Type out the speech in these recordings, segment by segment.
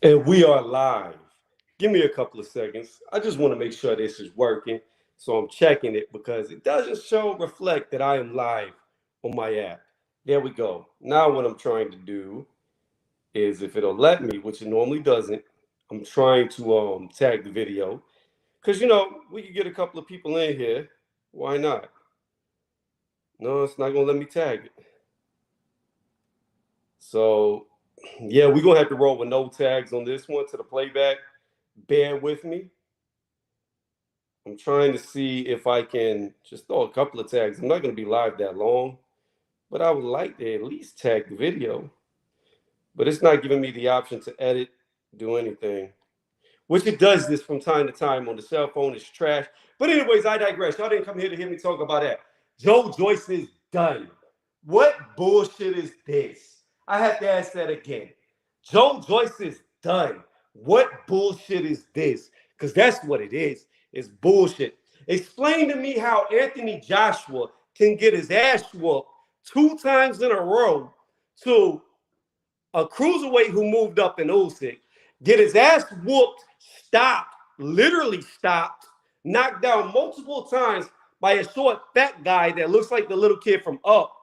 And we are live. Give me a couple of seconds. I just want to make sure this is working. So I'm checking it because it doesn't show reflect that I am live on my app. There we go. Now what I'm trying to do is if it'll let me, which it normally doesn't, I'm trying to tag the video. Because we could get a couple of people in here. Why not? No, it's not gonna let me tag it. So yeah, we're gonna have to roll with no tags on this one to the playback. Bear with me. I'm trying to see if I can just throw a couple of tags. I'm not going to be live that long, but I would like to at least tag the video. But it's not giving me the option to edit, do anything. Which it does this from time to time on the cell phone. It's trash. But anyways, I digress. Y'all didn't come here to hear me talk about that. Joyce is done. What bullshit is this? I have to ask that again. Joyce is done. What bullshit is this? Because that's what it is. It's bullshit. Explain to me how Anthony Joshua can get his ass whooped 2 times in a row to a cruiserweight who moved up in Usyk, get his ass whooped, stopped, literally stopped, knocked down multiple times by a short, fat guy that looks like the little kid from Up,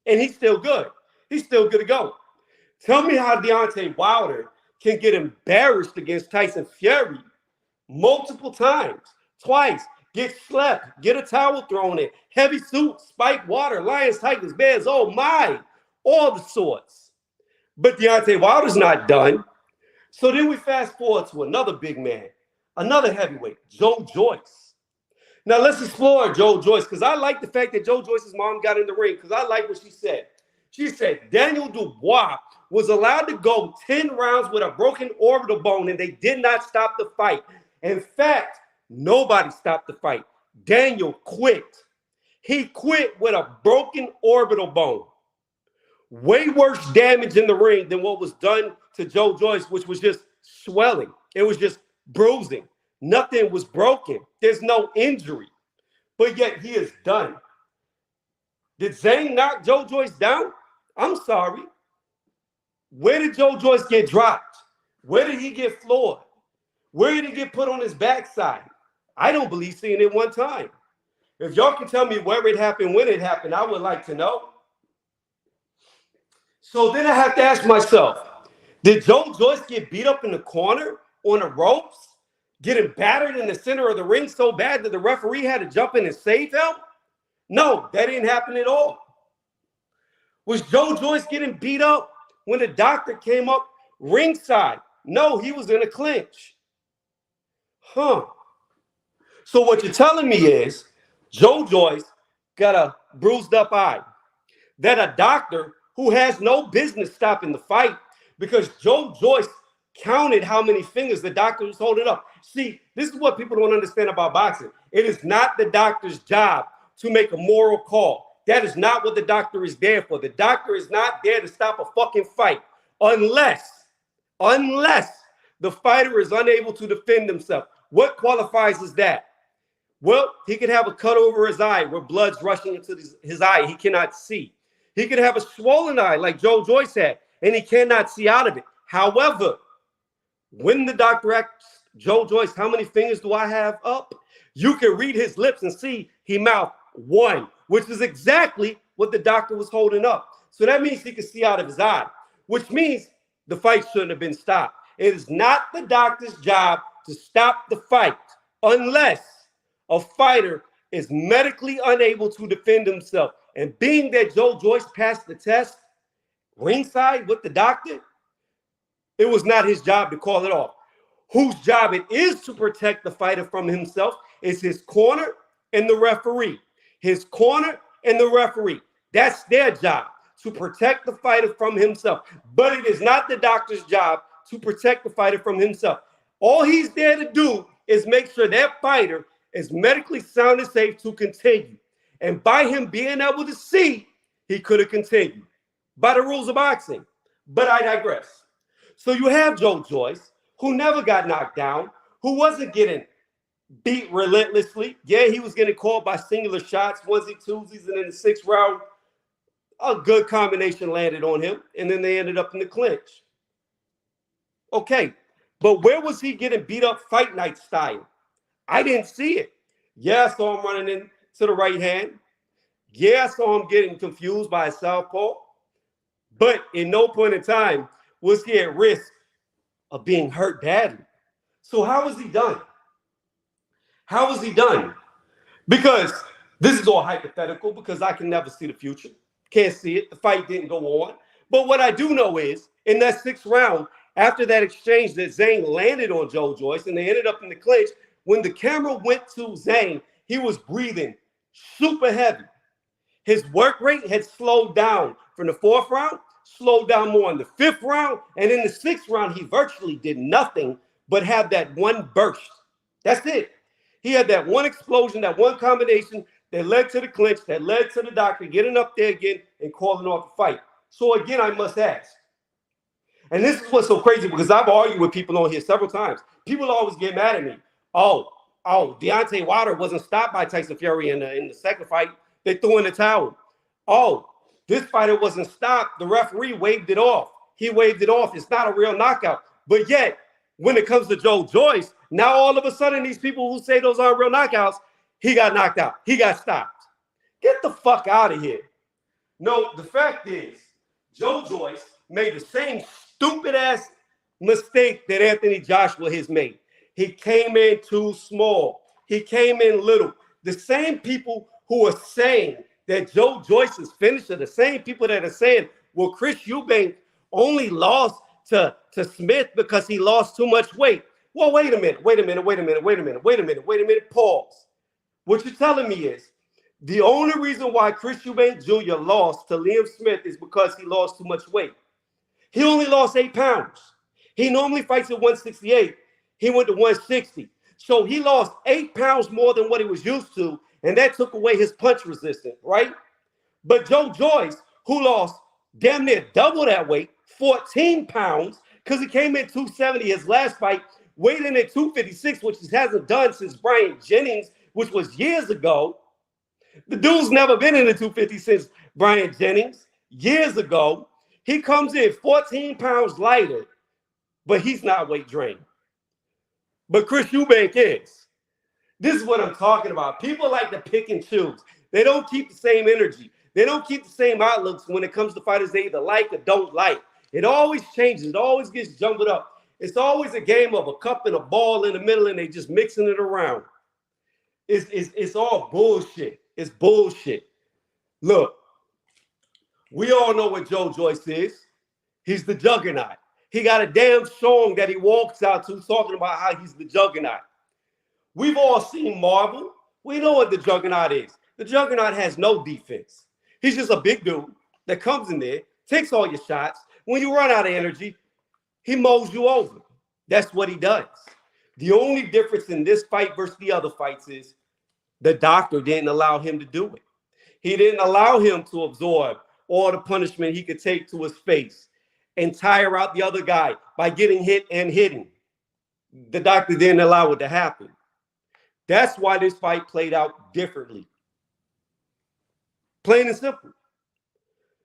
and he's still good. He's still good to go. Tell me how Deontay Wilder can get embarrassed against Tyson Fury multiple times, twice, get slept, get a towel thrown in, heavy suit, spiked water, lions, tigers, bears, oh my, all the sorts. But Deontay Wilder's not done. So then we fast forward to another big man, another heavyweight, Joyce. Now let's explore Joyce, because I like the fact that Joyce's mom got in the ring, because I like what she said. She said Daniel Dubois was allowed to go 10 rounds with a broken orbital bone, and they did not stop the fight. In fact, nobody stopped the fight. Daniel quit. He quit with a broken orbital bone. Way worse damage in the ring than what was done to Joyce, which was just swelling. It was just bruising. Nothing was broken. There's no injury. But yet he is done. Did Zane knock Joyce down? I'm sorry. Where did Joyce get dropped? Where did he get floored? Where did he get put on his backside? I don't believe seeing it one time. If y'all can tell me where it happened, when it happened, I would like to know. So then I have to ask myself, did Joyce get beat up in the corner on the ropes, getting battered in the center of the ring so bad that the referee had to jump in and save him? No, that didn't happen at all. Was Joyce getting beat up when the doctor came up ringside? No, he was in a clinch. So what you're telling me is Joyce got a bruised up eye. That a doctor who has no business stopping the fight because Joyce counted how many fingers the doctor was holding up. See, this is what people don't understand about boxing. It is not the doctor's job to make a moral call. That is not what the doctor is there for. The doctor is not there to stop a fucking fight unless the fighter is unable to defend himself. What qualifies as that? Well, he could have a cut over his eye where blood's rushing into his eye. He cannot see. He could have a swollen eye like Joyce had, and he cannot see out of it. However, when the doctor asked Joyce, how many fingers do I have up? You can read his lips and see he mouthed 1, which is exactly what the doctor was holding up. So that means he could see out of his eye, which means the fight shouldn't have been stopped. It is not the doctor's job to stop the fight unless a fighter is medically unable to defend himself. And being that Joyce passed the test ringside with the doctor, it was not his job to call it off. Whose job it is to protect the fighter from himself is his corner and the referee. His corner and the referee. That's their job, to protect the fighter from himself. But it is not the doctor's job to protect the fighter from himself. All he's there to do is make sure that fighter is medically sound and safe to continue. And by him being able to see, he could have continued by the rules of boxing. But I digress. So you have Joyce, who never got knocked down, who wasn't getting beat relentlessly. Yeah, he was getting caught by singular shots, onesie, twosies, and in the 6th round, a good combination landed on him, and then they ended up in the clinch. Okay, But where was he getting beat up fight night style? I didn't see it. Yeah, I saw him running in to the right hand. Yeah, I saw him getting confused by a southpaw. But in no point in time was he at risk of being hurt badly. So how was he done? How was he done? Because this is all hypothetical because I can never see the future. Can't see it. The fight didn't go on. But what I do know is in that sixth round, after that exchange that Zane landed on Joe Joyce and they ended up in the clinch, when the camera went to Zane, he was breathing super heavy. His work rate had slowed down from the fourth round, slowed down more in the fifth round, and in the sixth round, he virtually did nothing but have that one burst. That's it. He had that one explosion, that one combination that led to the clinch, that led to the doctor getting up there again and calling off the fight. So again, I must ask, and this is what's so crazy because I've argued with people on here several times. People always get mad at me. Oh, Deontay Wilder wasn't stopped by Tyson Fury in the second fight. They threw in the towel. Oh, this fighter wasn't stopped. The referee waved it off. He waved it off. It's not a real knockout. But yet, when it comes to Joe Joyce, now all of a sudden these people who say those aren't real knockouts, he got knocked out. He got stopped. Get the fuck out of here. No, the fact is, Joe Joyce made the same stupid ass mistake that Anthony Joshua has made. He came in too small. He came in little. The same people who are saying that Joe Joyce is finished are the same people that are saying, well, Chris Eubank only lost to Smith because he lost too much weight. Well, wait a minute, pause. What you're telling me is the only reason why Chris Eubank Jr. lost to Liam Smith is because he lost too much weight. He only lost 8 pounds. He normally fights at 168. He went to 160. So he lost 8 pounds more than what he was used to, and that took away his punch resistance, right? But Joe Joyce, who lost damn near double that weight, 14 pounds, because he came in 270 his last fight, weighed in at 256, which he hasn't done since Brian Jennings, which was years ago. The dude's never been in the 250 since Brian Jennings, years ago. He comes in 14 pounds lighter, but he's not weight drained. But Chris Eubank is. This is what I'm talking about. People like to pick and choose. They don't keep the same energy. They don't keep the same outlooks when it comes to fighters they either like or don't like. It always changes. It always gets jumbled up. It's always a game of a cup and a ball in the middle, and they just mixing it around. It's all bullshit. It's bullshit. Look, we all know what Joe Joyce is. He's the juggernaut. He got a damn song that he walks out to talking about how he's the juggernaut. We've all seen Marvel. We know what the juggernaut is. The juggernaut has no defense. He's just a big dude that comes in there, takes all your shots. When you run out of energy, he mows you over. That's what he does. The only difference in this fight versus the other fights is the doctor didn't allow him to do it. He didn't allow him to absorb all the punishment he could take to his face and tire out the other guy by getting hit and hitting. The doctor didn't allow it to happen. That's why this fight played out differently. Plain and simple.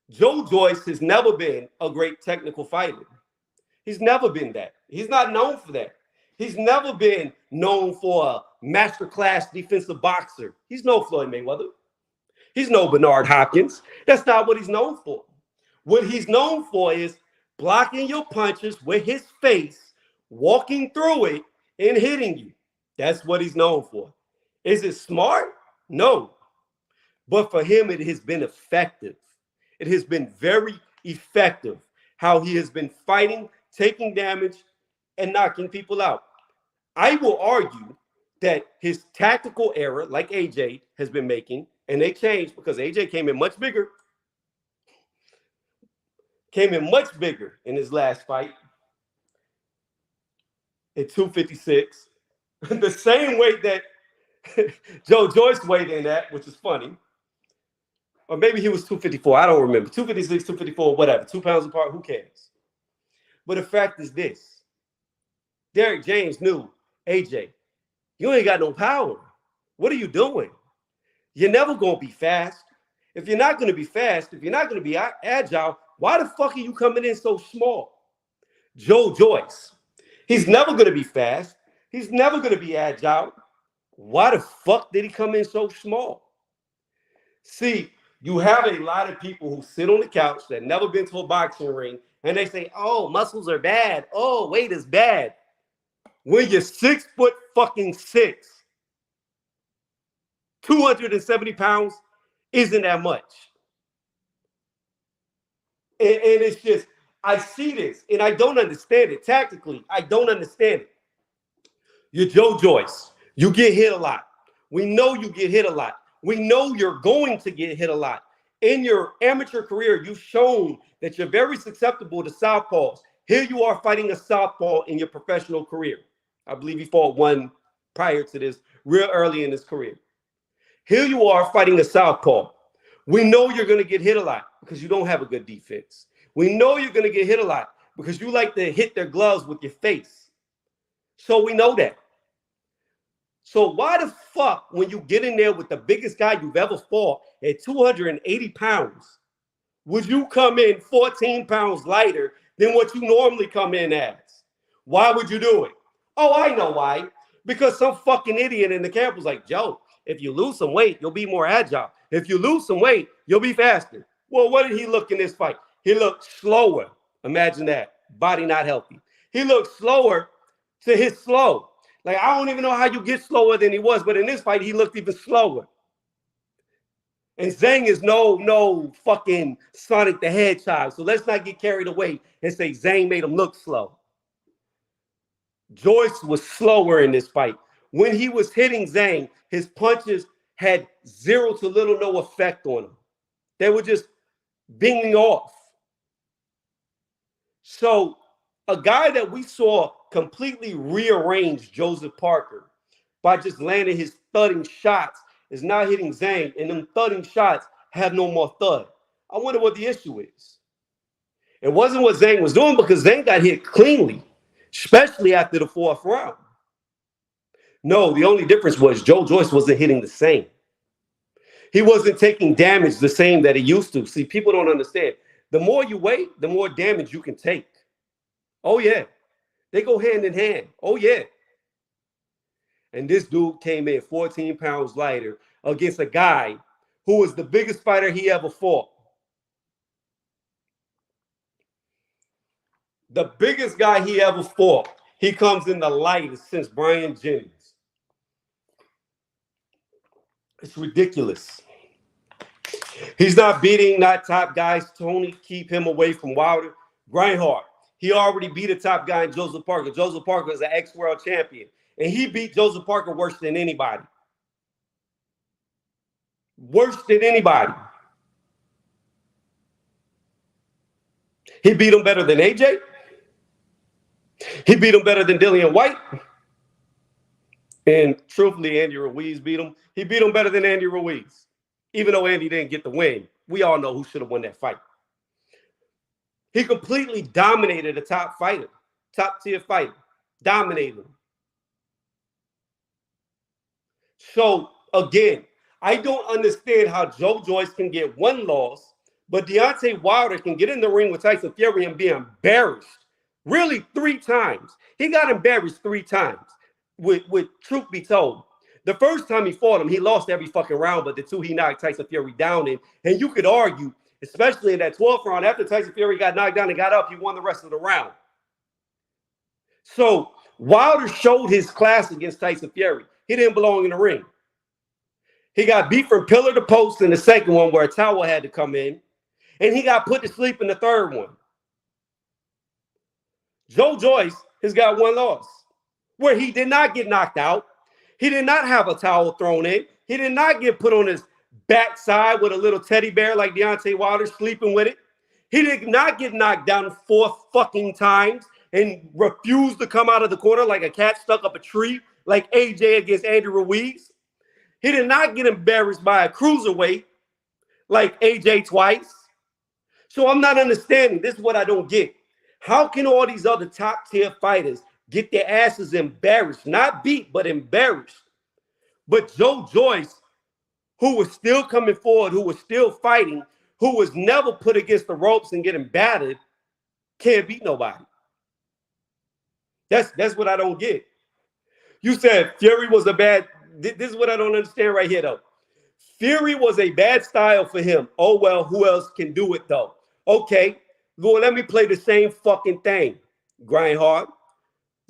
Joe Joyce has never been a great technical fighter. He's never been that. He's not known for that. He's never been known for a masterclass defensive boxer. He's no Floyd Mayweather. He's no Bernard Hopkins. That's not what he's known for. What he's known for is blocking your punches with his face, walking through it, and hitting you. That's what he's known for. Is it smart? No. But for him, it has been effective. It has been very effective how he has been fighting, taking damage, and knocking people out. I will argue that his tactical error, like AJ has been making, and they changed because AJ came in much bigger in his last fight at 256, the same weight that Joe Joyce weighed in at, which is funny. Or maybe he was 254. I don't remember. 256, 254, whatever. 2 pounds apart. Who cares? But the fact is this. Derek James knew, AJ, you ain't got no power. What are you doing? You're never going to be fast. If you're not going to be fast, if you're not going to be agile, why the fuck are you coming in so small? Joe Joyce, He's never going to be fast. He's never going to be agile. Why the fuck did he come in so small? See, you have a lot of people who sit on the couch that never been to a boxing ring and they say, oh, muscles are bad. Oh, weight is bad. When you're 6 foot fucking 6, 270 pounds isn't that much. And it's just, I see this and I don't understand it. Tactically, I don't understand it. You're Joe Joyce. You get hit a lot. We know you get hit a lot. We know you're going to get hit a lot. In your amateur career, you've shown that you're very susceptible to southpaws. Here you are fighting a southpaw in your professional career. I believe he fought one prior to this, real early in his career. Here you are fighting a southpaw. We know you're going to get hit a lot because you don't have a good defense. We know you're going to get hit a lot because you like to hit their gloves with your face. So we know that. So why the fuck, when you get in there with the biggest guy you've ever fought at 280 pounds, would you come in 14 pounds lighter than what you normally come in as? Why would you do it? Oh, I know why. Because some fucking idiot in the camp was like, Joe, if you lose some weight, you'll be more agile. If you lose some weight, you'll be faster. Well, what did he look in this fight? He looked slower. Imagine that. Body not healthy. He looked slower to his slow. Like, I don't even know how you get slower than he was, but in this fight, he looked even slower. And Zhang is no fucking Sonic the Hedgehog. So let's not get carried away and say Zhang made him look slow. Joyce was slower in this fight. When he was hitting Zhang, his punches had zero to little no effect on him. They were just binging off. So a guy that we saw completely rearrange Joseph Parker by just landing his thudding shots is now hitting Zhang, and them thudding shots have no more thud. I wonder what the issue is. It wasn't what Zhang was doing because Zhang got hit cleanly, especially after the fourth round. No, the only difference was Joe Joyce wasn't hitting the same. He wasn't taking damage the same that he used to. See, people don't understand. The more you weigh, the more damage you can take. Oh, yeah. They go hand in hand. Oh, yeah. And this dude came in 14 pounds lighter against a guy who was the biggest fighter he ever fought. The biggest guy he ever fought. He comes in the lightest since Brian Jennings. It's ridiculous. He's not beating not top guys. Tony, keep him away from Wilder. Reinhardt, he already beat a top guy in Joseph Parker. Joseph Parker is an ex-world champion. And he beat Joseph Parker worse than anybody. Worse than anybody. He beat him better than AJ. He beat him better than Dillian White. And truthfully, Andy Ruiz beat him. He beat him better than Andy Ruiz. Even though Andy didn't get the win, we all know who should have won that fight. He completely dominated a top fighter, top tier fighter. Dominated him. So, again, I don't understand how Joe Joyce can get one loss, but Deontay Wilder can get in the ring with Tyson Fury and be embarrassed. Really 3 times. He got embarrassed 3 times, with truth be told. The first time he fought him, he lost every fucking round, but the 2 he knocked Tyson Fury down in. And you could argue, especially in that 12th round, after Tyson Fury got knocked down and got up, he won the rest of the round. So Wilder showed his class against Tyson Fury. He didn't belong in the ring. He got beat from pillar to post in the second one where a towel had to come in. And he got put to sleep in the third one. Joe Joyce has got 1 loss where he did not get knocked out. He did not have a towel thrown in. He did not get put on his backside with a little teddy bear like Deontay Wilder sleeping with it. He did not get knocked down 4 fucking times and refused to come out of the corner like a cat stuck up a tree like AJ against Andy Ruiz. He did not get embarrassed by a cruiserweight like AJ twice. So I'm not understanding. This is what I don't get. How can all these other top tier fighters get their asses embarrassed? Not beat, but embarrassed. But Joe Joyce, who was still coming forward, who was still fighting, who was never put against the ropes and getting battered, can't beat nobody. That's what I don't get. You said Fury was a bad. This is what I don't understand right here, though. Fury was a bad style for him. Oh well, who else can do it though? Okay, well let me play the same fucking thing. Grind hard.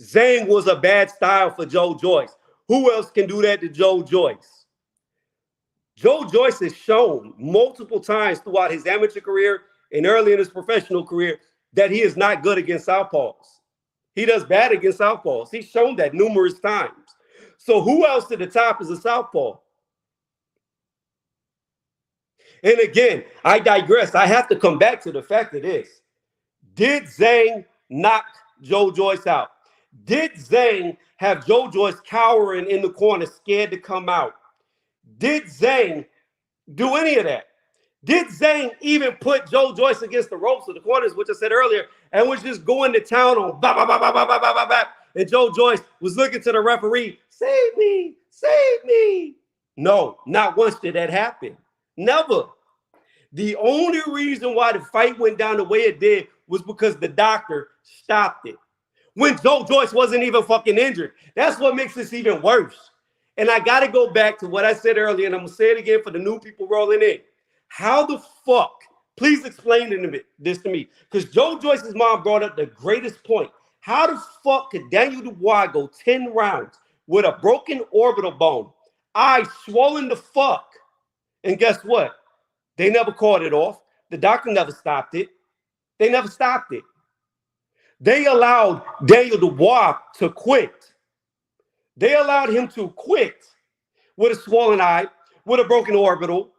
Zhang was a bad style for Joe Joyce. Who else can do that to Joe Joyce? Joe Joyce has shown multiple times throughout his amateur career and early in his professional career that he is not good against southpaws. He does bad against southpaws. He's shown that numerous times. So who else at the top is a southpaw? And again, I digress. I have to come back to the fact of this. Did Zhang knock Joe Joyce out? Did Zhang have Joe Joyce cowering in the corner, scared to come out? Did Zhang do any of that? Did Zhang even put Joe Joyce against the ropes or the corners, which I said earlier, and was just going to town on bah, bah, bah, bah, bah, bah, bah, bah, bah, and Joe Joyce was looking to the referee, save me, save me. No, not once did that happen. Never. The only reason why the fight went down the way it did was because the doctor stopped it. When Joe Joyce wasn't even fucking injured. That's what makes this even worse. And I got to go back to what I said earlier, and I'm going to say it again for the new people rolling in. How the fuck, please explain this to me, because Joe Joyce's mom brought up the greatest point. How the fuck could Daniel Dubois go 10 rounds with a broken orbital bone, eye swollen the fuck, and guess what? They never called it off. The doctor never stopped it. They never stopped it. They allowed Daniel Dubois to quit. They allowed him to quit with a swollen eye, with a broken orbital.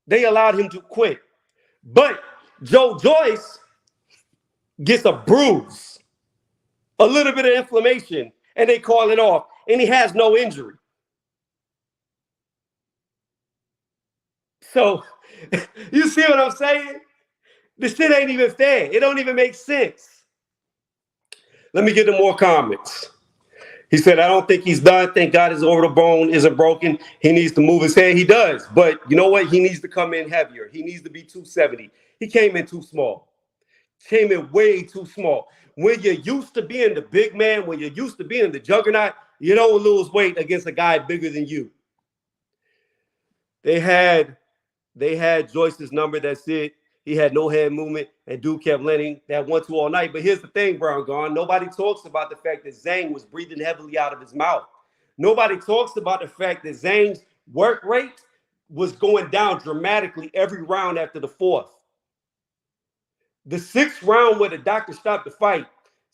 They allowed him to quit. But Joe Joyce gets a bruise, a little bit of inflammation, and they call it off, and he has no injury. So, you see what I'm saying? This shit ain't even fair. It don't even make sense. Let me get to more comments. He said, I don't think he's done. Thank God his orbital bone isn't broken. He needs to move his head. He does. But you know what? He needs to come in heavier. He needs to be 270. He came in too small. Came in way too small. When you're used to being the big man, when you're used to being the juggernaut, you don't lose weight against a guy bigger than you. They had Joyce's number. That's it. He had no head movement, and dude kept letting that 1-2 all night. But here's the thing, Brown Gone. Nobody talks about the fact that Zhang was breathing heavily out of his mouth. Nobody talks about the fact that Zhang's work rate was going down dramatically every round after the fourth. The 6th round where the doctor stopped the fight,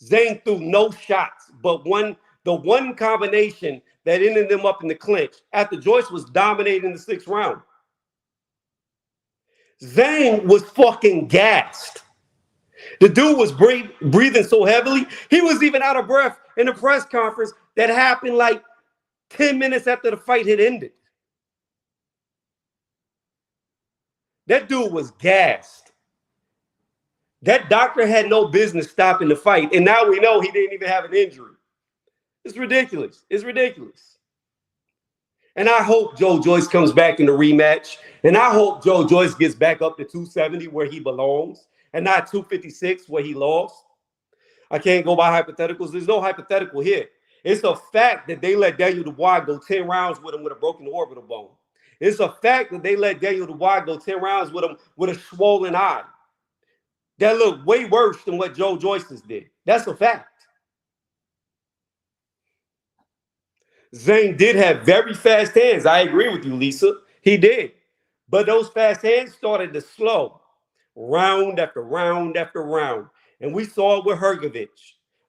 Zhang threw no shots, but the one combination that ended them up in the clinch after Joyce was dominating the 6th round. Zhang was fucking gassed. The dude was breathing so heavily, he was even out of breath in the press conference that happened like 10 minutes after the fight had ended. That dude was gassed. That doctor had no business stopping the fight, and now we know he didn't even have an injury. It's ridiculous. It's ridiculous. And I hope Joe Joyce comes back in the rematch. And I hope Joe Joyce gets back up to 270 where he belongs and not 256 where he lost. I can't go by hypotheticals. There's no hypothetical here. It's a fact that they let Daniel Dubois go 10 rounds with him with a broken orbital bone. It's a fact that they let Daniel Dubois go 10 rounds with him with a swollen eye. That looked way worse than what Joe Joyce's did. That's a fact. Zhang did have very fast hands. I agree with you, Lisa. He did. But those fast hands started to slow round after round after round. And we saw it with Hrgovic.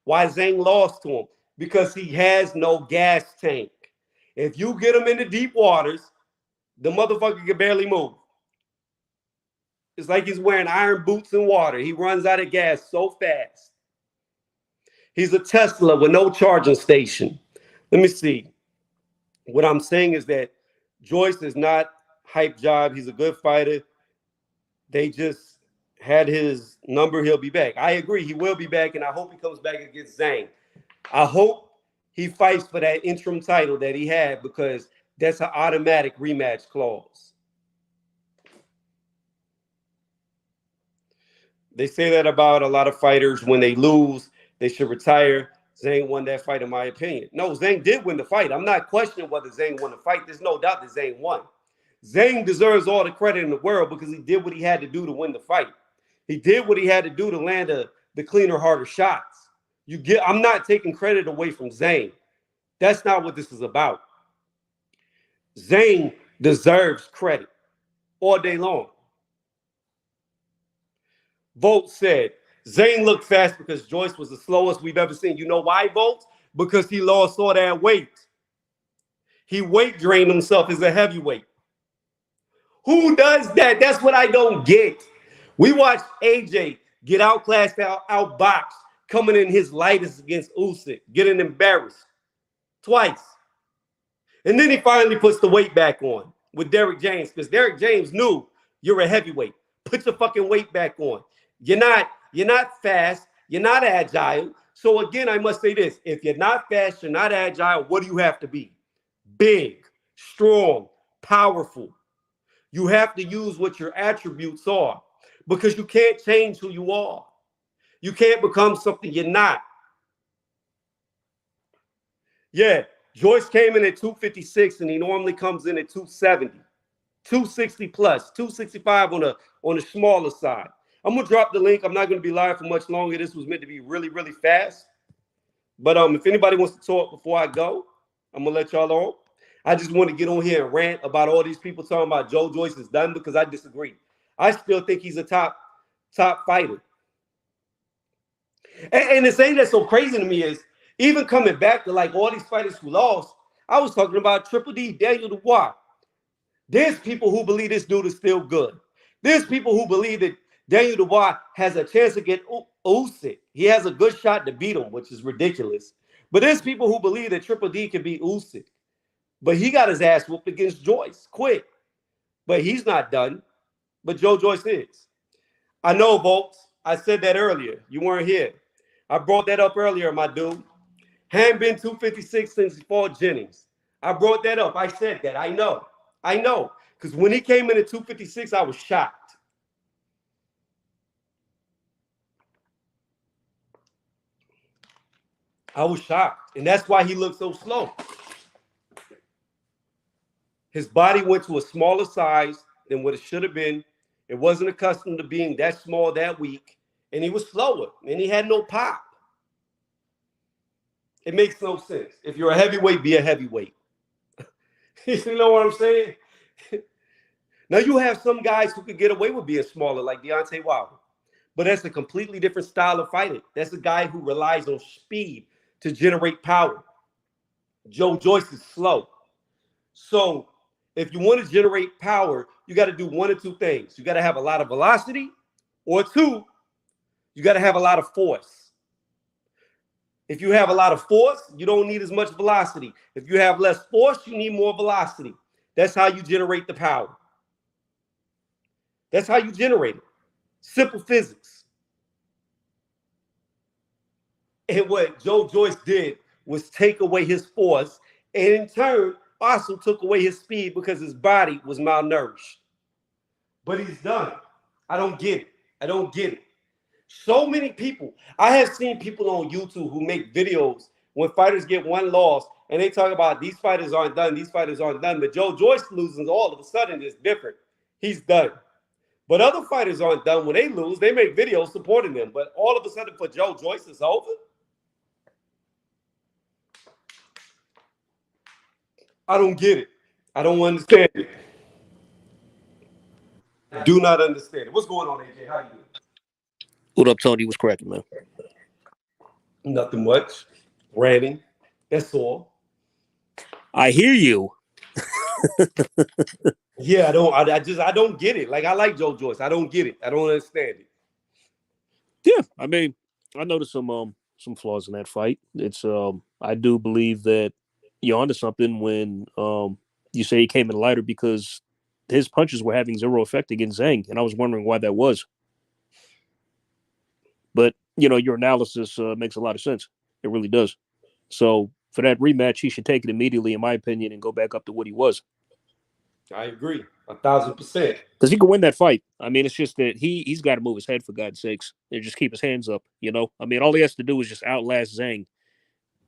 Why Zhang lost to him? Because he has no gas tank. If you get him into deep waters, the motherfucker can barely move. It's like he's wearing iron boots in water. He runs out of gas so fast. He's a Tesla with no charging station. Let me see. What I'm saying is that Joyce is not hype job. He's a good fighter. They just had his number. He'll be back. I agree. He will be back, and I hope he comes back against Zhang. I hope he fights for that interim title that he had because that's an automatic rematch clause. They say that about a lot of fighters. When they lose, they should retire. Zhang won that fight, in my opinion. No, Zhang did win the fight. I'm not questioning whether Zhang won the fight. There's no doubt that Zhang won. Zhang deserves all the credit in the world because he did what he had to do to win the fight. He did what he had to do to land the cleaner, harder shots. I'm not taking credit away from Zhang. That's not what this is about. Zhang deserves credit all day long. Volt said, Zhang looked fast because Joyce was the slowest we've ever seen. You know why, Volt? Because he lost all that weight. He weight drained himself as a heavyweight. Who does that? That's what I don't get. We watched AJ get outclassed, outboxed, coming in his lightest against Usyk, getting embarrassed twice. And then he finally puts the weight back on with Derrick James because Derrick James knew you're a heavyweight. Put your fucking weight back on. You're not fast. You're not agile. So again, I must say this. If you're not fast, you're not agile, what do you have to be? Big, strong, powerful. You have to use what your attributes are because you can't change who you are. You can't become something you're not. Yeah, Joyce came in at 256 and he normally comes in at 270. 260 plus, 265 on the smaller side. I'm going to drop the link. I'm not going to be live for much longer. This was meant to be really, really fast. But if anybody wants to talk before I go, I'm going to let y'all on. I just want to get on here and rant about all these people talking about Joe Joyce is done because I disagree. I still think he's a top fighter. And the thing that's so crazy to me is even coming back to like all these fighters who lost, I was talking about Triple D, Daniel Dubois. There's people who believe this dude is still good. There's people who believe that Daniel Dubois has a chance to get Usyk. He has a good shot to beat him, which is ridiculous. But there's people who believe that Triple D can beat Usyk. But he got his ass whooped against Joyce quick. But he's not done. But Joe Joyce is. I know, Volks. I said that earlier. You weren't here. I brought that up earlier, my dude. Hadn't been 256 since he fought Jennings. I brought that up. I said that. I know. Because when he came in at 256, I was shocked. And that's why he looked so slow. His body went to a smaller size than what it should have been. It wasn't accustomed to being that small, that weak. And he was slower. And he had no pop. It makes no sense. If you're a heavyweight, be a heavyweight. You know what I'm saying? Now, you have some guys who could get away with being smaller, like Deontay Wilder. But that's a completely different style of fighting. That's a guy who relies on speed to generate power. Joe Joyce is slow. So if you want to generate power, you got to do one or two things. You got to have a lot of velocity, or two, you got to have a lot of force. If you have a lot of force, you don't need as much velocity. If you have less force, you need more velocity. That's how you generate the power. That's how you generate it. Simple physics. And what Joe Joyce did was take away his force, and in turn, also took away his speed because his body was malnourished. But he's done. I don't get it. So many people. I have seen people on YouTube who make videos when fighters get one loss, and they talk about these fighters aren't done. But Joe Joyce loses, all of a sudden it's different. He's done. But other fighters aren't done. When they lose, they make videos supporting them. But all of a sudden for Joe Joyce, it's over. I don't get it. I don't understand it. I do not understand it. What's going on, AJ? How you doing? What up, Tony? What's cracking, man? Nothing much. Ranting. That's all. I hear you. Yeah, I don't get it. Like, I like Joe Joyce. I don't get it. I don't understand it. Yeah, I mean, I noticed some flaws in that fight. It's I do believe that you're onto something when you say he came in lighter because his punches were having zero effect against Zhang, and I was wondering why that was. But your analysis makes a lot of sense. It really does. So for that rematch, he should take it immediately, in my opinion, and go back up to what he was. I agree 1,000%. Because he could win that fight. I mean, it's just that he's got to move his head, for God's sakes, and just keep his hands up. I mean, all he has to do is just outlast Zhang,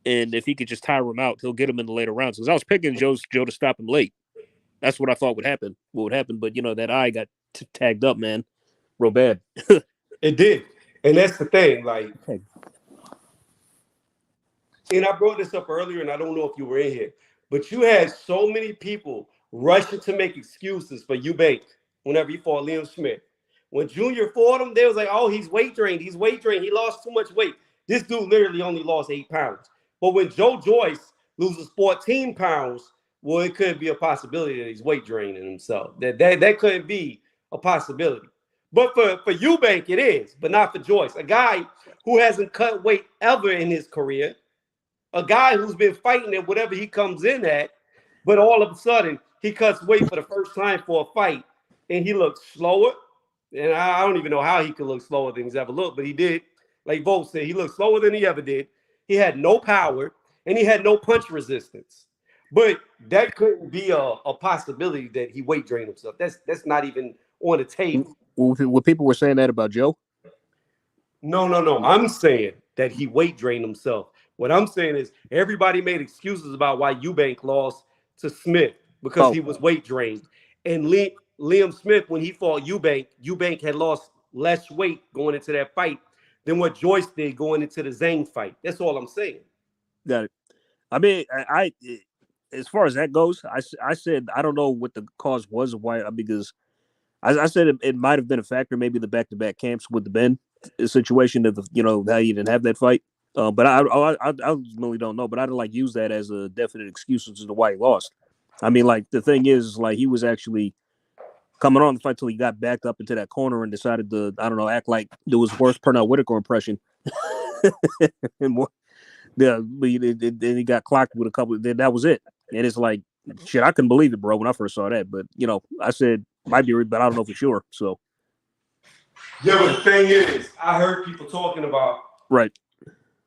and if he could just tire him out, he'll get him in the later rounds. Because I was picking Joe to stop him late. That's what I thought would happen. What would happen, but that eye got tagged up, man, real bad. It did, and that's the thing. Like, and I brought this up earlier, and I don't know if you were in here, but you had so many people rushing to make excuses for Eubank whenever he fought Liam Smith. When Junior fought him, they was like, "Oh, he's weight drained. He's weight drained. He lost too much weight." This dude literally only lost 8 pounds. But when Joe Joyce loses 14 pounds, well, it could be a possibility that he's weight draining himself. That could be a possibility. But for Eubank, it is, but not for Joyce, a guy who hasn't cut weight ever in his career, a guy who's been fighting at whatever he comes in at, but all of a sudden he cuts weight for the first time for a fight, and he looks slower. And I don't even know how he could look slower than he's ever looked, but he did. Like Volt said, he looked slower than he ever did. He had no power, and he had no punch resistance. But that couldn't be a possibility that he weight drained himself. That's not even on the table. What people were saying that about Joe? No. I'm saying that he weight drained himself. What I'm saying is everybody made excuses about why Eubank lost to Smith because he was weight drained. And Liam Smith, when he fought Eubank had lost less weight going into that fight than what Joyce did going into the Zane fight. That's all I'm saying. Got it. I mean, I as far as that goes, I said I don't know what the cause was of why, because I said it might have been a factor, maybe the back-to-back camps with the Ben situation of how you didn't have that fight. But I really don't know. But I didn't use that as a definite excuse as to why he lost. I mean, the thing is, he was actually coming on the fight till he got backed up into that corner and decided to, I don't know, act like it was worse Pernell Whitaker impression. And more, then he got clocked with a couple. Then that was it. And it's shit, I couldn't believe it, bro, when I first saw that. But I said might be, but I don't know for sure. So yeah, but the thing is, I heard people talking about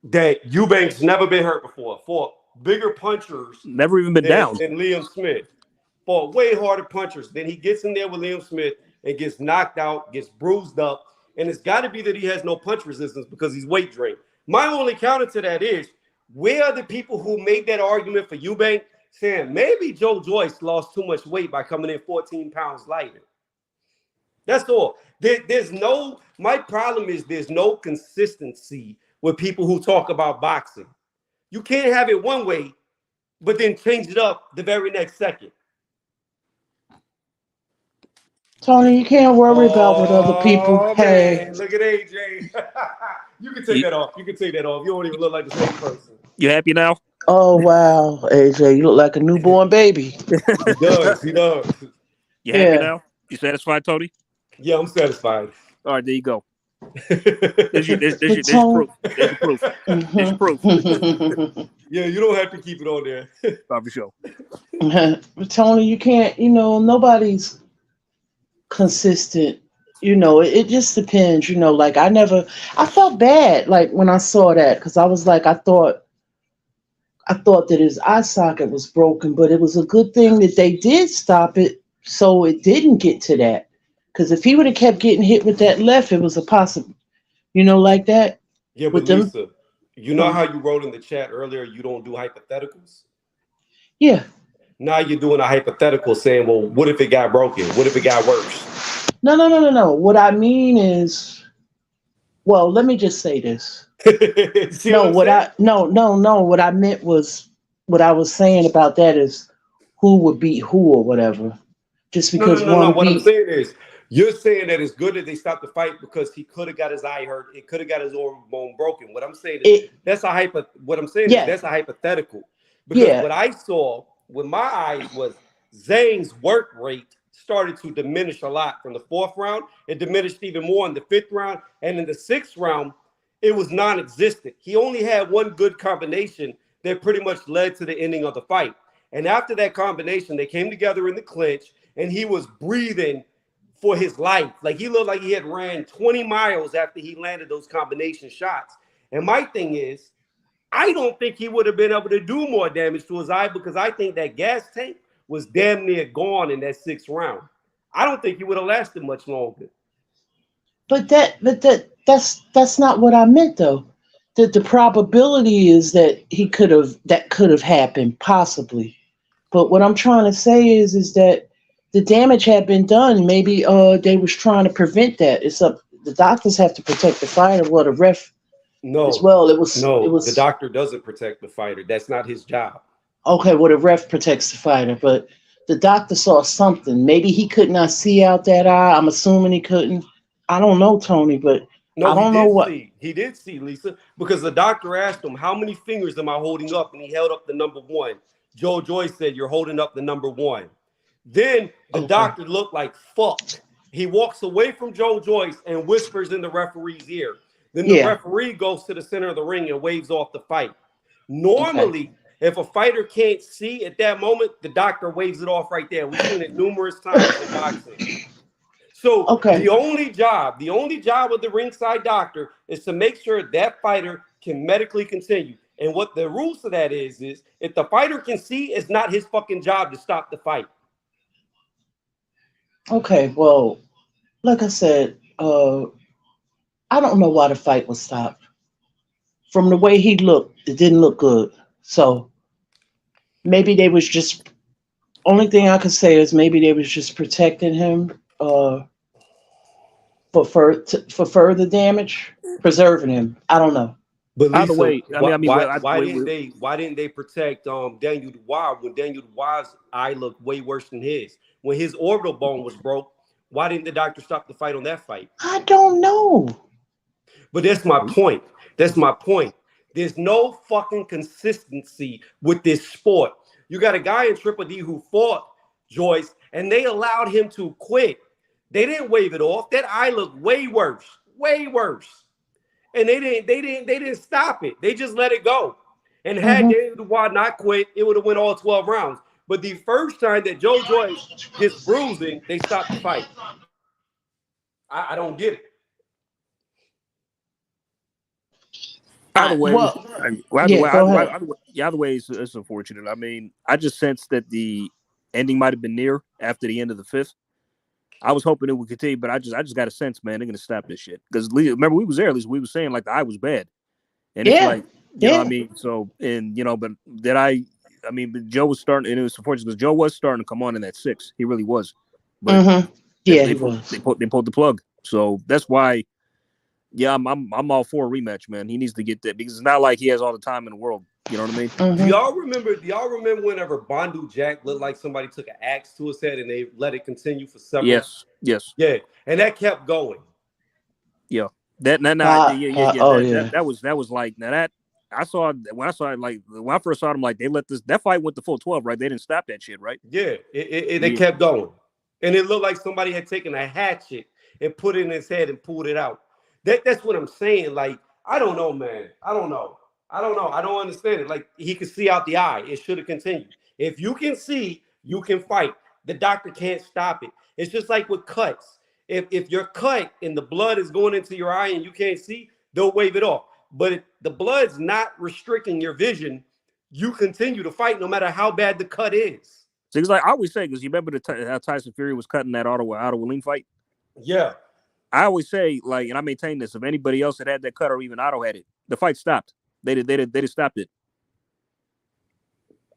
that Eubank's never been hurt before. Fought bigger punchers, never even been down than Liam Smith. Fought way harder punchers. Then he gets in there with Liam Smith and gets knocked out, gets bruised up, and it's got to be that he has no punch resistance because he's weight drained. My only counter to that is, where are the people who made that argument for Eubank saying maybe Joe Joyce lost too much weight by coming in 14 pounds lighter? That's all. My problem is there's no consistency with people who talk about boxing. You can't have it one way, but then change it up the very next second. Tony, you can't worry about what other people. Hey, man, look at AJ. You can take that off. You can take that off. You don't even look like the same person. You happy now? Oh wow, AJ, you look like a newborn baby. He does. He does. You happy now? You satisfied, Tony? Yeah, I'm satisfied. All right, there you go. There's your proof. There's your proof. There's your proof. Yeah, you don't have to keep it on there. For sure. Tony, you can't. Nobody's consistent. It just depends. I felt bad when I saw that, because I was I thought that his eye socket was broken, but it was a good thing that they did stop it so it didn't get to that. Because if he would have kept getting hit with that left, it was a possible, like that. Yeah, but Lisa, you know how you wrote in the chat earlier, you don't do hypotheticals? Yeah. Now you're doing a hypothetical saying, well, what if it got broken? What if it got worse? No. What I mean is, well, let me just say this. What I meant was, what I was saying about that is who would beat who or whatever. Just because no. What I'm saying is, you're saying that it's good that they stopped the fight because he could have got his eye hurt. It could have got his orbital bone broken. What I'm saying is that's a hypothetical. Because what I saw with my eyes was Zane's work rate started to diminish a lot from the 4th round. It diminished even more in the 5th round. And in the 6th round, it was non-existent. He only had one good combination that pretty much led to the ending of the fight. And after that combination, they came together in the clinch, and he was breathing for his life. He looked like he had ran 20 miles after he landed those combination shots. And my thing is, I don't think he would have been able to do more damage to his eye, because I think that gas tank was damn near gone in that 6th round. I don't think he would have lasted much longer. But that's not what I meant, though. the probability is that could have happened possibly. But what I'm trying to say is that the damage had been done. Maybe they was trying to prevent that. It's up. The doctors have to protect the fighter. Well, the ref as No, well. It no, the was doctor doesn't protect the fighter. That's not his job. okay. Well, the ref protects the fighter, but the doctor saw something. Maybe he could not see out that eye. I'm assuming he couldn't. I don't know, Tony, but I No, he don't know did what. see. He did see, Lisa, because the doctor asked him, "How many fingers am I holding up?" And he held up the number one. Joe Joyce said, "You're holding up the number one." Then the Okay. doctor looked like fuck. He walks away from Joe Joyce and whispers in the referee's ear. Then the Yeah. referee goes to the center of the ring and waves off the fight. Okay. Normally, if a fighter can't see at that moment, the doctor waves it off right there. We've seen it numerous times in boxing. So Okay. the only job of the ringside doctor is to make sure that fighter can medically continue. And what the rules for that is if the fighter can see, it's not his fucking job to stop the fight. Okay. Well, like I said, I don't know why the fight was stopped. From the way he looked, it didn't look good. So maybe they was just only thing I could say is maybe they was just protecting him for further damage, preserving him. I don't know. But Either Lisa, way, well, why didn't they protect Daniel Dubois when Daniel Dubois' eye looked way worse than his? When his orbital bone was broke, why didn't the doctor stop the fight on that fight? I don't know. But that's my point. That's my point. There's no fucking consistency with this sport. You got a guy in Triple D who fought Joyce, and they allowed him to quit. They didn't wave it off. That eye looked way worse, way worse. And they didn't stop it. They just let it go. And had Hmm. Daniel Dubois not quit, it would have went all 12 rounds. But the first time that Joe Joyce gets bruising, they stop the fight. I don't get it. either way, Well, yeah. Go ahead. either way, it's unfortunate. I mean, I just sensed that the ending might have been near after the end of the fifth. I was hoping it would continue, but I just got a sense, man, they're gonna stop this shit. Because remember, we was there. At least we was saying like the eye was bad, and it's Yeah. like what I Yeah. mean. So but that I mean, but Joe was starting, and it was unfortunate because Joe was starting to come on in that six. He really was, but Hmm. they Yeah. they He pulled was. they pulled the plug. So that's why. Yeah, I'm all for a rematch, man. He needs to get that because it's not like he has all the time in the world. You know what I mean? Do Hmm. y'all remember? Do y'all remember whenever Bandu Jack looked like somebody took an axe to his head and they let it continue for several? Yes, yes, Yeah, and that kept going. yeah. That yeah. Oh That yeah. that was like now that when I saw it like when I first saw them like they let this that fight went to full 12, right? They didn't stop that shit, right? Yeah, it Yeah. kept going, and it looked like somebody had taken a hatchet and put it in his head and pulled it out. That's what I'm saying. Like I don't know, man. I don't know. I don't know. I don't understand it. Like he could see out the eye. It should have continued. If you can see, you can fight. The doctor can't stop it. It's just like with cuts. If you're cut and the blood is going into your eye and you can't see, they'll wave it off. But if the blood's not restricting your vision, you continue to fight no matter how bad the cut is. So it's like I always say because you remember how Tyson Fury was cutting that Otto Wallin fight. Yeah. I always say like, and I maintain this: if anybody else had that cut or even Otto had it, the fight stopped. They did stopped it.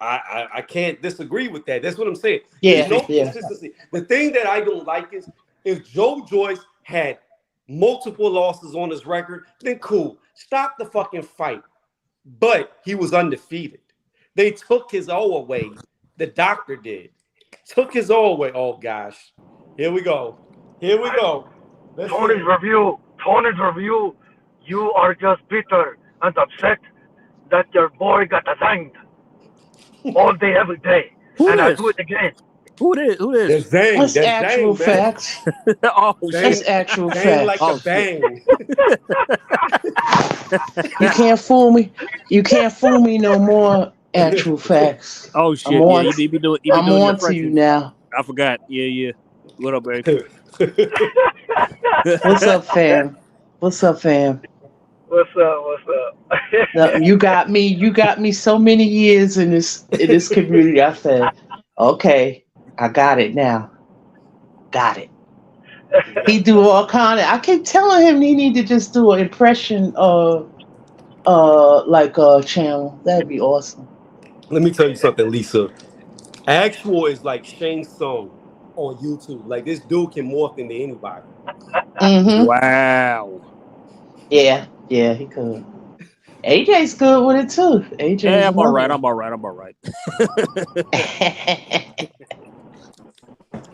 I can't disagree with that. That's what I'm saying. There's Yeah. no Yeah. consistency. The thing that I don't like is if Joe Joyce had multiple losses on his record, then cool. Stop the fucking fight. But he was undefeated. They took his O away. The doctor did. Took his O away. Oh gosh. Here we go. Here we go. Let's see. Tony's review, you are just bitter and upset that your boy got assigned all day, every day. Who And I'll this? do it again. Who this? That's Zang. That's That's actual Zang, man. facts. Oh Zang, shit! That's actual Zang like facts. a Oh shit! bang. You can't fool me. You can't fool me no more. Actual facts. Oh I'm shit! Yeah, on. you be I'm doing your on to you impressions. now. I forgot. Yeah. What up, babe? What's up, fam? What's up, fam? What's up? No, you got me. You got me so many years in this community. I said, okay, I got it now. Got it. He do all kind of. I keep telling him he need to just do an impression of like a channel. That'd be awesome. Let me tell you something, Lisa. Actual is like Shang Tsung on YouTube. Like this dude can morph into anybody. Mm-hmm. Wow. Yeah, yeah, he could. AJ's good with it too. Yeah, AJ's I'm all right. another I'm all right. I'm all right. one.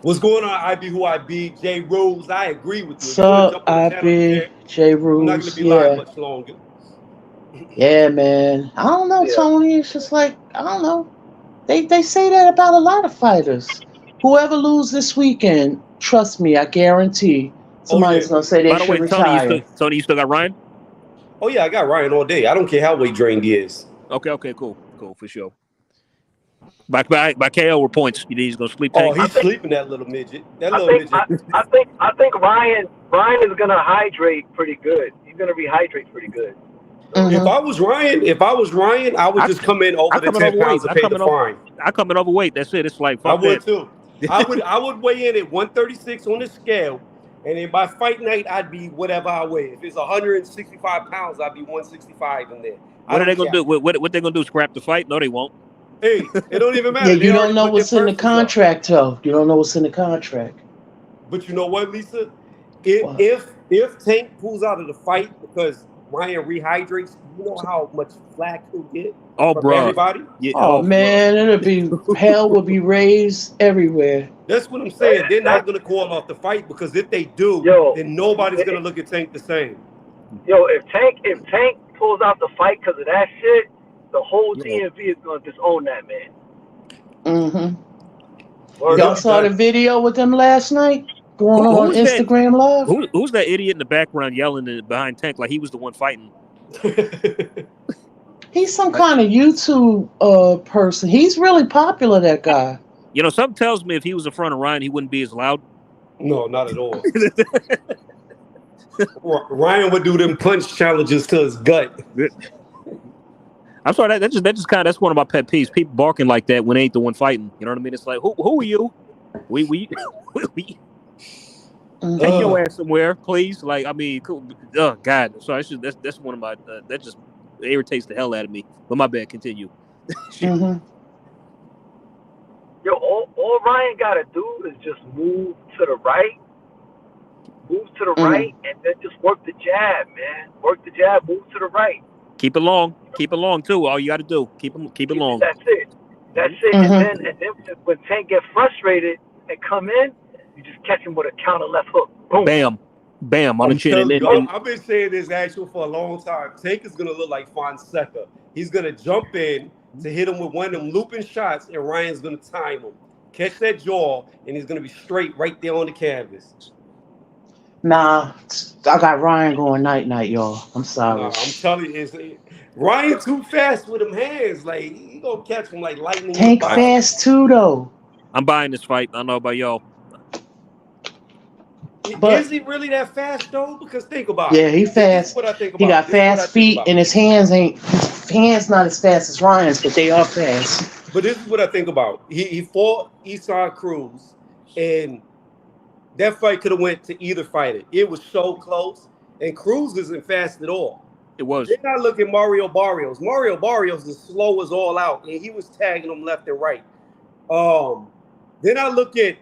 What's going on, IB who I be? J Rules. I agree with you. If you want to So jump on the I channel, you be can. J I'm not gonna Rules. be live Yeah. much longer. Yeah, man. I don't know, Yeah. Tony. It's just like I don't know. They say that about a lot of fighters. Whoever lose this weekend, trust me, I guarantee Oh yeah. somebody's gonna say they By the should way, Tony, retire. You still got Ryan? Oh yeah, I got Ryan all day. I don't care how weight drained he is. Okay, cool for sure. By KO or points, you think he's gonna sleep Oh, Tank? I he's think sleeping that little midget. That I little think midget. Ryan is gonna hydrate pretty good. He's gonna rehydrate pretty good. If Hmm. I was Ryan, I would I just come in I over the come in 10 pounds overweight. and pay the fine. I come in overweight. That's it. It's like I fuck would that. too. I would weigh in at 136 on the scale, and then by fight night I'd be whatever I weigh. If it's 165 pounds, I'd be 165 in there. I What are they don't gonna care. do? What they gonna do? Scrap the fight? No, they won't. Hey, it don't even Yeah, matter. They you don't already know put their what's in the purses up. contract, though. You don't know what's in the contract. But you know what, Lisa? If What? if if Tank pulls out of the fight because Ryan rehydrates, you know how much flack he'll get Oh, from bruh. everybody. Yeah. Oh Oh, bruh. man, it'll be hell will be raised everywhere. That's what I'm saying. They're That's not gonna call off the fight because if they do, yo, then nobody's gonna it, look at Tank the same. yo. If Tank pulls out the fight because of that shit, the whole Yeah. DMV is gonna disown that man. Hmm. Word He'll Y'all be up. saw the done. video with them last night going on Who's that? Instagram Live. Who's that idiot in the background yelling behind Tank like he was the one fighting? He's some Like, kind of YouTube person. He's really popular. That guy. something tells me if he was in front of Ryan, he wouldn't be as loud. No, not at all. Ryan would do them punch challenges to his gut. I'm sorry. That just kind of that's one of my pet peeves. People barking like that when they ain't the one fighting. You know what I mean? It's like who are you? We we take your Ugh. ass somewhere, please. Like I mean, cool. Oh God. So that's one of my that just irritates the hell out of me. But my bad. Continue. Shit. Hmm. Yo, all Ryan gotta do is just move to the Hmm. right, and then just work the jab, man. Work the jab, move to the right. Keep it long. Keep it long too. All you got to do keep it long. That's it. That's it. And Hmm. then when Tank get frustrated and come in, you just catch him with a counter left hook. Boom. Bam, bam on the I'm chin, telling you, and I've been saying this actual for a long time. Tank is gonna look like Fonseca. He's gonna jump in to hit him with one of them looping shots, and Ryan's gonna time him, catch that jaw, and he's gonna be straight right there on the canvas. Nah, I got Ryan going night night, y'all. I'm sorry. Nah, I'm telling you, Ryan too fast with them hands. Like he gonna catch him like lightning in a Tank bottle. fast too, though. I'm buying this fight. I don't know about y'all. But Is he really that fast though? Because think about it. yeah, he This is fast. what I think He about. got This is what I fast think feet, about. and his hands not as fast as Ryan's, but they are fast. But this is what I think about. He fought Esau Cruz, and that fight could have went to either fighter. It was so close, and Cruz isn't fast at all. It was. Then I look at Mario Barrios. Mario Barrios is slow as all out, and he was tagging him left and right. Then I look at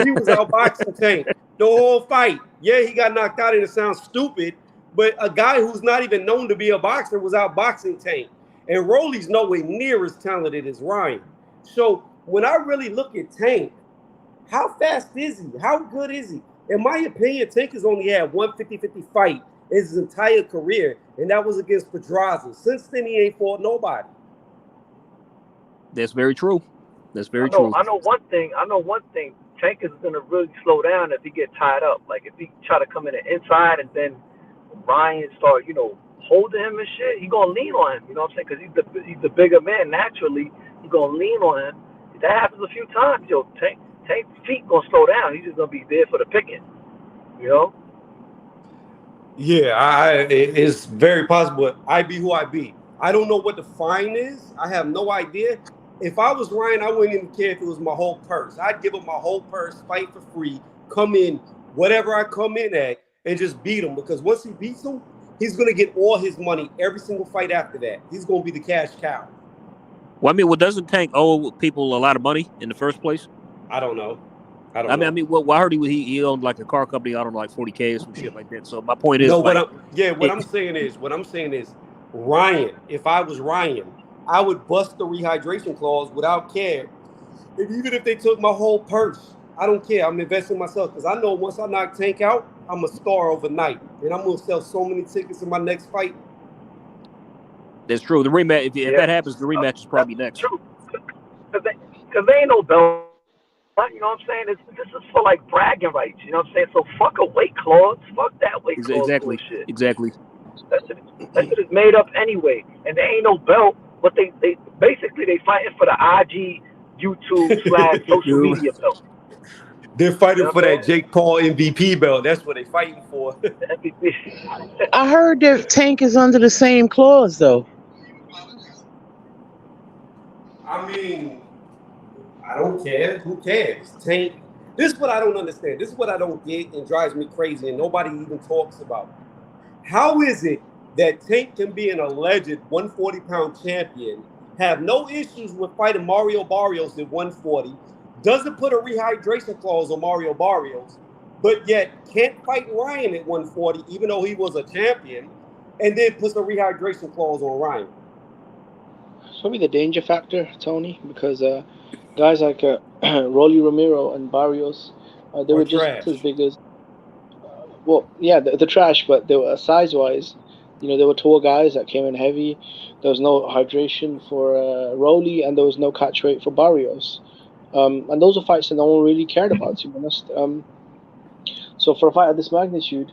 he was outboxing Tank the whole fight. Yeah, he got knocked out, and it sounds stupid, but a guy who's not even known to be a boxer was outboxing Tank. And Rolly's nowhere near as talented as Ryan. So when I really look at Tank, how fast is he? How good is he? In my opinion, Tank has only had one 50-50 fight in his entire career, and that was against Pedraza. Since then, he ain't fought nobody. That's very true. That's very I know. true. I know one thing. Tank is gonna really slow down if he get tied up. Like if he try to come in the inside and then Ryan start, holding him and shit, he gonna lean on him. You know what I'm saying? Because he's the bigger man naturally. He gonna lean on him. If that happens a few times, Tank's feet gonna slow down. He's just gonna be there for the picking. You know? Yeah, it's very possible. I be who I be. I don't know what the fine is. I have no idea. If I was Ryan, I wouldn't even care if it was my whole purse. I'd give him my whole purse, fight for free, come in, whatever I come in at, and just beat him, because once he beats him, he's gonna get all his money every single fight after that. He's gonna be the cash cow. Well, I mean, doesn't Tank owe people a lot of money in the first place? I don't know. I mean, well, I heard he owned like a car company. I don't know, like 40K or some shit like that. So my point is, No, like, what I'm saying is, Ryan. If I was Ryan, I would bust the rehydration clause without care. And even if they took my whole purse, I don't care. I'm investing in myself, because I know once I knock Tank out, I'm a star overnight, and I'm gonna sell so many tickets in my next fight. that's true. The rematch, if that happens, the rematch is probably next. True, because they ain't no belt. You know what I'm saying? This is for like bragging rights. You know what I'm saying? So fuck a weight clause. Fuck that weight clause bullshit. Exactly. That shit is made up anyway, and there ain't no belt. But they basically they fighting for the IG, YouTube / social media belt. They're fighting for that Jake Paul MVP belt. That's what they're fighting for. I heard that Tank is under the same clause though. I mean, I don't care. Who cares? Tank. This is what I don't understand. This is what I don't get and drives me crazy, and nobody even talks about. How is it that Tank can be an alleged 140-pound champion, have no issues with fighting Mario Barrios at 140, doesn't put a rehydration clause on Mario Barrios, but yet can't fight Ryan at 140, even though he was a champion, and then puts a rehydration clause on Ryan? It's probably the danger factor, Tony, because guys like Rolly Romero and Barrios, they were just trash. as big as, well, yeah, the trash, but they were size-wise. You know, they were tall guys that came in heavy. There was no hydration for Rolly, and there was no catch weight for Barrios. And those are fights that no one really cared about, to be honest. So for a fight of this magnitude,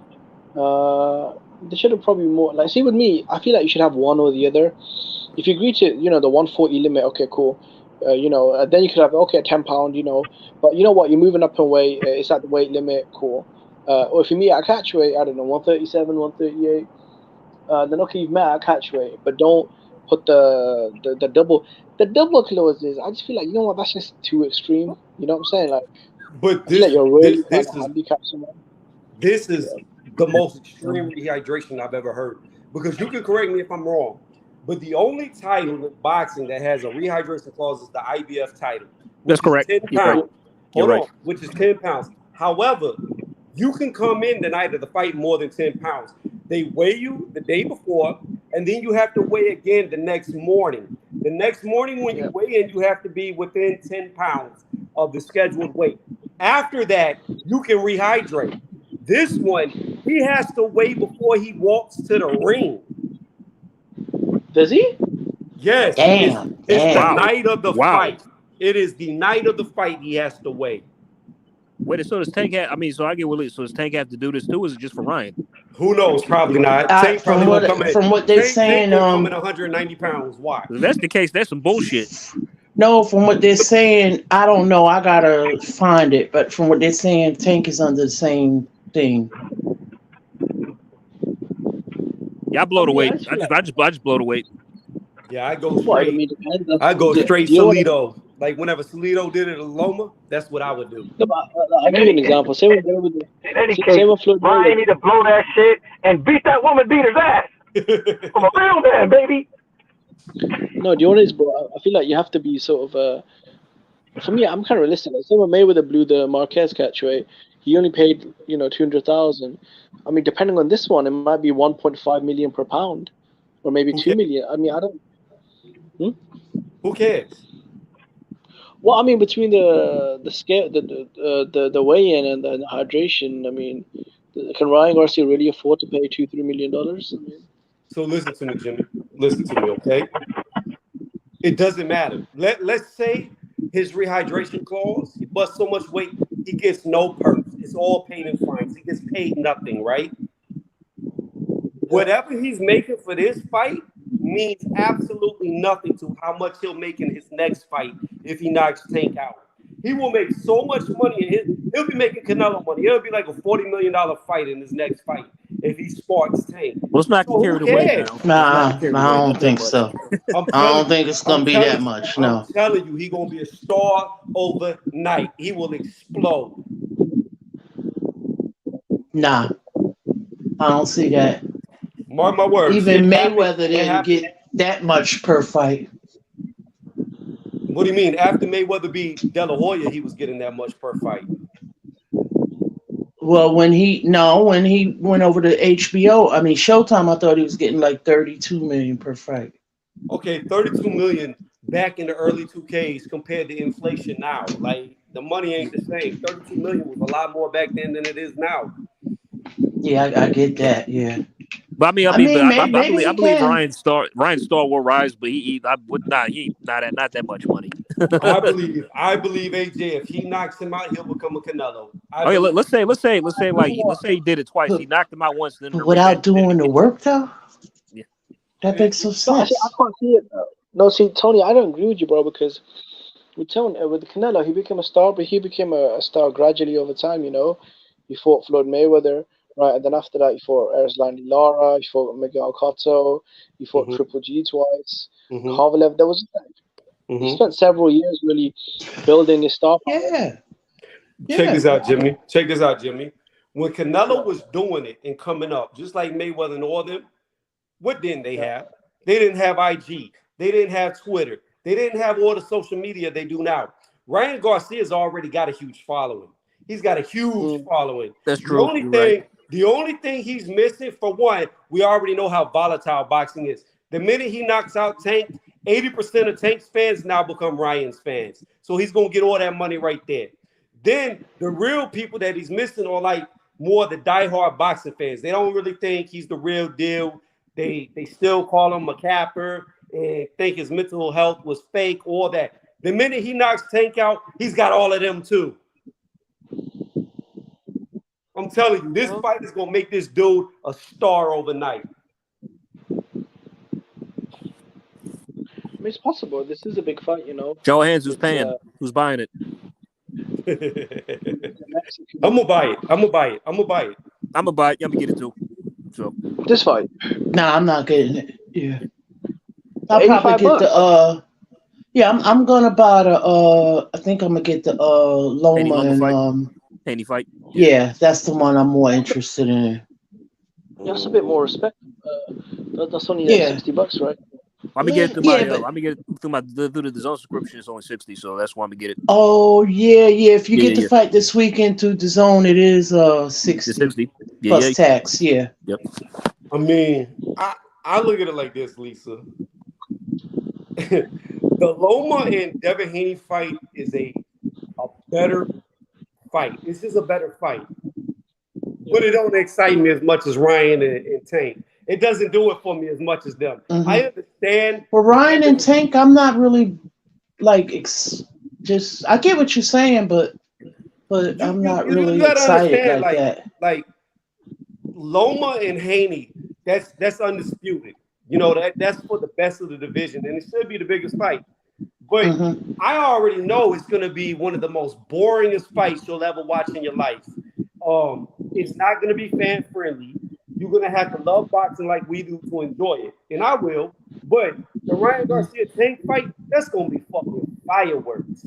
they should have probably more. Like, see, with me, I feel like you should have one or the other. If you agree to, the 140 limit, okay, cool. Then you could have, okay, 10 pound, but you know what, you're moving up in weight, it's at the weight limit, cool. Or if you meet at catch weight, I don't know, 137, 138, then okay, you've met at catch weight, but don't put the double clauses. I just feel like, you know what, that's just too extreme. You know what I'm saying? Like, But I feel like you're really trying to is handicap someone. this is the most extreme rehydration I've ever heard. Because you can correct me if I'm wrong, but the only title in boxing that has a rehydration clause is the IBF title. That's correct. 10 You're pounds. right. You're Hold right. on, which is 10 pounds. However, you can come in the night of the fight more than 10 pounds. They weigh you the day before, and then you have to weigh again the next morning. The next morning when you weigh in, you have to be within 10 pounds of the scheduled weight. After that, you can rehydrate. This one, he has to weigh before he walks to the ring. Does he? Yes. Damn. It's the Wow. night of the Wow. fight. It is the night of the fight he has to weigh. Wait, so does Tank have? I mean, so I get Willie. So does Tank have to do this too? Or is it just for Ryan? Who knows? Probably not. Tank probably from gonna come in. what they're saying, Tank come in 190 pounds. Why? If that's the case, that's some bullshit. no, from what they're saying, I don't know. I gotta find it, but from what they're saying, Tank is under the same thing. Yeah, I blow the weight. I I just blow the weight. Yeah, I go Well, I straight. mean, depends. I go straight Do you know what- Salido. Like whenever Salido did it at Loma, that's what I would do. No, but I'll give you an example. Same with In any same case, with Floyd Ryan Mayweather. need to blow that shit and beat that woman, beat his ass. I'm a real man, baby. No, do you know what it is, bro? I feel like you have to be sort of. For me, I'm kind of realistic. Like, same with Mayweather blew the Marquez catch, right? He only paid 200,000. I mean, depending on this one, it might be 1.5 million per pound, or maybe 2 million. I mean, I don't. Who cares? Well, I mean, between the scale, the weigh-in and the hydration, I mean, can Ryan Garcia really afford to pay $2-3 million? I mean, So listen to me, Jimmy. Listen to me, okay? It doesn't matter. Let's say his rehydration clause, he busts so much weight, he gets no perks. It's all paid in fines. He gets paid nothing, right? Whatever he's making for this fight means absolutely nothing to how much he'll make in his next fight if he knocks Tank out. He will make so much money. He'll be making Canelo money. It'll be like a $40 million fight in his next fight if he sparks Tank. Let's not carry the weight now. Nah, I don't think so. I don't think it's gonna be that much. No. I'm telling you, he's gonna be a star overnight. He will explode. Nah. I don't see that. Mark my words. Even It happened. Mayweather It didn't happened. get that much per fight. What do you mean? After Mayweather beat De La Hoya, he was getting that much per fight. Well, when he went over to HBO, I mean Showtime, I thought he was getting like 32 million per fight. Okay, 32 million back in the early 2Ks compared to inflation now. Like the money ain't the same. 32 million was a lot more back then than it is now. Yeah, I get that. Yeah, But I mean, I mean, maybe I he believe can. Ryan Starr will rise, but he I would not he not that much money. I believe AJ, if he knocks him out, he'll become a Canelo. I Okay, believe. let's say he did it twice. He But, knocked him out once, then but the rematch, without then doing the again. work though, Yeah. that makes no No, I sense. can't see it. No, see, Tony, I don't agree with you, bro, because with Canelo, he became a star, but he became a star gradually over time. He fought Floyd Mayweather, right, and then after that, he fought Erislandy Lara, he fought Miguel Cotto, he fought Mm-hmm, Triple G twice, mm-hmm, Kovalev. He mm-hmm. spent several years really building his star power. Yeah, Check yeah, this out, Jimmy. Check this out, Jimmy. When Yeah, Canelo was doing it and coming up, just like Mayweather and all them, what didn't they yeah. have? They didn't have IG. They didn't have Twitter. They didn't have all the social media they do now. Ryan Garcia's already got a huge following. He's got a huge Mm. following. That's The true. only You're right. thing, the only thing he's missing, for one, we already know how volatile boxing is. The minute he knocks out Tank, 80% of Tank's fans now become Ryan's fans. So he's gonna get all that money right there. Then the real people that he's missing are like more the diehard boxing fans. They don't really think he's the real deal. They still call him a capper and think his mental health was fake, all that. The minute he knocks Tank out, he's got all of them too. I'm telling you, this Well, fight is gonna make this dude a star overnight. I mean, it's possible. This is a big fight. Show of hands, who's It's paying? Who's buying it? the I'm Mexican. gonna buy it. I'm gonna buy it. I'm gonna buy it. I'm gonna buy it. I'm gonna get it too. So This fight, nah, I'm not getting it. Yeah, I'll probably 85 get the bucks. Yeah, I'm gonna buy the I think I'm gonna get the Haney Loma Loma and fight, Haney fight. Yeah, yeah, that's the one I'm more interested in. Yeah, that's a bit more respect. That's only like Yeah, $60, right? I'm gonna get it through my. yeah, but I'm gonna get it through the zone subscription. It's only 60, so that's why I'm gonna get it. oh yeah. If you Yeah, get yeah, the yeah. fight this weekend through the zone, it is It's 60 60. Yeah, plus yeah. tax. Yeah. Yep. I mean, I look at it like this, Lisa. The Loma and Devin Haney fight is a better fight. It's just a better fight. But it don't excite me as much as Ryan and Tank. It doesn't do it for me as much as them. I hmm understand For Ryan and Devin. Tank, I'm not really like just. I get what you're saying, but You I'm you not you, you really gotta excited understand, like like that. like Loma and Haney, that's undisputed. You know, that's for the best of the division, and it should be the biggest fight. But hmm I already know it's going to be one of the most boringest fights you'll ever watch in your life. It's not going to be fan friendly. You're going to have to love boxing like we do to enjoy it, and I will. But the Ryan Garcia Tank fight, that's going to be fucking fireworks.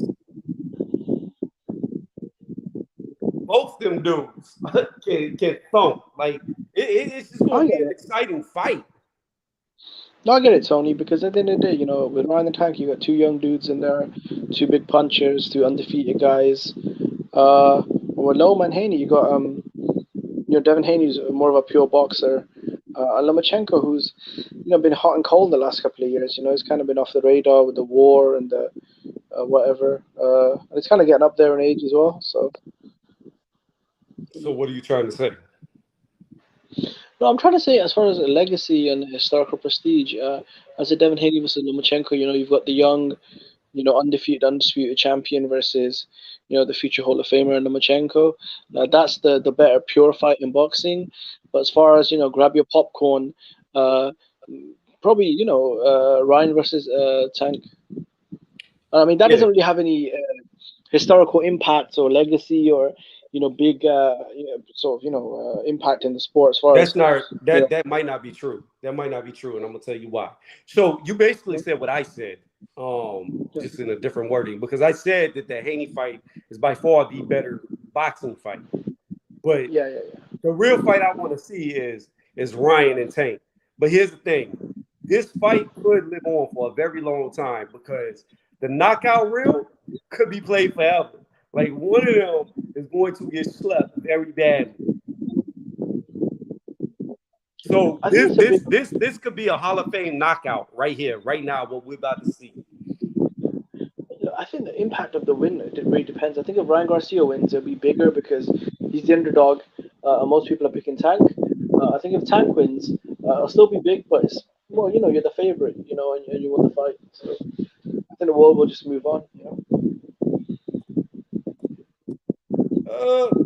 Both them dudes can thump. Like it's just going I to get be an it. exciting fight. No, I get it, Tony, because at the end of the day, with Ryan the Tank, you got two young dudes in there, two big punchers, two undefeated guys. With Loma and Haney, you got Devin Haney's more of a pure boxer. And Lomachenko, who's been hot and cold the last couple of years. He's kind of been off the radar with the war and the whatever. And he's kind of getting up there in age as well. So So what are you trying to say? no, I'm trying to say as far as legacy and historical prestige, as a Devin Haney versus Lomachenko, you've got the young, undisputed champion versus, the future Hall of Famer and Lomachenko. Now that's the better pure fight in boxing. But as far as grab your popcorn, uh, probably Ryan versus Tank. I mean that Yeah, doesn't really have any historical impact or legacy or big sort of impact in the sport as far that's as not you know. that might not be true. That might not be true, and I'm gonna tell you why. So you basically said what I said, Yeah, just in a different wording, because I said that the Haney fight is by far the better boxing fight. But yeah, yeah, The real fight I want to see is Ryan and Tank. But here's the thing: this fight could live on for a very long time because the knockout reel could be played forever. Like one of them is going to get slept very badly. So I think this it's a big. this this this could be a Hall of Fame knockout right here, right now. What we're about to see. I think the impact of the win it really depends. I think if Ryan Garcia wins, it'll be bigger because he's the underdog, and most people are picking Tank. I think if Tank wins, it'll still be big, but it's well, you're the favorite, and you won the fight. So I think the world will just move on.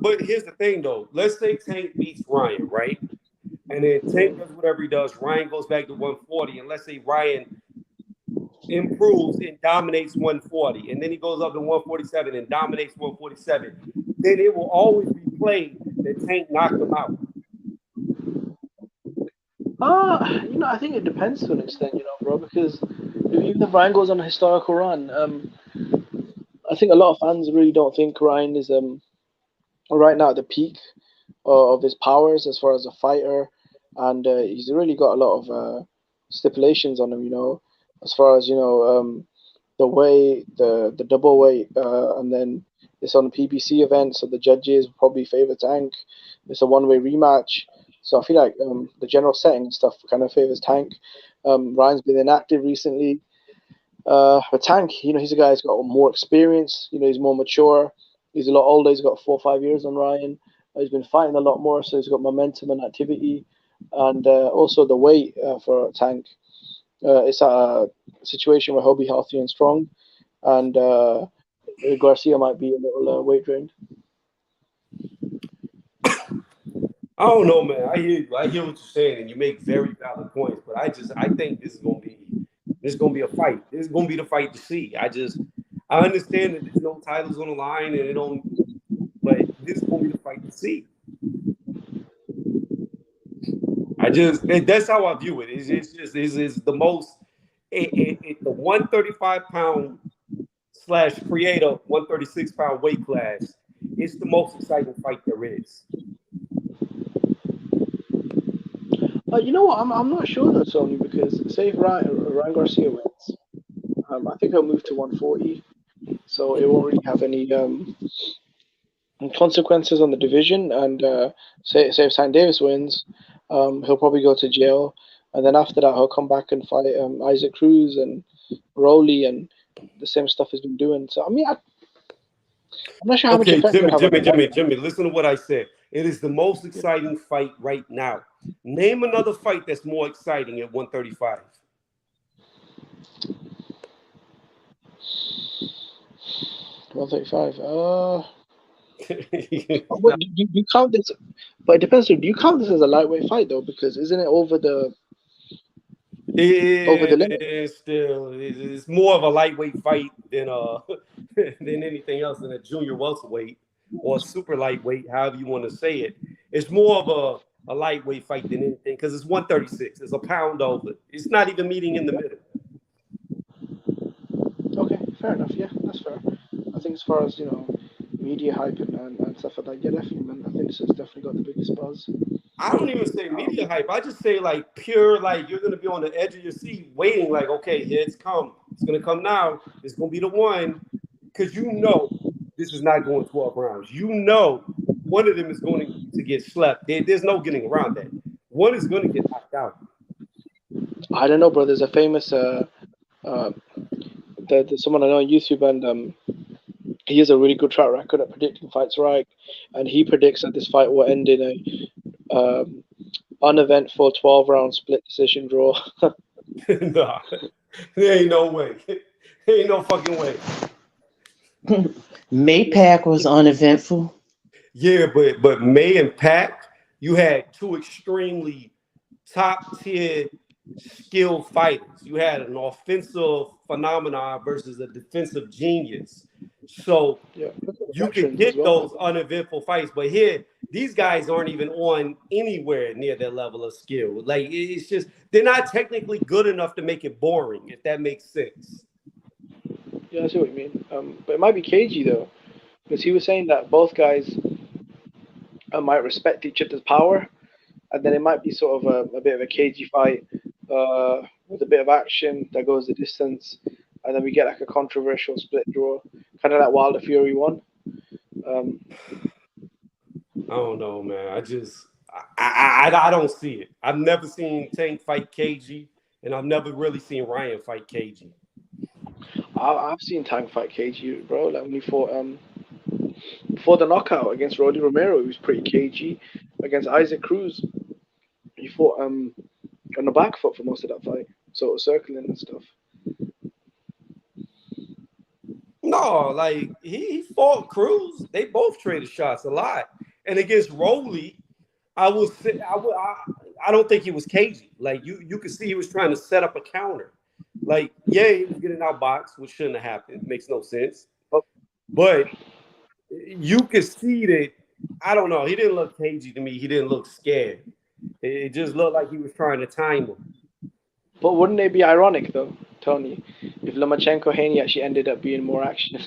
But here's the thing though. Let's say Tank beats Ryan, right? And then Tank does whatever he does. Ryan goes back to 140, and let's say Ryan improves and dominates 140, and then he goes up to 147 and dominates 147. Then it will always be played that Tank knocked him out. I think it depends to an extent, bro, because even if Ryan goes on a historical run, I think a lot of fans really don't think Ryan is right now at the peak of his powers as far as a fighter, and he's really got a lot of stipulations on him, as far as the weight, the double weight, and then it's on a PBC event, so the judges probably favor Tank. It's a one-way rematch, so I feel like the general setting and stuff kind of favors Tank. Ryan's been inactive recently, but Tank, he's a guy who's got more experience. He's more mature. He's a lot older. He's got 4 or 5 years on Ryan. He's been fighting a lot more, so he's got momentum and activity, and also the weight for Tank. It's a situation where he'll be healthy and strong, and Garcia might be a little weight drained. I don't know, man. I hear you. I hear what you're saying, and you make very valid points. But I think this is gonna be a fight. This is gonna be the fight to see. I understand that there's no titles on the line, and it don't. But this is gonna be the fight to see. That's how I view it. It's the most the 135 pound slash creator 136 pound weight class. It's the most exciting fight there is. You know what? I'm not sure though, Sony, because say if Ryan Garcia wins, I think he'll move to 140, so it won't really have any consequences on the division. And say if Saint Davis wins, he'll probably go to jail, and then after that he'll come back and fight Isaac Cruz and Rowley and the same stuff he's been doing. So I mean, I'm not sure how much Okay, effect it'll Jimmy, have on Jimmy, the fight. Jimmy, Jimmy. Listen to what I said. It is the most exciting fight right now. Name another fight that's more exciting at 135. 135. But do you count this? But it depends. Do you count this as a lightweight fight though? Because isn't it over the limit? It's more of a lightweight fight than than anything else in a junior welterweight or super lightweight, however you want to say it. It's more of a lightweight fight than anything because it's 136. It's a pound over. It's not even meeting in the middle. Okay, fair enough. Yeah, that's fair. I think as far as media hype and stuff like that, yeah, definitely, man. I think this has definitely got the biggest buzz. I don't even say media hype. I just say like pure, like you're gonna be on the edge of your seat, waiting. Like, okay, here it's come. It's gonna come now. It's gonna be the one, because this is not going 12 rounds. One of them is going to get slept. There's no getting around that. One is going to get knocked out. I don't know, bro. There's a famous there's someone I know on YouTube, and he has a really good track record at predicting fights right, and he predicts that this fight will end in a uneventful 12-round split decision draw. Nah, there ain't no way. There ain't no fucking way. Maypac was uneventful. Yeah, but May and Pac, you had two extremely top tier skilled fighters. You had an offensive phenomenon versus a defensive genius. So Yeah, you could veterans as get well. those uneventful fights, but here these guys aren't even on anywhere near their level of skill. Like it's just they're not technically good enough to make it boring, if that makes sense. Yeah, I see what you mean. But it might be cagey though, because he was saying that both guys might respect each other's power, and then it might be sort of a bit of a cagey fight with a bit of action that goes the distance, and then we get like a controversial split draw, kind of like Wilder Fury one. Um, I don't know, man. I don't see it. I've never seen Tank fight KG, and I've never really seen Ryan fight KG. I've seen Tank fight KG, bro. Like when he fought before the knockout against Roddy Romero, he was pretty cagey. Against Isaac Cruz, he fought on the back foot for most of that fight, sort of circling and stuff. No, like he fought Cruz. They both traded shots a lot. And against Rowley, I will say I don't think he was cagey. Like you could see he was trying to set up a counter. Like, yeah, he was getting outboxed, which shouldn't have happened. Makes no sense. But But you could see that, I don't know, he didn't look cagey to me. He didn't look scared. It just looked like he was trying to time him. but wouldn't it be ironic though, Tony, if Lomachenko Haney actually ended up being more action?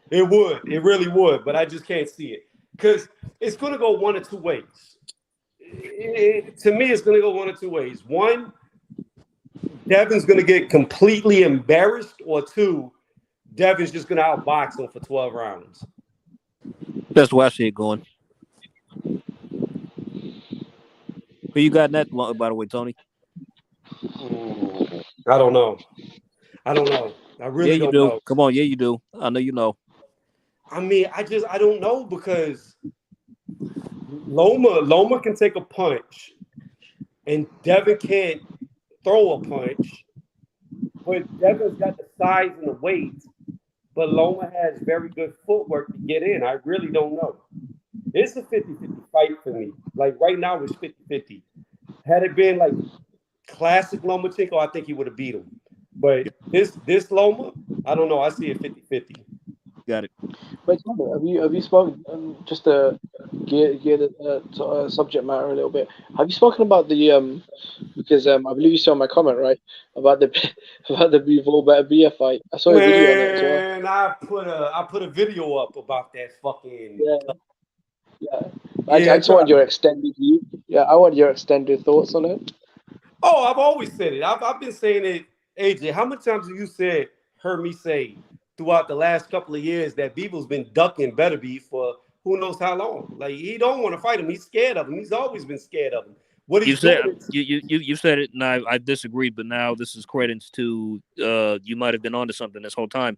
It would. It really would. But I just can't see it. Because it's going to go one of two ways. To me, it's going to go one of two ways. One, Devin's going to get completely embarrassed, or two, Devin's just going to outbox him for 12 rounds. That's why I see it going. Who you got in that, by the way, Tony? I don't know. I really Yeah, you don't do. know. Come on, yeah, you do. I know you know. I mean, I don't know, because Loma can take a punch, and Devin can't throw a punch. But Devin's got the size and the weight. But Loma has very good footwork to get in. I really don't know. It's a 50-50 fight for me. Like right now, it's 50-50. Had it been like classic Lomachenko, I think he would have beat him. But this Loma, I don't know. I see it 50-50. Got it. Wait, Tony, have you spoken just to gear the subject matter a little bit? Have you spoken about the because I believe you saw my comment right about the about the Bivol better be a fight. I saw a video on it as well. Man, I put a video up about that fucking. Yeah, yeah. I Yeah, just want your extended view. Yeah, I want your extended thoughts on it. oh, I've always said it. I've been saying it, AJ. How many times have you heard me say throughout the last couple of years that Beebal's been ducking Beterbiev for who knows how long? Like, he don't want to fight him. He's scared of him. He's always been scared of him. What You he's said doing is, you said it, and I disagreed. But now this is credence to you might have been onto something this whole time.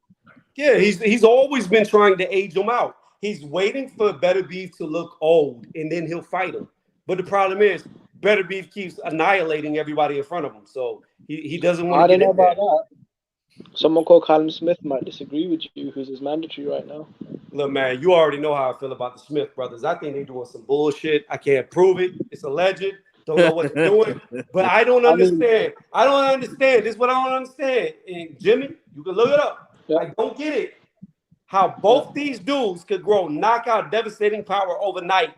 yeah, he's always been trying to age him out. He's waiting for Beterbiev to look old, and then he'll fight him. But the problem is, Beterbiev keeps annihilating everybody in front of him, so he doesn't want I to don't get know in there. about that. Someone called Callum Smith might disagree with you, who's his mandatory right now. Look, man, you already know how I feel about the Smith brothers. I think they're doing some bullshit. I can't prove it. It's alleged. Don't know what they're doing. But I don't I mean, understand. I don't understand. This is what I don't understand. And Jimmy, you can look it up. yeah, I don't get it. How yeah. both these dudes could grow knockout devastating power overnight,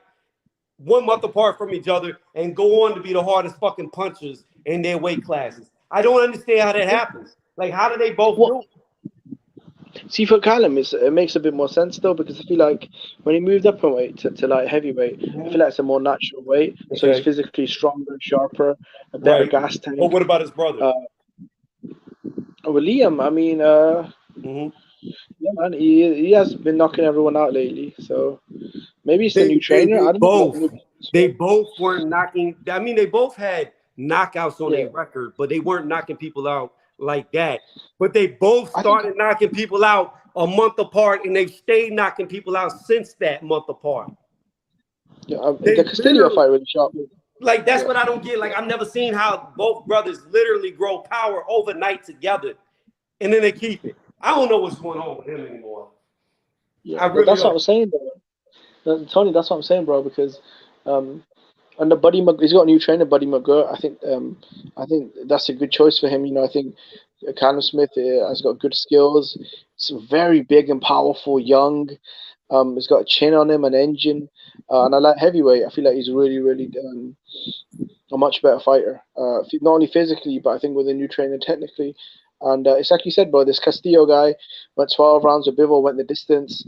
1 month apart from each other, and go on to be the hardest fucking punchers in their weight classes. I don't understand how that happens. Like, how do they both What? do it? See, for Callum, it makes a bit more sense though, because I feel like when he moved up in weight to like heavyweight, I feel like it's a more natural weight. So he's Okay. physically stronger, sharper, a better Right. gas tank. But what about his brother? With Liam, I mean, Mhm. yeah, man, he has been knocking everyone out lately. So maybe it's the new trainer. I don't know. They both weren't knocking. I mean, they both had knockouts on Yeah. their record, but they weren't knocking people out like that. But they both I think- started knocking people out a month apart, and they've stayed knocking people out since that month apart. Yeah, They the Castillo literally- fight really sharp. Like, that's Yeah. what I don't get. Like, I've never seen how both brothers literally grow power overnight together, and then they keep it. I don't know what's going on with him anymore. Yeah, I but really that's what don't. I'm saying, though. Tony, that's what I'm saying, bro. Because under he's got a new trainer, Buddy McGirt. I think that's a good choice for him. You know, I think Callum Smith has got good skills. He's very big and powerful, young. He's got a chin on him, an engine, and I like heavyweight. I feel like he's really, really a much better fighter. Not only physically, but I think with a new trainer technically. And it's like you said, bro. This Castillo guy went 12 rounds with Bivol, went the distance,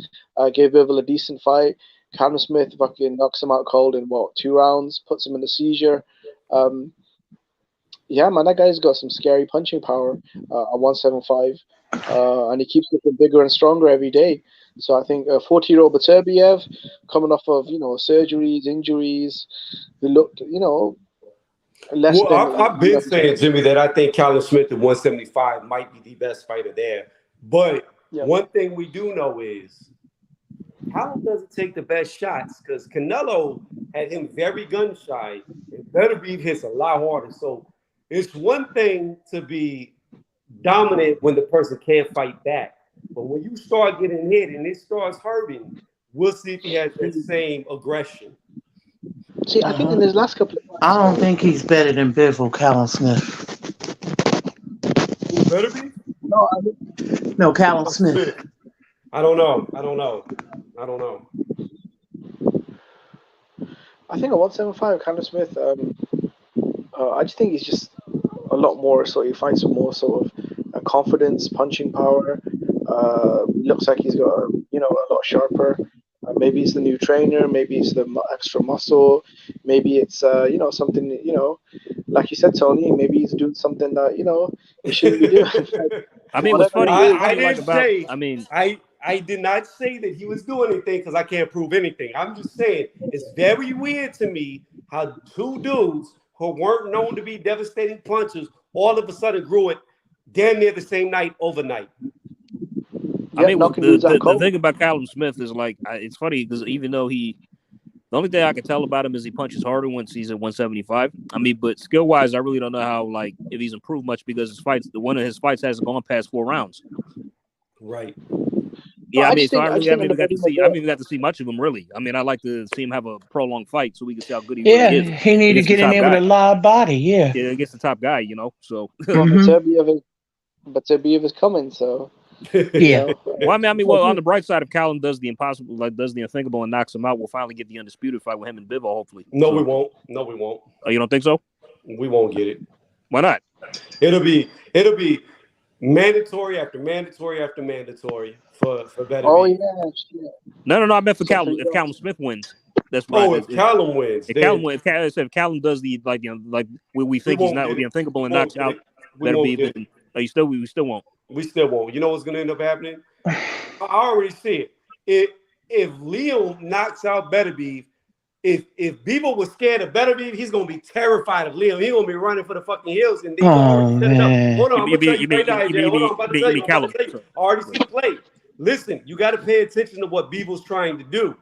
gave Bivol a decent fight. Callum Smith fucking knocks him out cold in 2 rounds, puts him in a seizure. Um, yeah, man, that guy's got some scary punching power at 175, and he keeps looking bigger and stronger every day. So I think 40-year-old Beterbiev, coming off of surgeries, injuries, who looked less Well, than I've been saying, Jimmy, that I think Callum Smith at 175 might be the best fighter there. But Yeah. one thing we do know is Callum doesn't take the best shots because Canelo had him very gun shy and Beterbiev hits a lot harder. So it's one thing to be dominant when the person can't fight back. But when you start getting hit and it starts hurting, we'll see if he has that same aggression. See, I think in his last couple of fights, I don't think he's better than Bivol, Callum Smith. Who, Beterbiev? No, Callum Smith. I don't know. I think at 175, Callum Smith, I just think he's just a lot more. So he fights with more sort of confidence, punching power. Looks like he's got a lot sharper. Maybe it's the new trainer. Maybe it's the extra muscle. Maybe it's something like you said, Tony. Maybe he's doing something that he shouldn't be doing. I mean, what's funny? I did not say that he was doing anything because I can't prove anything. I'm just saying it's very weird to me how two dudes who weren't known to be devastating punchers all of a sudden grew it damn near the same night overnight. I mean, the thing about Callum Smith is it's funny because even though the only thing I can tell about him is he punches harder once he's at 175. I mean, but skill wise, I really don't know how if he's improved much because one of his fights hasn't gone past 4 rounds. Right. Yeah, I haven't even got to see much of him really. I mean, I like to see him have a prolonged fight so we can see how good he really is. Yeah, he need to get in there with a live body. Yeah, against the top guy, So. But Beterbiev is coming, so. Yeah. Well, on the bright side, if Callum does the impossible, does the unthinkable, and knocks him out, we'll finally get the undisputed fight with him and Bivol, hopefully. We won't. No, we won't. Oh, you don't think so? We won't get it. Why not? It'll be mandatory after mandatory after mandatory for Beterbiev. Oh yeah. No. I meant for Callum. If Callum Smith wins, that's right. Oh, if Callum wins, if Callum does the we think he's not the unthinkable and knocks out Beterbiev, we still won't. We still won't. You know what's going to end up happening? I already see it. If Liam knocks out Beterbiev, if Bivol was scared of Beterbiev, he's going to be terrified of Liam. He's going to be running for the fucking hills. And hold on, I'm going to tell you right now, AJ. Hold on, I'm about to tell you. I already see the play. Listen, you got to pay attention to what Bivol's trying to do.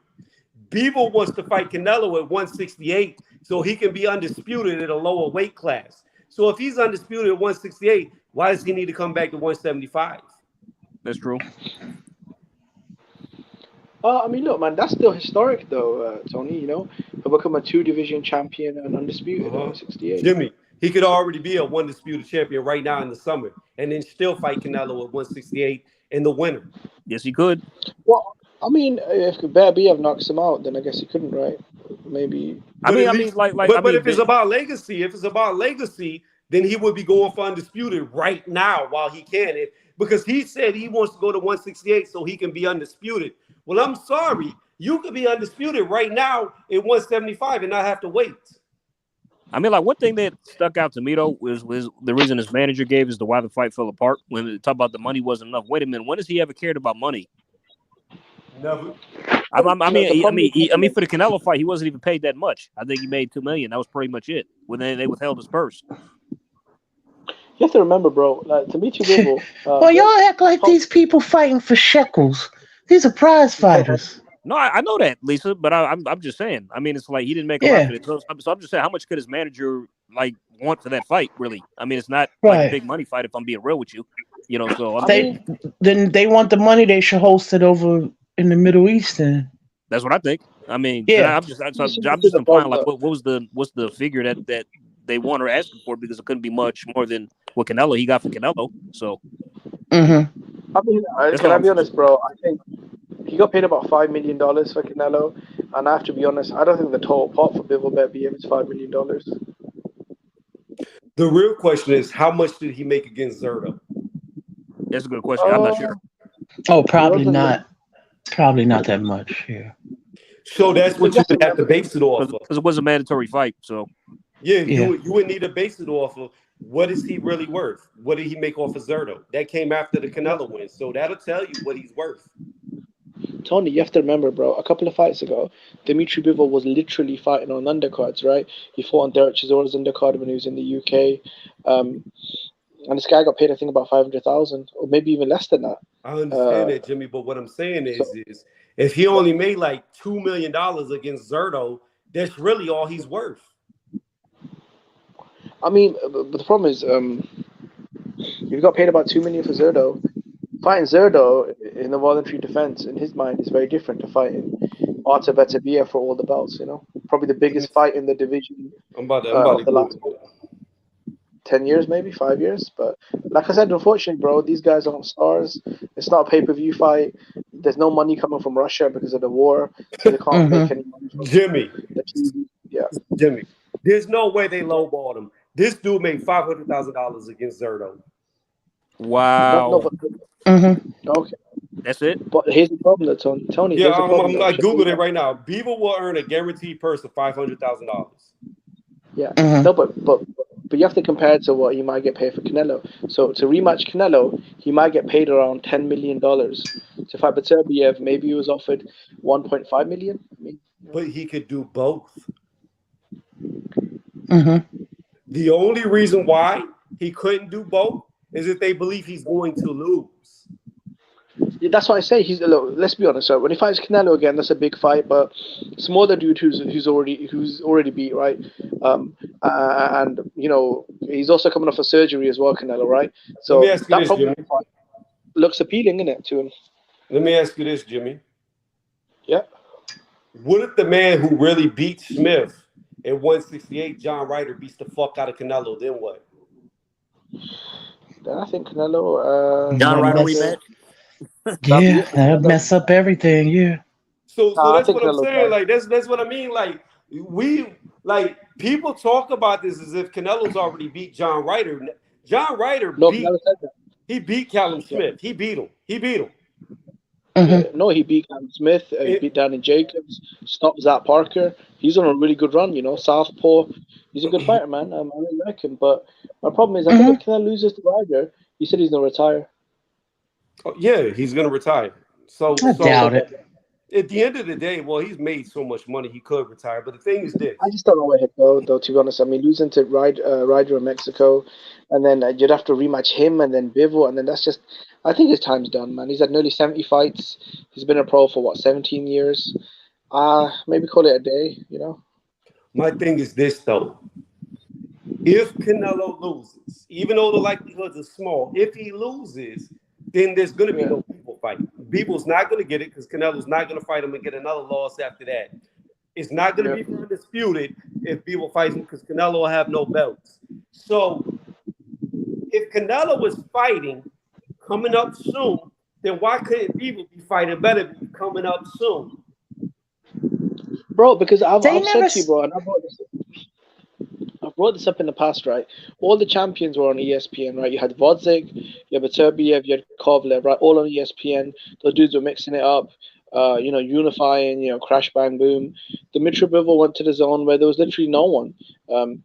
Bivol wants to fight Canelo at 168 so he can be undisputed at a lower weight class. So if he's undisputed at 168, why does he need to come back to 175? That's true. I mean, look, man, that's still historic, though, Tony. He'll become a 2-division champion and undisputed at 168. Jimmy, he could already be a 1 disputed champion right now in the summer and then still fight Canelo at 168 in the winter. Yes, he could. Well, I mean, if Beterbiev knocks him out, then I guess he couldn't, right? Maybe. But if it's about legacy, then he would be going for undisputed right now while he can. Because he said he wants to go to 168 so he can be undisputed. Well, I'm sorry. You could be undisputed right now at 175 and not have to wait. I mean, one thing that stuck out to me, though, was the reason his manager gave as to why the fight fell apart. When they talk about the money wasn't enough. Wait a minute. When has he ever cared about money? Never. I mean, for the Canelo fight, he wasn't even paid that much. I think he made $2 million. That was pretty much it. When they withheld his purse. You have to remember, bro. To meet you, Bivol. Well, y'all act like these people fighting for shekels. These are prize fighters. No, I know that, Lisa, but I'm just saying. I mean, it's he didn't make a lot of it. So I'm just saying, how much could his manager want for that fight? Really? I mean, it's not a big money fight. If I'm being real with you, So then they want the money. They should host it over in the Middle East. Then that's what I think. I mean, I'm just implying what's the figure that they want or asking for, because it couldn't be much more than what he got for Canelo. So, I mean, can I be honest, bro? I think he got paid about $5 million for Canelo, and I have to be honest, I don't think the total pot for Bivol Beterbiev is $5 million. The real question is, how much did he make against Zerto? That's a good question. I'm not sure. Oh, probably not. Probably not that much. Yeah. So that's Because what you you have to would have to remember, base it off of. because it was a mandatory fight. So Yeah, Yeah. you would need to base it off of what is he really worth? What did he make off of Zerto? That came after the yeah. Canelo win, so that'll tell you what he's worth. Tony, you have to remember, bro. A couple of fights ago, Dimitri Bivol was literally fighting on undercards, right? He fought on Derek Chisora's undercard when he was in the UK, um, and this guy got paid, I think, about 500,000, or maybe even less than that. I understand Uh, that, Jimmy, but what I'm saying so, is if he only made like $2 million against Zerto, that's really all he's worth. I mean, but the problem is, you got paid about 2 million for Zerdo. Fighting Zerdo in the voluntary defense, in his mind, is very different to fighting Artur Beterbiev for all the belts. You know, probably the Let me biggest see. fight in the division I'm about to of the last Google it. 10 years, maybe 5 years. But like I said, unfortunately, bro, these guys aren't stars. It's not a pay-per-view fight. There's no money coming from Russia because of the war, so they can't make Mm-hmm. any money from Jimmy, the TV. Yeah, Jimmy, there's no way they lowballed him. This dude made $500,000 against Zerto. no, wow, but Mm-hmm. okay. that's it. But here's the problem, though, Tony. Tony, Yeah, here's the problem, though. I googled it right now. Beaver will earn a guaranteed purse of $500,000. Yeah, Mm-hmm. no, but you have to compare it to what he might get paid for Canelo. So to rematch Canelo, he might get paid around $10 million. To fight Beterbiev, maybe he was offered 1.5 million. I mean, But he could do both. Mm-hmm. The only reason why he couldn't do both is if they believe he's going to lose. yeah, that's why I say he's. Look, let's be honest. So when he fights Canelo again, that's a big fight, but smaller dude who's already beat, right? Um, and he's also coming off a surgery as well, Canelo, right? Let me So ask you that this, probably Jimmy. looks appealing, innit, to him. Let me ask you this, Jimmy. Yeah. What if the man who really beat Smith at 168, John Ryder, beats the fuck out of Canelo? Then what? Then I think Canelo. John That Ryder mess. rematch. That'd be Yeah, it for that Canelo. mess up everything. Yeah. So Nah, I that's think what I'm Canelo saying. can. Like that's what I mean. Like we like people talk about this as if Canelo's already beat John Ryder. John Ryder No, Canelo said that. he beat Callum Yeah. Smith. He beat him. He beat him. Yeah. Mm-hmm. No, he beat Cam Smith. He And beat Danny Jacobs. Stopped Zach Parker. He's on a really good run. Southpaw. He's a good fighter, man. I really like him. But my problem is, I think if Mm-hmm. Canelo loses to Ryder, he said he's gonna retire. oh, yeah, he's gonna retire. So I so doubt it. at the end of the day, well, he's made so much money he could retire. But the thing is I this. just don't know where he'd go, though. To be honest, I mean, losing to Ryder in Mexico, and then you'd have to rematch him, and then Bivol, and then that's just. I think his time's done, man. He's had nearly 70 fights. He's been a pro for what, 17 years. Maybe call it a day. My thing is this though. If Canelo loses, even though the likelihoods are small, if he loses, then there's going to be Yeah, no people fight. People's not going to get it because Canelo's not going to fight him and get another loss after that. It's not going to yeah. be for undisputed if people fight him because Canelo will have no belts. So if Canelo was fighting coming up soon, then why couldn't people be fighting better coming up soon? Bro, because I've, They I've never. said to you, bro, and I've brought this up in the past, right? All the champions were on ESPN, right? You had Vodzik, you had Beterbiev, you had Kovalev, right? All on ESPN. Those dudes were mixing it up, unifying, crash bang boom. Dimitri Bivol went to the zone where there was literally no one. Um,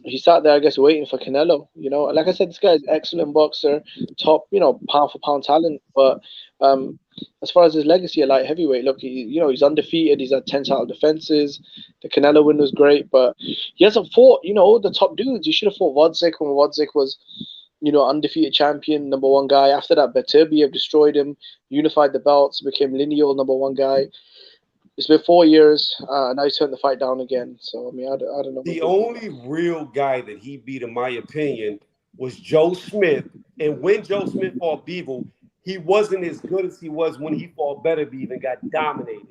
he sat there, I guess, waiting for Canelo. Like I said, this guy is an excellent boxer, top, pound for pound talent. But um, as far as his legacy at light heavyweight, look, he's undefeated. He's had 10 title defenses. The Canelo win was great, but he hasn't fought, the top dudes. He should have fought Vodzik when Vodzik was, undefeated champion, number one guy. After that, Beterbiev destroyed him, unified the belts, became lineal number one guy. It's been 4 years, and now he's turned the fight down again. So I mean, I don't know what The to do. only real guy that he beat, in my opinion, was Joe Smith. And when Joe Smith fought Beevil, he wasn't as good as he was when he fought Better Beaver and got dominated.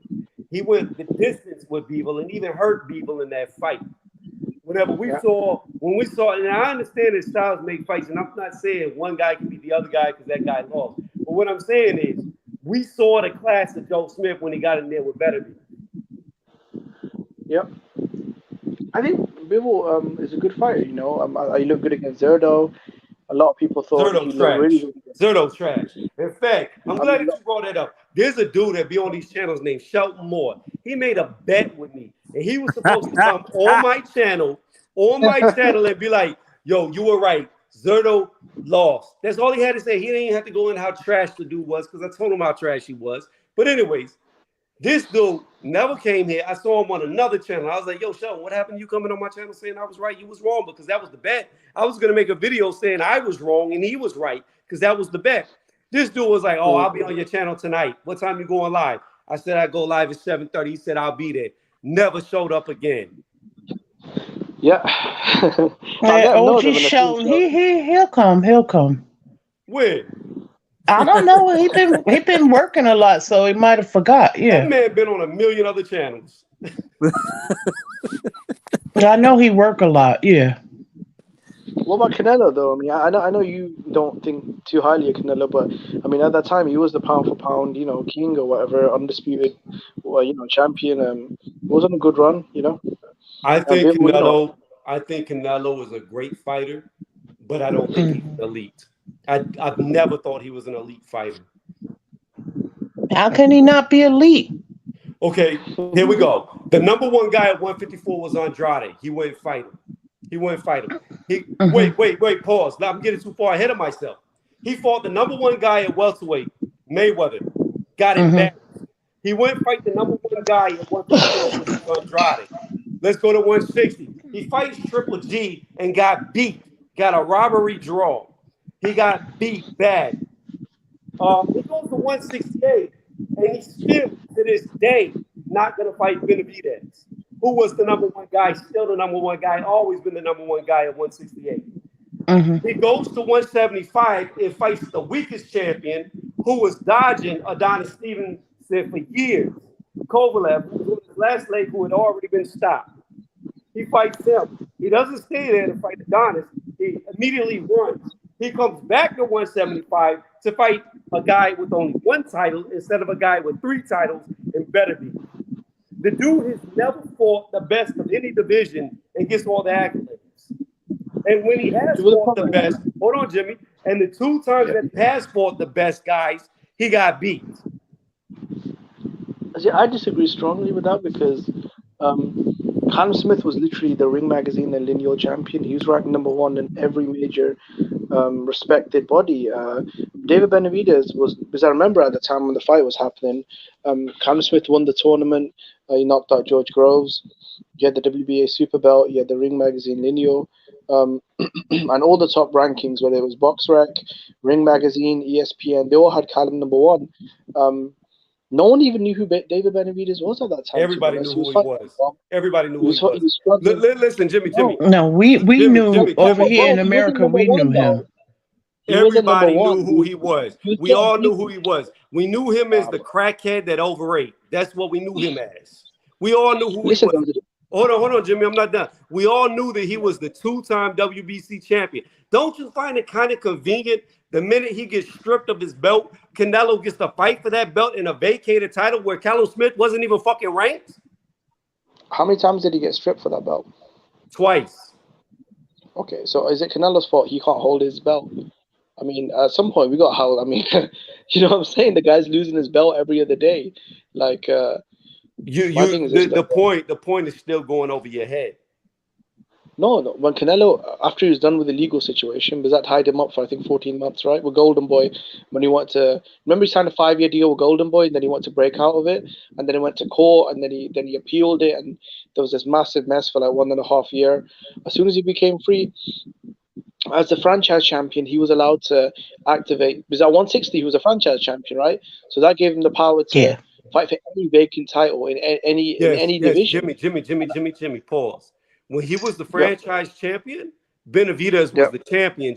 He went the distance with Beevil and even hurt Beevil in that fight. Yeah. When we saw, and I understand that styles make fights, and I'm not saying one guy can beat the other guy because that guy lost. But what I'm saying is, we saw the class of Joe Smith when he got in there with Better Beaver. Yep. I think Bivol is a good fighter. He looked good against Zerdo. A lot of people thought he Zerto looked really, trash. really good. Zerto trash. In fact, I'm I mean, glad that you brought that up. There's a dude that be on these channels named Shelton Moore. He made a bet with me, and he was supposed to come on my channel, and be like, "Yo, you were right. Zerto lost." That's all he had to say. He didn't even have to go in how trash the dude was, because I told him how trash he was. But anyways, this dude never came here. I saw him on another channel. I was like, "Yo, Sheldon, what happened to you coming on my channel saying I was right? You was wrong," because that was the bet. I was gonna make a video saying I was wrong and he was right, because that was the bet. This dude was like, "Oh, I'll be on your channel tonight. What time you going live?" I said I go live at 7:30. He said I'll be there. Never showed up again. yeah. I Hey, never know OG that when I see Shelton, Sheldon. he'll come. He'll come. When? I don't know. He been working a lot, so he might have forgot. That Yeah, man been on a million other channels. but I know he work a lot. Yeah. What about Canelo though? I mean, I know you don't think too highly of Canelo, but I mean, at that time he was the pound for pound, king or whatever, undisputed, well, champion. It wasn't a good run, I and think people, Canelo. I think Canelo is a great fighter, but I don't think he's Mhm. elite. I've never thought he was an elite fighter. How can he not be elite? Okay, here we go. The number one guy at 154 was Andrade. He wouldn't fight him. He wouldn't fight him. Hmm. Wait, pause. Now I'm getting too far ahead of myself. He fought the number one guy at welterweight, Mayweather. Got Hmm. embarrassed. He went fight the number one guy at 154, which was Andrade. Let's go to 160. He fights Triple G and got beat. Got a robbery draw. He got beat bad. He goes to 168, and he's still to this day not going to fight Benavidez, who was the number one guy, still the number one guy, always been the number one guy at 168. Hmm. He goes to 175 and fights the weakest champion, who was dodging Adonis Stevenson for years. Kovalev, who was on his last leg, who had already been stopped. He fights him. He doesn't stay there to fight Adonis. He immediately runs. He comes back to 175 to fight a guy with only one title instead of a guy with three titles and better be. The dude has never fought the best of any division and gets all the accolades. And when he has Well, the fought the problem is, best, hold on, Jimmy, and the two times yeah. that he has fought the best guys, he got beat. See, I disagree strongly with that because Callum Smith was literally the Ring Magazine and lineal champion. He was ranked number one in every major respected body. David Benavidez was, because I remember at the time when the fight was happening, Callum Smith won the tournament. He knocked out George Groves. You had the WBA Super Belt. You had the Ring Magazine lineal. And all the top rankings, whether it was BoxRec, Ring Magazine, ESPN, they all had Callum number one. No one even knew who David Benavidez was at that time, to be Everybody knew honest. He was who he fighting. was. Everybody knew He who was, he he was. was struggling. Listen, Jimmy, No, No, we Jimmy, knew Jimmy, over Jimmy. here in he wasn't America. number We one knew though. him. He wasn't number Everybody knew one. who he was. He was We getting all knew who people. he was. We knew him as the crackhead that overate. That's what we knew him as. We all knew who he Listen, was. Hold on, Jimmy. I'm not done. We all knew that he was the two-time WBC champion. Don't you find it kind of convenient the minute he gets stripped of his belt, Canelo gets to fight for that belt in a vacated title where Callum Smith wasn't even fucking ranked? how many times did he get stripped for that belt? Twice. Okay, so is it Canelo's fault he can't hold his belt? I mean, at some point we got how. I mean, you know what I'm saying? The guy's losing his belt every other day. Like, my thing is this The though. point is still going over your head. No, no. When Canelo, after he was done with the legal situation, because that tied him up for I think 14 months, right? With Golden Boy, when he wanted to, remember he signed a 5-year deal with Golden Boy, and then he wanted to break out of it, and then he went to court, and then he appealed it, and there was this massive mess for like 1.5 years. As soon as he became free, as the franchise champion, he was allowed to activate, because at 160 he was a franchise champion, right? So that gave him the power to Yeah. fight for any vacant title in any Yes, division. Jimmy, pause. When he was the Yep. franchise champion, Benavidez was Yep. the champion.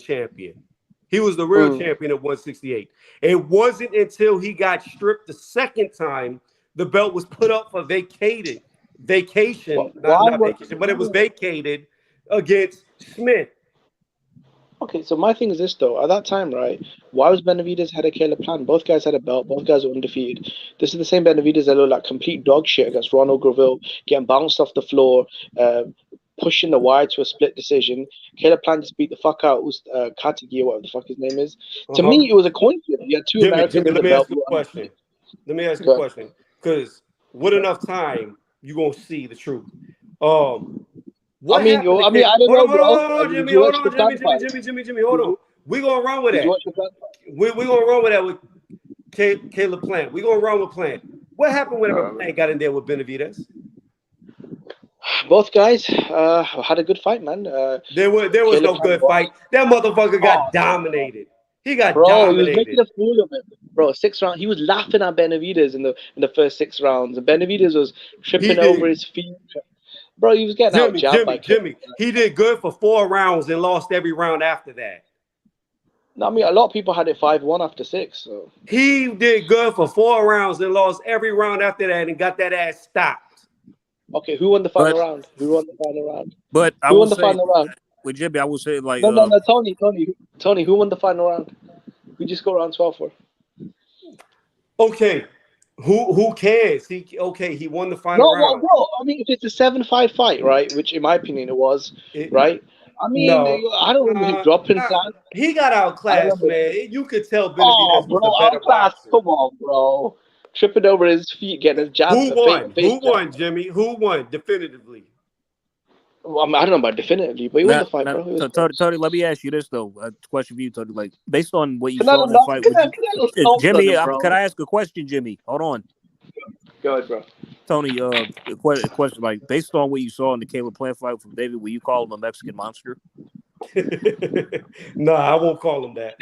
He was the real Mm. champion at 168. It wasn't until he got stripped the second time the belt was put up for But not vacation, but it was vacated against Smith. Okay, so my thing is this though. At that time, right? Why was Benavidez had a killer plan? Both guys had a belt. Both guys were undefeated. This is the same Benavidez that looked like complete dog shit against Ronald Graville, getting bounced off the floor, pushing the wire to a split decision. Caleb Plant just beat the fuck out Katagi or whatever the fuck his name is. To me, it was a coin flip. You had two Americans Jimmy, in let the me ask belt. you a question. Let me ask you a Good. question. Because with enough time, you're gonna see the truth. What happened to I mean, Caleb? I don't Hold on, know, hold on, bro. hold I on, mean, did Jimmy. you Hold watch the on, Plant fight? Jimmy. Hold on. We're gonna run with Did that. you watch the Plant fight? We're gonna run with that with Caleb Plant. We're gonna run with Plant. What happened whenever Plant got in there with Benavidez? Both guys had a good fight, man. There was Caleb no Plant good was. fight. That motherfucker got Oh, dominated. He got bro, he was making dominated. a fool of it. Bro, 6 rounds. He was laughing at Benavidez in the first 6 rounds, and Benavidez was He tripping over did. his feet. Bro, he was getting out jabbed by Caleb. Jimmy. He did good for 4 rounds and lost every round after that. No, I mean, a lot of people had it 5-1 after 6. So He did good for 4 rounds and lost every round after that and got that ass stopped. okay, who won the final But round? Who won the final round? but I Who will won the say final round? with Jimmy, I will say like No, Tony. Who won the final round? Who just go round 12 for? Okay. Who cares? He won the final No, well, round. bro. I mean, if it's a 7-5 fight, right? Which, in my opinion, it was, It, right? I mean, no. I don't remember him dropping Plant. He got I outclassed, remember. man. You could tell Oh, Benavidez was bro, the better outclass. boxer. Come on, bro. Tripping over his feet, getting his jab, Who face won? Who jab. won, Jimmy? Who won definitively? Well, I, mean, I don't know about definitively, but he won the fight, bro. It was close. Tony, let me ask you this though. A question for you, Tony. Like based on what you saw Canelo, in that fight, would you, Canelo stomped on Jimmy? him, bro. Can I ask a question, Jimmy? Hold on, Go ahead, bro. Tony. A question like based on what you saw in the Caleb Plant fight from David, will you call him a Mexican monster? No, I won't call him that.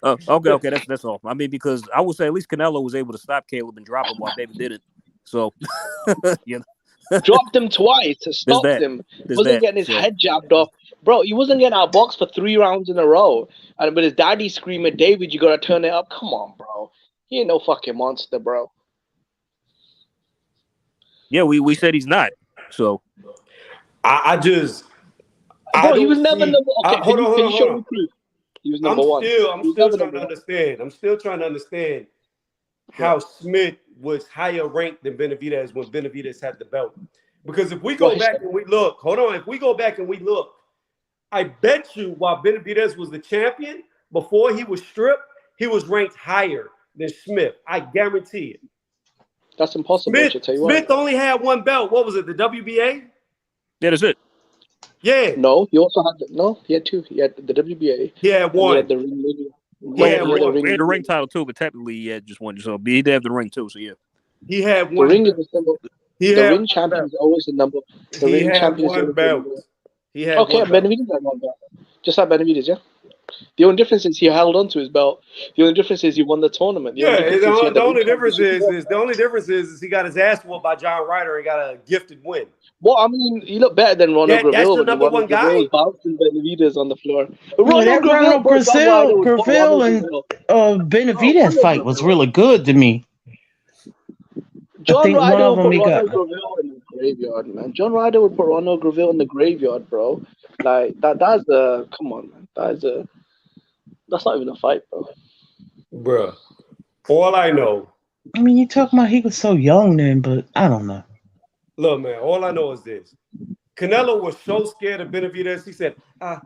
Oh, okay, that's all. I mean, because I would say at least Canelo was able to stop Caleb and drop him while David didn't. So, you know, Dropped him twice, there's stopped that. him. There's Wasn't that. getting his So, head jabbed off. Bro, he wasn't getting outboxed for 3 rounds in a row. And with his daddy screaming, David, you gotta turn it up. Come on, bro. He ain't no fucking monster, bro. yeah, we said he's not. So, I Bro, he don't was never see. number. Okay, Hold on, hold can on, you show hold on. me proof? He was number one. I'm He was still never trying number to one. understand. I'm still trying to understand Yeah. how Smith was higher ranked than Benavidez when Benavidez had the belt. Because if we Well, go back and we look, hold on, if we go back and we look, I bet you while Benavidez was the champion, before he was stripped, he was ranked higher than Smith. I guarantee it. that's impossible, I should tell you what. Smith only had one belt. What was it? The WBA? yeah, that's it. Yeah. No, he also had he had 2. He had the WBA. He had And he one. had the ring. He had He one. had the ring title too, but technically he had just one. So he did have the ring too. So yeah. He had The one. ring is the symbol. He The had ring one champion belt. is always the number. The He ring had champion is one always the belt. number. He had Okay, one belt. Benavidez had one belt. Just like Benavidez, yeah. The only difference is he held on to his belt. The only difference is he won the tournament. The only Yeah, difference is he had the the ring only difference championship. is he got his ass whooped by John Ryder and got a gifted win. Well, I mean, he looked better than Ronald That's Graville your when number Ronald one Graville guy. was bouncing Benavidez on the floor. Yeah, Ronald that Graville, Ronald bro, John Ryder would put Graville Ronald and Graville. Benavidez Ronald fight was Graville. really good to me. I John think one Ryder of would them put he got. Ronald Graville in the graveyard, man. John Ryder would put Ronald Graville in the graveyard, bro. Like that's a come on, man. That's not even a fight, bro. Bruh. All I know, I mean, you talking about he was so young then, but I don't know. look, man, all I know is this. Canelo was so scared of Benavidez, he said, I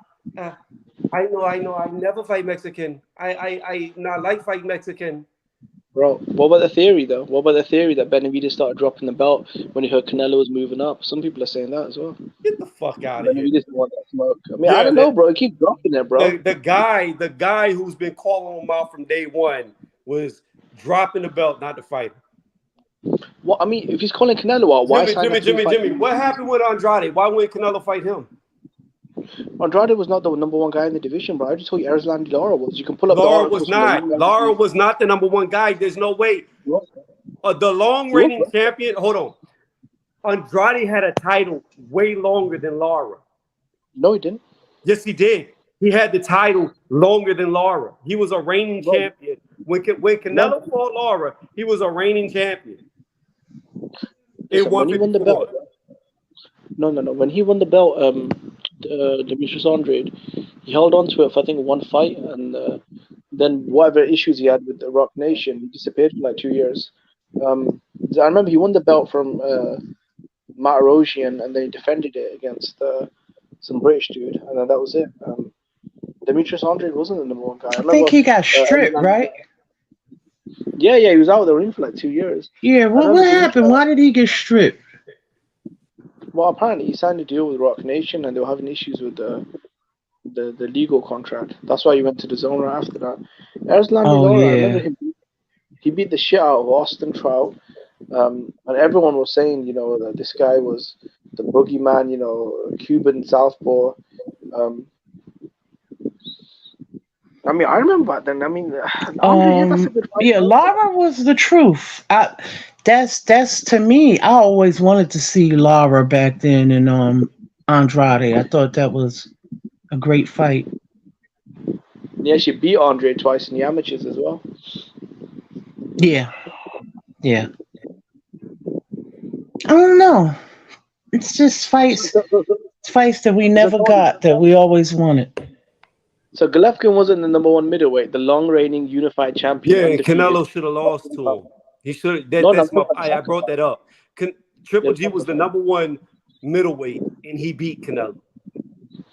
know, I never fight Mexican. I not like fight Mexican. Bro, what about the theory though? What about the theory that Benavidez started dropping the belt when he heard Canelo was moving up? Some people are saying that as well. Get the fuck out of here. Benavidez didn't want that smoke. I mean, I Yeah, don't know, bro. He keeps dropping it, bro. the guy who's been calling him out from day one was dropping the belt, not to fight him. What I mean, if he's calling Canelo out, why sign a 3-fight? Jimmy. What happened with Andrade? Why wouldn't Canelo fight him? Andrade was not the number one guy in the division, bro. I just told you Erislandy Lara was. You can pull up the Lara articles. was not. Lara was not the number one guy. There's no way. The long reigning champion. Hold on. Andrade had a title way longer than Lara. No, he didn't. Yes, he did. He had the title longer than Lara. He was a reigning champion. When Canelo fought Lara, he was a reigning champion. Listen, when he won the belt. No. When he won the belt, Demetrius Andrade, he held on to it for I think one fight, and then whatever issues he had with the Rock Nation, he disappeared for like 2 years. I remember he won the belt from Matarosian, and then he defended it against some British dude, and then that was it. Demetrius Andrade wasn't the number one guy. I I think remember. he got stripped, right? Yeah, he was out of the ring for like 2 years. Yeah. I What remember Demetrius. happened? Why did he get stripped? Well, apparently he signed a deal with Rock Nation, and they were having issues with the legal contract. That's why he went to the zone right after that. Erzlan Oh Laura, I remember yeah. him. He beat the shit out of Austin Trout, and everyone was saying, that this guy was the boogeyman, Cuban southpaw. Um, I mean, I remember back then. I mean, Andre, yeah, that's a good fight. Yeah, Lara was the truth. That's to me. I always wanted to see Lara back then and Andrade. I thought that was a great fight. Yeah, she beat Andre twice in the amateurs as well. Yeah. Yeah. I don't know. It's just fights that we never got that we always wanted. So Golovkin wasn't the number one middleweight, the long reigning unified champion. Yeah, and Undefeated. Canelo should have lost to him. He should. No, That's no, I brought that up. Triple G was the number one middleweight, and he beat Canelo.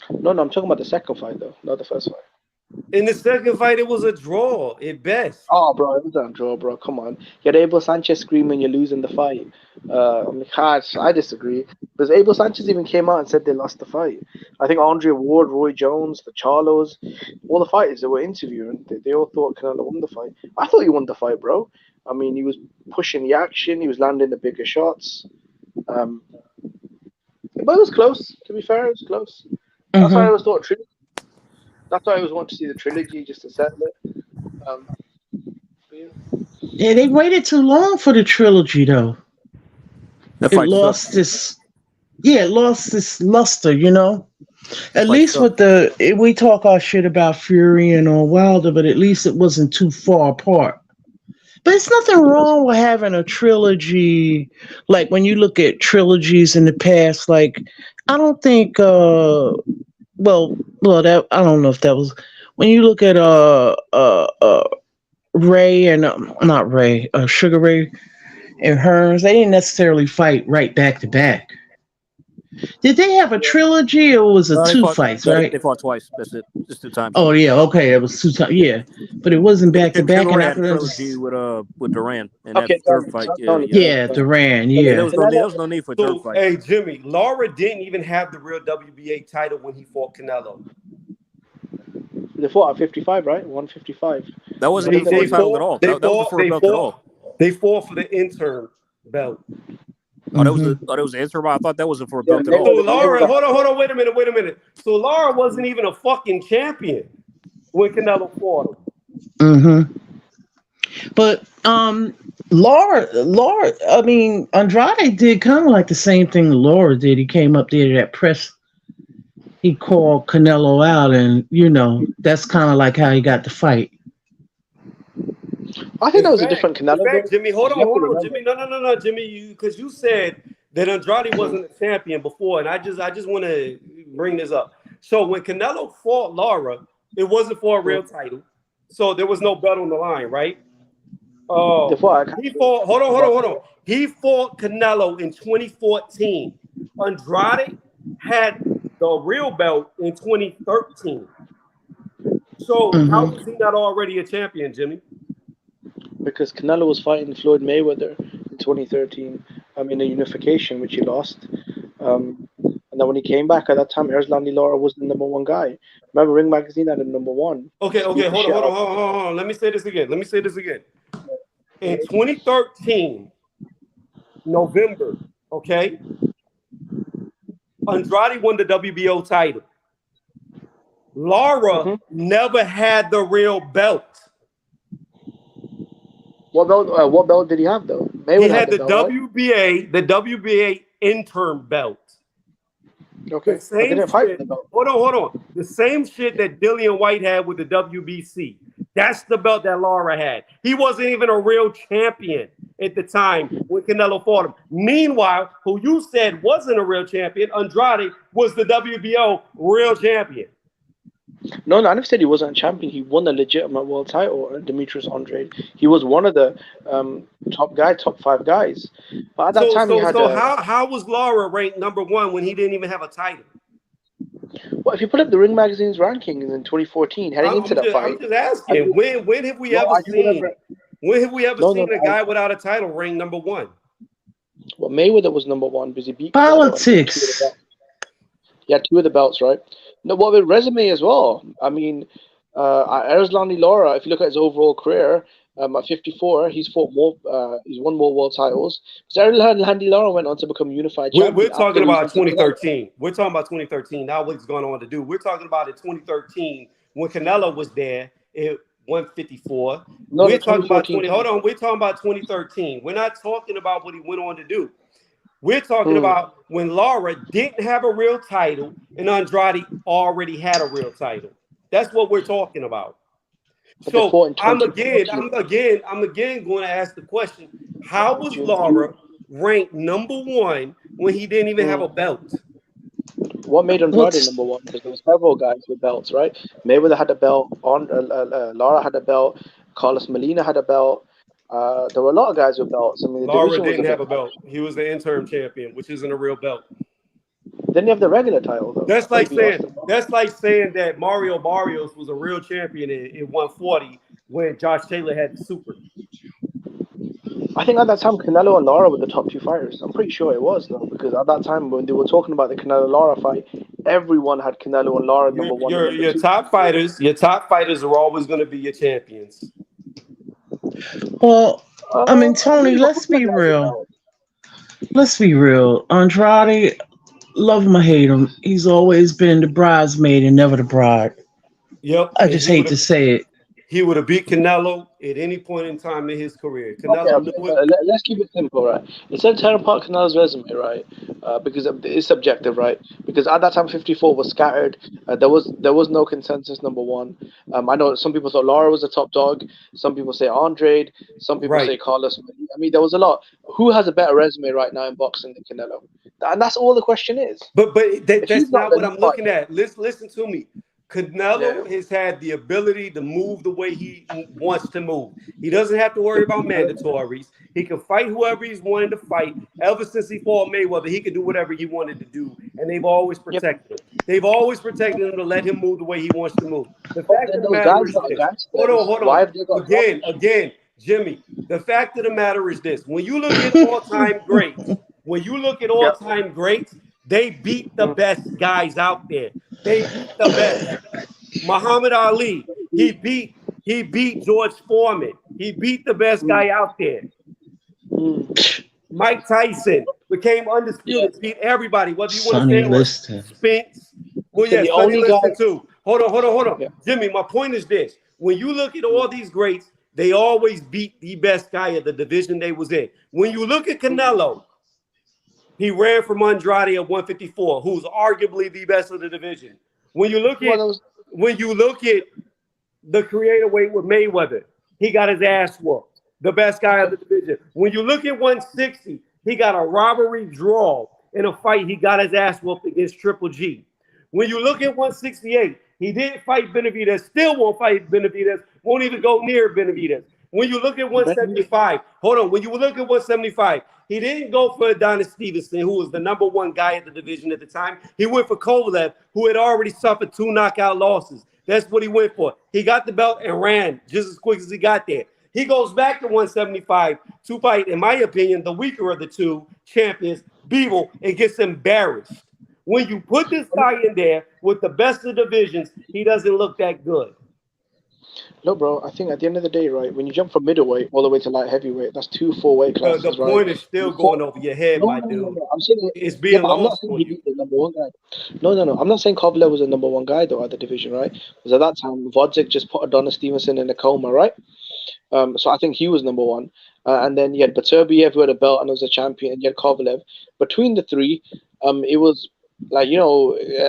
No, I'm talking about the second fight though, not the first fight. In the second fight, it was a draw at best. Oh, bro, it was a draw, bro. Come on, you had Abel Sanchez screaming you're losing the fight. I disagree because Abel Sanchez even came out and said they lost the fight. I think Andre Ward, Roy Jones, the Charlos, all the fighters that were interviewing, they all thought Canelo won the fight. I thought he won the fight, bro. I mean, he was pushing the action, he was landing the bigger shots. But it was close. To be fair, it was close. That's why I always thought trilogy. That's why I always wanted to see the trilogy just to settle it. Yeah, they waited too long for the trilogy though. That It fight lost sucked. this. Yeah, it lost this luster. That At fight least sucked. we talk our shit about Fury and Wilder, but at least it wasn't too far apart. But it's nothing wrong with having a trilogy. Like when you look at trilogies in the past, like I don't think that I don't know if that was when you look at Ray and not Ray, Sugar Ray and Hearns, they didn't necessarily fight right back to back. Did they have a trilogy or was it No, two fights, right? They fought twice. That's it. Just 2 times. Oh yeah, okay, it was two times. Yeah, but it wasn't back to back, Sugar and Ray I had a could trilogy understand. with Duran, and that Okay, third Tony, fight, Tony. Yeah, Duran. there Yeah. was no need. There was no need for a third So, fight. hey, Jimmy, Lara didn't even have the real WBA title when he fought Canelo. They fought at 55, right? 155. That wasn't even for a title at all. That was for a belt at all. They fought for the interim belt. Oh, that was the interim. I thought that wasn't for a belt at So all. Lara, hold on, wait a minute. So Lara wasn't even a fucking champion when Canelo fought him. But Laura, I mean, Andrade did kind of like the same thing Laura did. He came up there to that press. He called Canelo out, and that's kind of like how he got the fight. I think that was a different Canelo. In fact, Jimmy, hold on, Jimmy. No, Jimmy, because you said that Andrade wasn't a champion before, and I just want to bring this up. So when Canelo fought Lara, it wasn't for a real title, so there was no belt on the line, right? He fought. Hold on. He fought Canelo in 2014. Andrade had the real belt in 2013. So how was he not already a champion, Jimmy? Because Canelo was fighting Floyd Mayweather in 2013. I mean, a unification, which he lost. And then when he came back at that time, Erzlan Lara was the number one guy. Remember, Ring Magazine had him number one. Okay, hold on. Let me say this again. In 2013, November, okay, Andrade won the WBO title. Lara never had the real belt. What belt did he have though? Mayweather he had the WBA, right? The WBA interim belt. Okay. The same shit. Hold on. The same shit that Dillian White had with the WBC. That's the belt that Lara had. He wasn't even a real champion at the time when Canelo fought him. Meanwhile, who you said wasn't a real champion, Andrade was the WBO real champion. No, I never said he wasn't a champion. He won a legitimate world title, Demetrius Andrade. He was one of the top 5 guys. But at that So time, he so had so a. how was Lara ranked number one when he didn't even have a title? Well, if you put up the Ring Magazine's rankings in 2014, heading into that I'm fight, just I asking, do, when have we no, ever I do seen remember. No, a guy without a title ranked number one? well, Mayweather was number one because he beat Canelo and he had two of the Politics. belts. He had two of the belts, right? No, well, with resume as well. I mean, Erislandy Lara, if you look at his overall career, at 54, he's fought more. He's won more world titles. Erislandy Lara went on to become unified We're champion after talking about losing to Canelo. 2013. We're talking about 2013. Now what's going on to do? We're talking about in 2013 when Canelo was there at 154. No, We're no, talking about 2014. 20. Hold on. We're talking about 2013. We're not talking about what he went on to do. We're talking Hmm. about when Lara didn't have a real title and Andrade already had a real title. That's what we're talking about. But they So fought in 2014. I'm again going to ask the question: how was June. Lara ranked number one when he didn't even have Hmm. a belt? What made Andrade What's number one? Because there were several guys with belts, right? Mayweather had a belt. Lara had a belt. Carlos Molina had a belt. There were a lot of guys with belts. I mean, the Lara division was a didn't bit. have a belt. He was the interim champion, which isn't a real belt. Didn't he have the regular title though? I thought he beat Austin. That's like saying that Mario Barrios was a real champion in 140 when Josh Taylor had the super. I think at that time Canelo and Lara were the top two fighters. I'm pretty sure it was though, because at that time when they were talking about the Canelo Lara fight, everyone had Canelo and Lara number one and number two. Your top fighters are always going to be your champions. well, I mean, I Tony, mean, but who had guys with belts? Let's be real. Andrade, love him or hate him, he's always been the bridesmaid and never the bride. Yep, I and just hate to say it. he would have beat Canelo at any point in time in his career. Okay, Canelo okay, knew it. but let's keep it simple, right? Instead of tearing apart Canel's resume, right? Because it's subjective, right? Because at that time, 54 was scattered. There was no consensus number one. I know some people thought Lara was the top dog. Some people say Andrade. Some people Right. say Carlos. I mean, there was a lot. Who has a better resume right now in boxing than Canelo? And that's all the question is. But If he's that's not not the what lead I'm looking fighter, at. Listen to me. yeah. Canelo has had the ability to move the way he wants to move. He doesn't have to worry about mandatories. He can fight whoever he's wanted to fight. Ever since he fought Mayweather, he could do whatever he wanted to do, and they've always Yep. protected him. They've always protected him to let him move the way he wants to move. The But fact then of the those matter guys is that are this. gangsters, Hold why on. have they got dropped? Again, Jimmy. The fact of the matter is this: when you look at all-time greats, Yep. they beat the Mm, best guys out there. They beat the best. Muhammad Ali, he beat George Foreman. He beat the best mm, guy out there. mm. Mike Tyson became Yeah. undisputed, beat everybody, whether you want to say Sonny it was Liston. Spence. Well, So yeah, the Sonny only guy, Liston too. Hold on. yeah, Jimmy, my point is this. When you look at mm, all these greats, they always beat the best guy of the division they was in. When you look at mm. Canelo, he ran from Andrade at 154, who's arguably the best of the division. When you look Well, at that was when you look at the creator weight with Mayweather, he got his ass whooped. The best guy of okay. the division. When you look at 160, he got a robbery draw in a fight. He got his ass whooped against Triple G. When you look at 168, he didn't fight Benavidez, still won't fight Benavidez, won't even go near Benavidez. When you look at Ben, 175, hold on. When you look at 175, he didn't go for Adonis Stevenson, who was the number one guy at the division at the time. He went for Kovalev, who had already suffered 2 knockout losses. That's what he went for. He got the belt and ran just as quick as he got there. He goes back to 175 to fight, in my opinion, the weaker of the two champions, Beeble, and gets embarrassed. When you put this guy in there with the best of divisions, he doesn't look that good. no, bro. I think at the end of the day, right, when you jump from middleweight all the way to light heavyweight, that's two full weight The classes, right? point is still You fought, going over your head, no, my no, no, dude. no. I'm saying, It's yeah, being but I'm not lost saying on he you. beat the number one guy. No, no, no. I'm not saying Kovalev was the number one guy though at the division, right? Because at that time, Vodzik just put Adonis Stevenson in a coma, right? So I think he was number one. And then you had Beterbiev who had a belt and was a champion, and you had Kovalev. Between the three, it was like,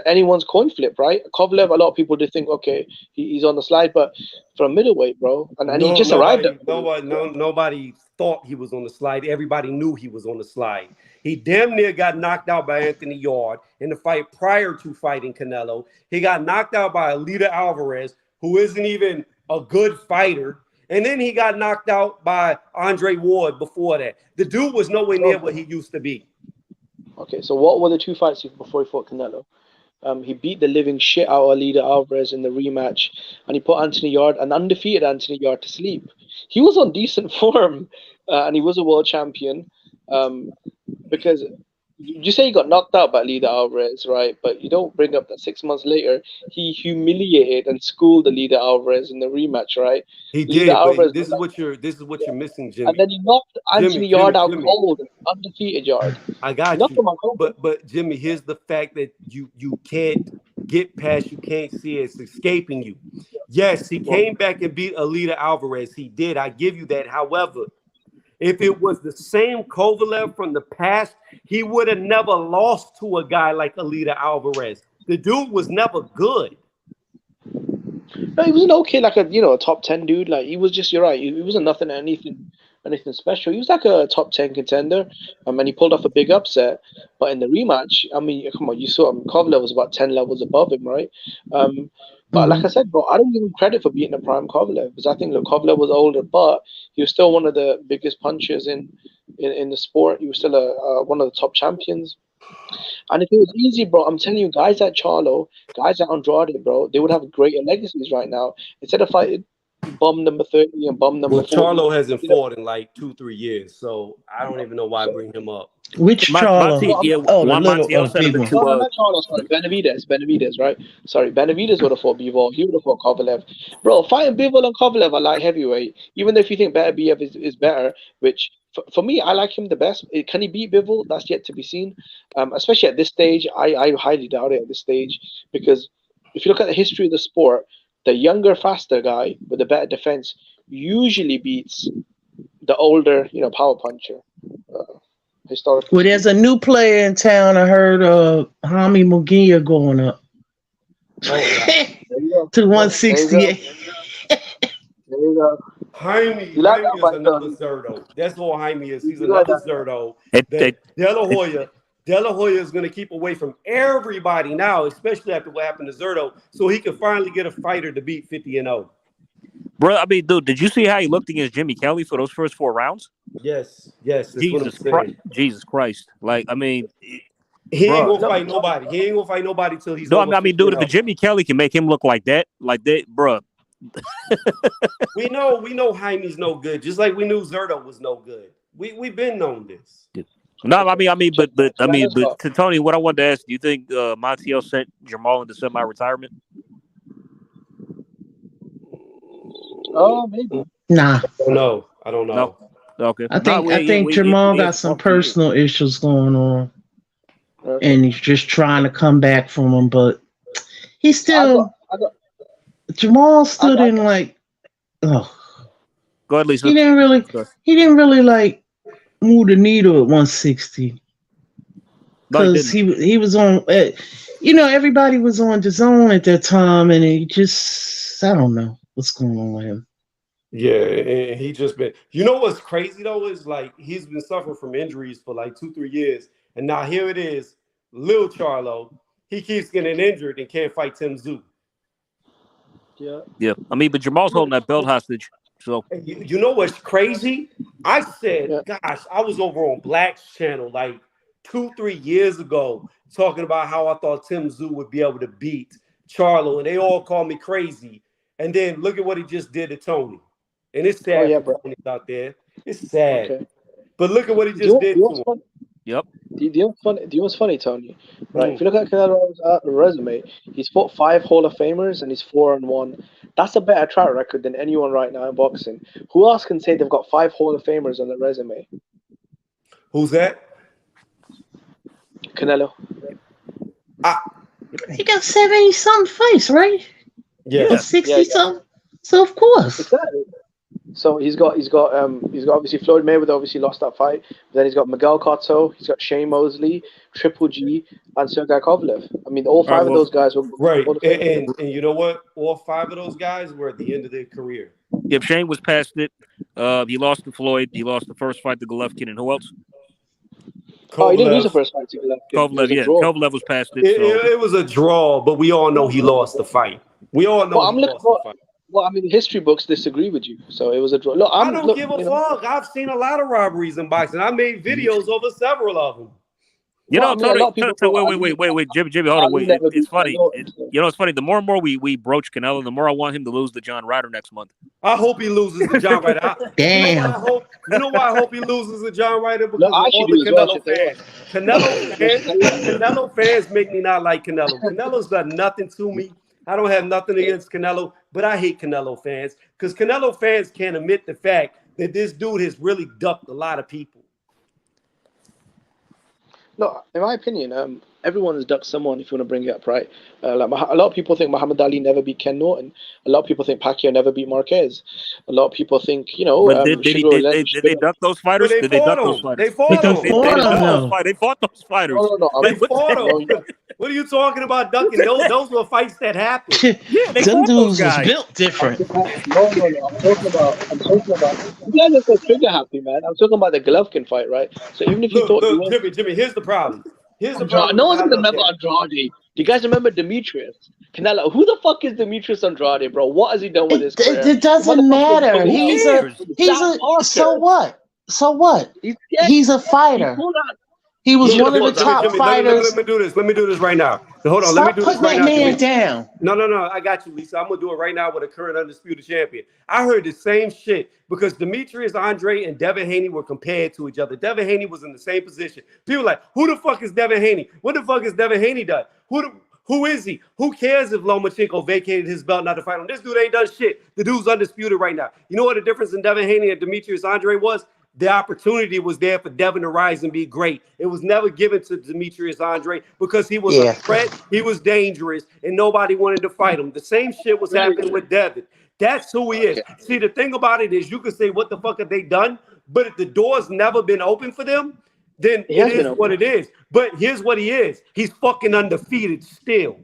anyone's coin flip, right? Kovalev, a lot of people did think, okay, he's on the slide, but from middleweight, bro, and he No, just arrived at nobody, middleweight. nobody, no, nobody thought he was on the slide. Everybody knew he was on the slide. He damn near got knocked out by Anthony Yard in the fight prior to fighting Canelo. He got knocked out by Alida Alvarez, who isn't even a good fighter. And then he got knocked out by Andre Ward before that. The dude was nowhere near what he used to be. Okay, so what were the two fights before he fought Canelo? He beat the living shit out of Alida Alvarez in the rematch, and he put Anthony Yard, an undefeated Anthony Yard, to sleep. He was on decent form, and he was a world champion. Because you say he got knocked out by Alida Alvarez, right? But you don't bring up that 6 months later he humiliated and schooled Alida Alvarez in the rematch, right? He Alida did, Alvarez but this was is like, what you're missing, and Jimmy. then he knocked Anthony Yard out Jimmy. cold, undefeated Yard. I got Knocked him you. out cold. But Jimmy, here's the fact that you can't get past, you can't see it. It's escaping you. Yes, he came back and beat Alida Alvarez. He did. I give you that. However, if it was the same Kovalev from the past, he would have never lost to a guy like Alida Alvarez. The dude was never good. No, he was an okay, like a top 10 dude. Like he was just, you're right. He wasn't anything special. He was like a top 10 contender. And he pulled off a big upset. But in the rematch, I mean, come on, you saw him. Kovalev was about 10 levels above him, right? But like I said, bro, I don't give him credit for beating a prime Kovalev, because I think, look, Kovalev was older, but he was still one of the biggest punchers in the sport. He was still one of the top champions. And if it was easy, bro, I'm telling you, guys like Charlo, guys like Andrade, bro, they would have greater legacies right now. Instead of fighting bum number 30 and bum number Well, 40. Charlo hasn't fought in like 2-3 years, so I don't even know why I bring him up. Which Charlo? Juan Montiel said big him one. to No, not Charlo, sorry, Benavidez, right? Sorry, Benavidez would have fought Bivol. He would have fought Kovalev. Bro, fighting Bivol and Kovalev are light heavyweight. Even though if you think Better BF is better, which for me, I like him the best. Can he beat Bivol? That's yet to be seen. Especially at this stage, I highly doubt it at this stage, because if you look at the history of the sport, the younger, faster guy with a better defense usually beats the older, power puncher. Historically. Well, there's a new player in town. I heard Hami Mugia going up to 168. There you go. Jaime You like that is fight, another Tony? Zerto. That's all Jaime is. He's You like another that? Zerto. It- De La Hoya is going to keep away from everybody now, especially after what happened to Zerto, so he can finally get a fighter to beat 50-0. Bro, I mean, dude, did you see how he looked against Jimmy Kelly for those first 4 rounds? Yes. That's what I'm saying. Jesus Christ. Like, I mean, He ain't bro. gonna fight nobody. He ain't gonna fight nobody till he's No, over I mean, dude, if 50-0. a Jimmy Kelly can make him look like that, bro. We know Jaime's no good, just like we knew Zerto was no good. We've been known this. No, but to Tony, what I wanted to ask, do you think Montiel sent Jamal into semi-retirement? Oh, maybe. Nah, I don't know. No? Okay. I think Jamal got some personal issues going on, and he's just trying to come back from them. But he still, Jamal still didn't like. Oh, go ahead, Lisa. He didn't really like move the needle at 160, because he was on. Everybody was on the zone at that time, and he just, I don't know what's going on with him. Yeah, and he just been. You know what's crazy though is like he's been suffering from injuries for like 2-3 years, and now here it is, Lil Charlo. He keeps getting injured and can't fight Tim Tszyu. Yeah. I mean, but Jamal's holding that belt hostage. So you know what's crazy? I said, gosh, I was over on Black's channel like 2-3 years ago talking about how I thought Tim Tszyu would be able to beat Charlo, and they all called me crazy. And then look at what he just did to Tony. And it's sad for Tony out there. It's sad. Okay. But look at what he just did to him. Yep. Do you know what's funny, Tony? Right. If you look at Canelo's resume, he's fought 5 Hall of Famers and he's 4-1. That's a better track record than anyone right now in boxing. Who else can say they've got 5 Hall of Famers on their resume? Who's that? Canelo. He got 70-something fights, right? Yeah. 60-something. So of course. Exactly. So he's got obviously Floyd Mayweather obviously lost that fight. But then he's got Miguel Cotto, he's got Shane Mosley, Triple G, and Sergey Kovalev. I mean, all 5 of those guys were right. And you know what? All 5 of those guys were at the end of their career. If Shane was past it, He lost to Floyd. He lost the first fight to Golovkin, and who else? Oh, he didn't lose the Kovalev. first fight to Golovkin. It Kovalev. was a Yeah, draw. Kovalev was past it. It, So it, it was a draw, but we all know he lost the fight. We all know Well, I'm he looking lost the for. fight. Well, I mean, history books disagree with you, so it was a draw. Look, I I'm don't look. give a You know, fuck. I've seen a lot of robberies in boxing. I made videos over several of them. you well, know, I mean, a Tony. lot of people thought Wait, Jimmy, hold on, Ali wait. never It's beat funny. Norton. So. You know, it's funny. The more and more we broach Canelo, the more I want him to lose to John Ryder next month. I hope he loses to John Ryder. You know why I Damn. hope? You know why I hope he loses to John Ryder? No, Because of I all should the do as well. Canelo Should tell you what. fans. Canelo fans make me not like Canelo. Canelo's done nothing to me. I don't have nothing against Canelo, but I hate Canelo fans because Canelo fans can't admit the fact that this dude has really ducked a lot of people. No, in my opinion, everyone has ducked someone. If you want to bring it up, right? A lot of people think Muhammad Ali never beat Ken Norton. A lot of people think Pacquiao never beat Marquez. A lot of people think, But did they duck those But fighters? they Did they fought duck those him. They fighters? But fought they him. They fought didn't him duck those though. fighters. They fought those fighters. No, no, no. They Like, what fought the- him. What are you talking about ducking? Those were fights that happened. Yeah, they Them fought those dudes was guys. built different. No, no, no. I'm talking about. You guys are so trigger happy, man. I'm talking about the Golovkin fight, right? So even if you thought you Look, were Jimmy. Here's the problem. Here's the Andrade, problem no with one's how I gonna look at remember it. Andrade. Do you guys remember Demetrius? Canelo? Who the fuck is Demetrius Andrade, bro? What has he done with his career? It doesn't matter. Who cares? He's a so what? So what? He's scared. He's a He fighter. pulled out. He was He one of the pulled out. top Jimmy, let fighters. me do this. Let me do this right now. Hold on. Let me Stop do this putting right that now, man Jimmy. down. No. I got you, Lisa. I'm gonna do it right now with a current undisputed champion. I heard the same shit because Demetrius Andre and Devin Haney were compared to each other. Devin Haney was in the same position. People like, who the fuck is Devin Haney? What the fuck is Devin Haney done? Who is he? Who cares if Lomachenko vacated his belt not to fight him? This dude ain't done shit. The dude's undisputed right now. You know what the difference in Devin Haney and Demetrius Andre was? The opportunity was there for Devin to rise and be great. It was never given to Demetrius Andre because he was a threat, he was dangerous, and nobody wanted to fight him. The same shit was happening with Devin. That's who he is. See, the thing about it is you can say, what the fuck have they done? But if the door's never been open for them, then it is what it is. But here's what he is. He's fucking undefeated still.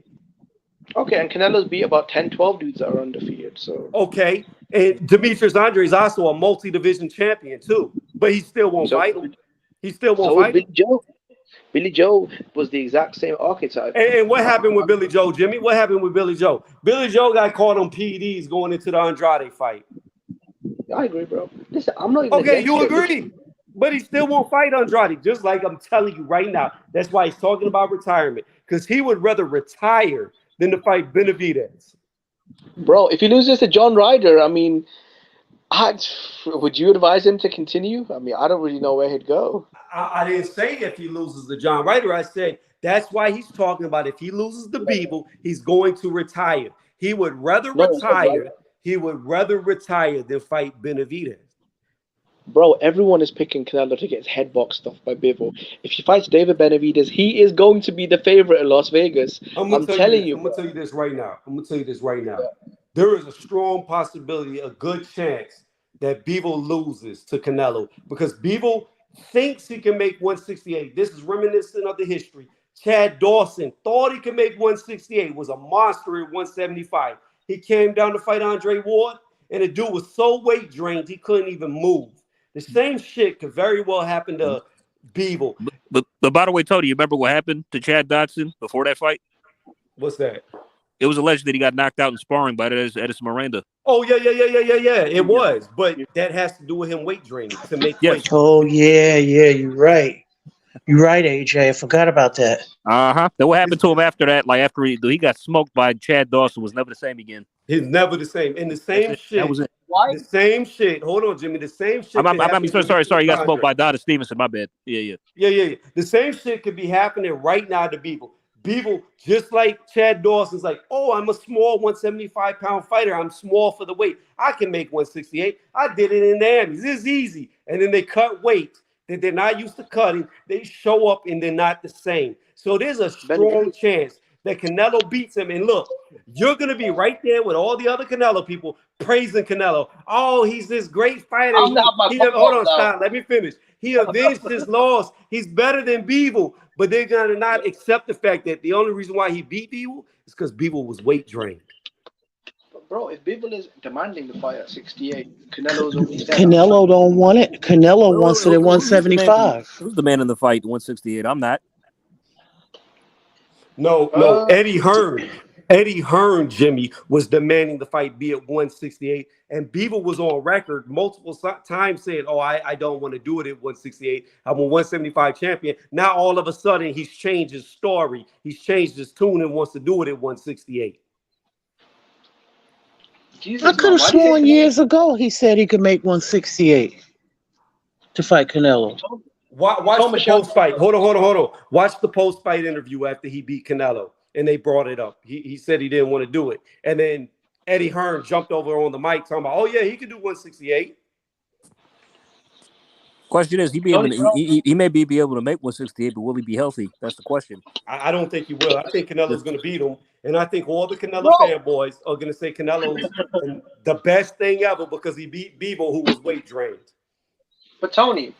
Okay, and Canelo's beat about 10, 12 dudes that are undefeated. So okay, and Demetrius Andre is also a multi-division champion too, but he still won't fight him. He still won't fight Billy Joe. Billy Joe was the exact same archetype. And what happened with Billy Joe, Jimmy? What happened with Billy Joe? Billy Joe got caught on PEDs going into the Andrade fight. I agree, bro. Listen, I'm not even. Okay, you agree. But he still won't fight Andrade, just like I'm telling you right now. That's why he's talking about retirement, because he would rather retire than to fight Benavidez. Bro, if he loses to John Ryder, I mean, would you advise him to continue? I mean, I don't really know where he'd go. I didn't say if he loses to John Ryder. I said that's why he's talking about if he loses to Beeble, he's going to retire. He would rather retire. He would rather retire than fight Benavidez. Bro, everyone is picking Canelo to get his head boxed off by Bivol. If he fights David Benavidez, he is going to be the favorite in Las Vegas. I'm telling you. I'm going to tell you this right now. There is a strong possibility, a good chance that Bivol loses to Canelo because Bivol thinks he can make 168. This is reminiscent of the history. Chad Dawson thought he could make 168, was a monster at 175. He came down to fight Andre Ward, and the dude was so weight drained he couldn't even move. The same shit could very well happen to Bivol. But by the way, Tony, you remember what happened to Chad Dodson before that fight? What's that? It was alleged that he got knocked out in sparring by Edison Miranda. Oh, yeah. It was. But that has to do with him weight draining to make weight. Oh, yeah. You're right. You're right, AJ. I forgot about that. Then what happened to him after that? Like after he got smoked by Chad Dawson, was never the same again. He's never the same. And the same shit. That was it. Why? The same shit. Hold on, Jimmy. The same shit. Sorry. You got smoked by Donna Stevenson. My bad. Yeah. The same shit could be happening right now to Bivol. Bivol, just like Chad Dawson's like, oh, I'm a small 175-pound fighter. I'm small for the weight. I can make 168. I did it in the Amis. This is easy. And then they cut weight that they're not used to cutting. They show up and they're not the same. So there's a strong chance that Canelo beats him. And look, you're going to be right there with all the other Canelo people praising Canelo. Oh, he's this great fighter. Hold on, stop. Let me finish. He avenged his loss. He's better than Bivol. But they're going to not accept the fact that the only reason why he beat Bivol is because Bivol was weight drained. bro, if Bivol is demanding the fight at 68, Canelo's already said, Canelo don't want it. Canelo wants it at Who's the man? 175. Who's the man in the fight? 168. I'm not. No, Eddie Hearn. Eddie Hearn, Jimmy, was demanding the fight be at 168. And Beaver was on record multiple times saying, oh, I don't want to do it at 168. I'm a 175 champion. Now, all of a sudden, he's changed his story. He's changed his tune and wants to do it at 168. Jesus, I could man, have why do you sworn think years ago he said he could make 168 to fight Canelo. Watch the post-fight. Hold on. Watch the post-fight interview after he beat Canelo. And they brought it up. He said he didn't want to do it. And then Eddie Hearn jumped over on the mic talking about, oh, yeah, he could do 168. Question is, he may be able to make 168, but will he be healthy? That's the question. I don't think he will. I think Canelo's going to beat him. And I think all the Canelo fanboys are going to say Canelo's the best thing ever because he beat Bebo, who was weight drained. But Tony,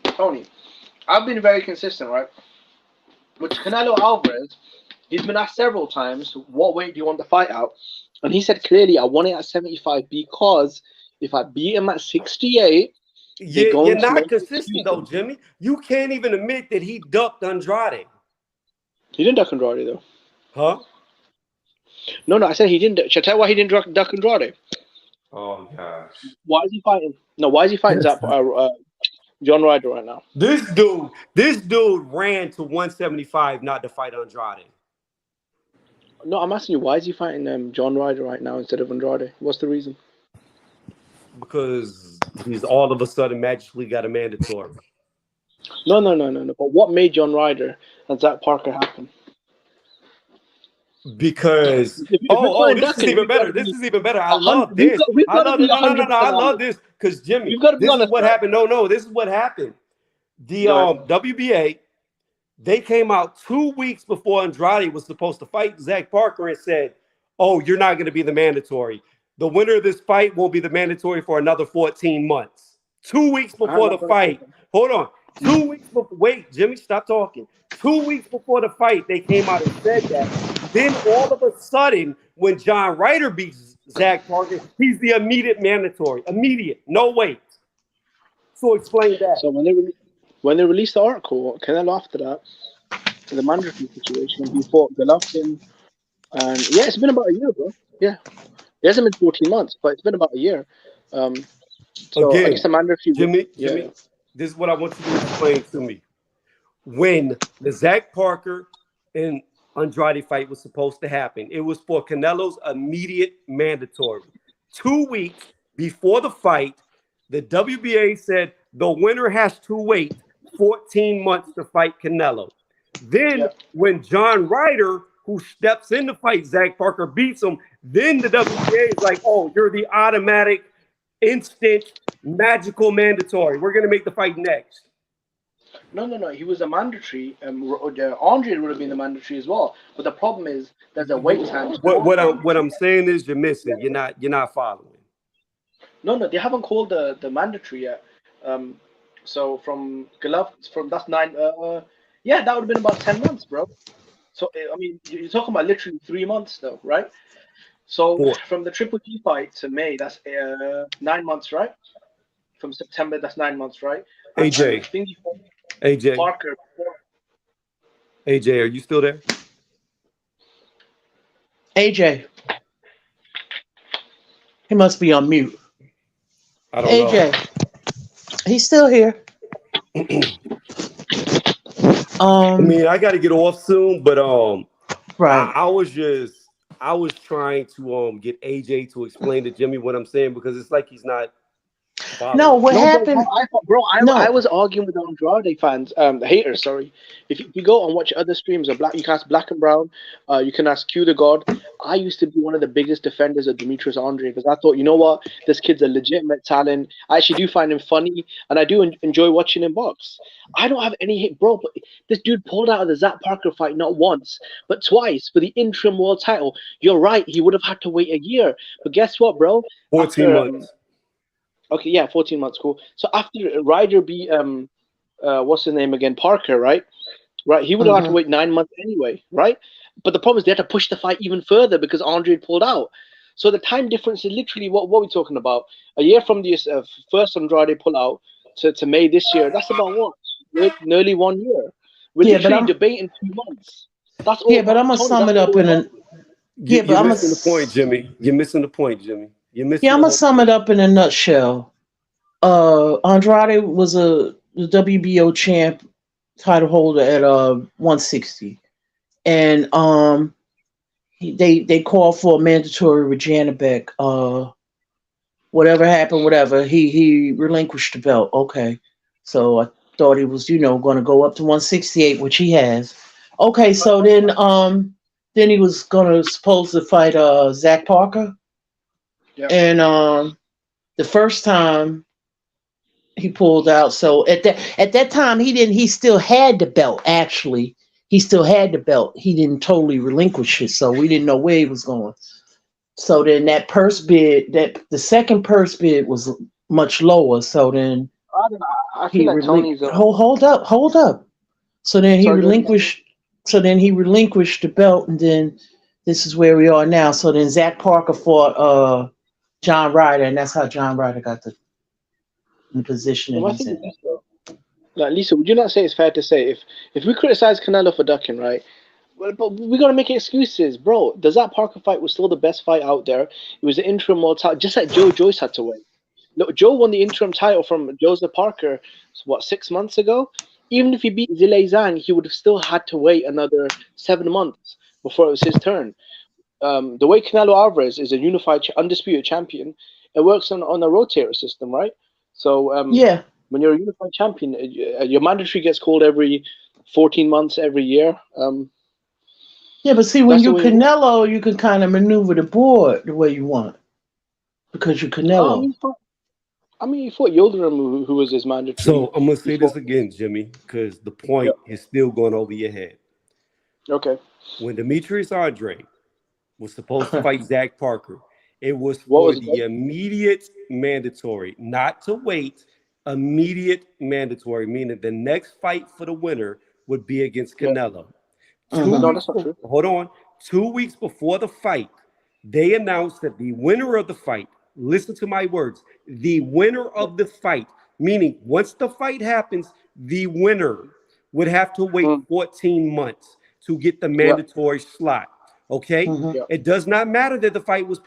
I've been very consistent, right? With Canelo Alvarez, he's been asked several times, what weight do you want the fight out? And he said clearly, I want it at 75 because if I beat him at 68, you're not consistent though, Jimmy. You can't even admit that he ducked Andrade. He didn't duck Andrade though. Huh? No, I said he didn't. Should I tell you why he didn't duck Andrade? Oh gosh. Why is he fighting? No, why is he fighting John Ryder right now? This dude ran to 175 not to fight Andrade. No, I'm asking you, why is he fighting John Ryder right now instead of Andrade? What's the reason? Because he's all of a sudden magically got a mandatory. No. But what made John Ryder and Zach Parker happen? Because this is even better. This is even better. I love this. I love this because Jimmy, this is what happened. No, this is what happened. The WBA, they came out 2 weeks before Andrade was supposed to fight Zach Parker and said, "Oh, you're not going to be the mandatory. The winner of this fight won't be the mandatory for another 14 months." 2 weeks before the fight. Hold on. 2 weeks before. Wait, Jimmy, stop talking. 2 weeks before the fight, they came out and said that. Then all of a sudden, when John Ryder beats Zach Parker, he's the immediate mandatory. Immediate. No wait. So explain that. So when they released the article, Canelo after that, the mandatory situation, he fought Golovkin. And yeah, it's been about a year, bro. Yeah. It hasn't been 14 months, but it's been about a year. So again, I guess the mandatory. Jimmy, this is what I want you to explain to me. When the Zach Parker and Andrade fight was supposed to happen, it was for Canelo's immediate mandatory. 2 weeks before the fight, the WBA said the winner has to wait 14 months to fight Canelo. Then when John Ryder, who steps in to fight Zach Parker, beats him, then the WBA is like, oh, you're the automatic, instant, magical mandatory. We're going to make the fight next. No. He was a mandatory. Andre would have been the mandatory as well. But the problem is there's a wait time. What I'm saying is you're missing. You're not following. No. They haven't called the mandatory yet. So from that's 9. That would have been about 10 months, bro. So I mean, you're talking about literally 3 months, though, right? So from the Triple G fight to May, that's 9 months, right? From September, that's 9 months, right? AJ. Parker. AJ, are you still there? AJ. He must be on mute. I don't know. AJ. He's still here. I mean, I got to get off soon, but right. I was trying to get AJ to explain to Jimmy what I'm saying because it's like he's not. No, what happened? I was arguing with Andrade fans, haters. Sorry, if you go and watch other streams of you can ask Black and Brown, you can ask Q the God. I used to be one of the biggest defenders of Demetrius Andre because I thought, you know what, this kid's a legitimate talent. I actually do find him funny, and I do enjoy watching him box. I don't have any hate, bro. But this dude pulled out of the Zach Parker fight not once, but twice for the interim world title. You're right, he would have had to wait a year, but guess what, bro? 14 months. Okay, yeah, 14 months, cool. So after Ryder beat what's his name again, Parker, right? Right, he would have had to wait 9 months anyway, right? But the problem is they had to push the fight even further because Andre had pulled out. So the time difference is literally what we're talking about. A year from the first Andrade pull out to May this year, that's about what? Nearly 1 year. We're Yeah, but literally I'm debating 2 months. That's yeah, all, but I'm gonna Tony. sum That's it all up we're in a arguing. yeah, but You're I'm a missing the point, Jimmy. You're missing the point, Jimmy. You're yeah, missing I'm the gonna whole sum it point. up in a nutshell. Andrade was the WBO champ title holder at 160, and they called for a mandatory with Janabek. Whatever happened, whatever he relinquished the belt. Okay, so I thought he was going to go up to 168, which he has. Okay, so then he was gonna supposed to fight Zach Parker, Yeah. and the first time he pulled out. So at that time he still had the belt. Actually, he still had the belt. He didn't totally relinquish it, so we didn't know where he was going. So then that purse bid, that the second purse bid was much lower. So then I don't know. I feel he like Tony's hold up. So then he sorry, go ahead. relinquished. So then he relinquished the belt, and then this is where we are now. So then Zach Parker fought John Ryder, and that's how John Ryder got the position Well, that my he's thing is in. this though. Like Lisa, would you not say it's fair to say if we criticize Canelo for ducking, right? Well, but we gotta make excuses, bro. The Zach Parker fight was still the best fight out there. It was the interim world title, just like Joyce had to win. Look, Joe won the interim title from Joseph Parker, what, 6 months ago? Even if he beat Zhilei Zhang, he would have still had to wait another 7 months before it was his turn. The way Canelo Alvarez is a unified, undisputed champion, it works on a rotator system, right? So Yeah, when you're a unified champion, your mandatory gets called every 14 months, every year. yeah, but see, when That's the you way it works. Canelo, you can kind of maneuver the board the way you want because you're Oh, Canelo. I mean, he fought Yildirim, who was his mandatory So I'm gonna say this before. again, Jimmy, because the Yeah. point is still going over your head. Okay. When Demetrius Andre was supposed to fight Zach Parker, it was What for was it? the immediate mandatory, not to wait. Immediate mandatory, meaning the next fight for the winner would be against Yeah. Canelo. Two Hmm. No, weeks, that's not true. hold on. 2 weeks before the fight, they announced that the winner of the fight, listen to my words, the winner Yeah. of the fight, meaning once the fight happens, the winner would have to wait Mm, 14 months to get the yeah. mandatory slot. Okay? Hmm. Yeah. It does not matter that the fight was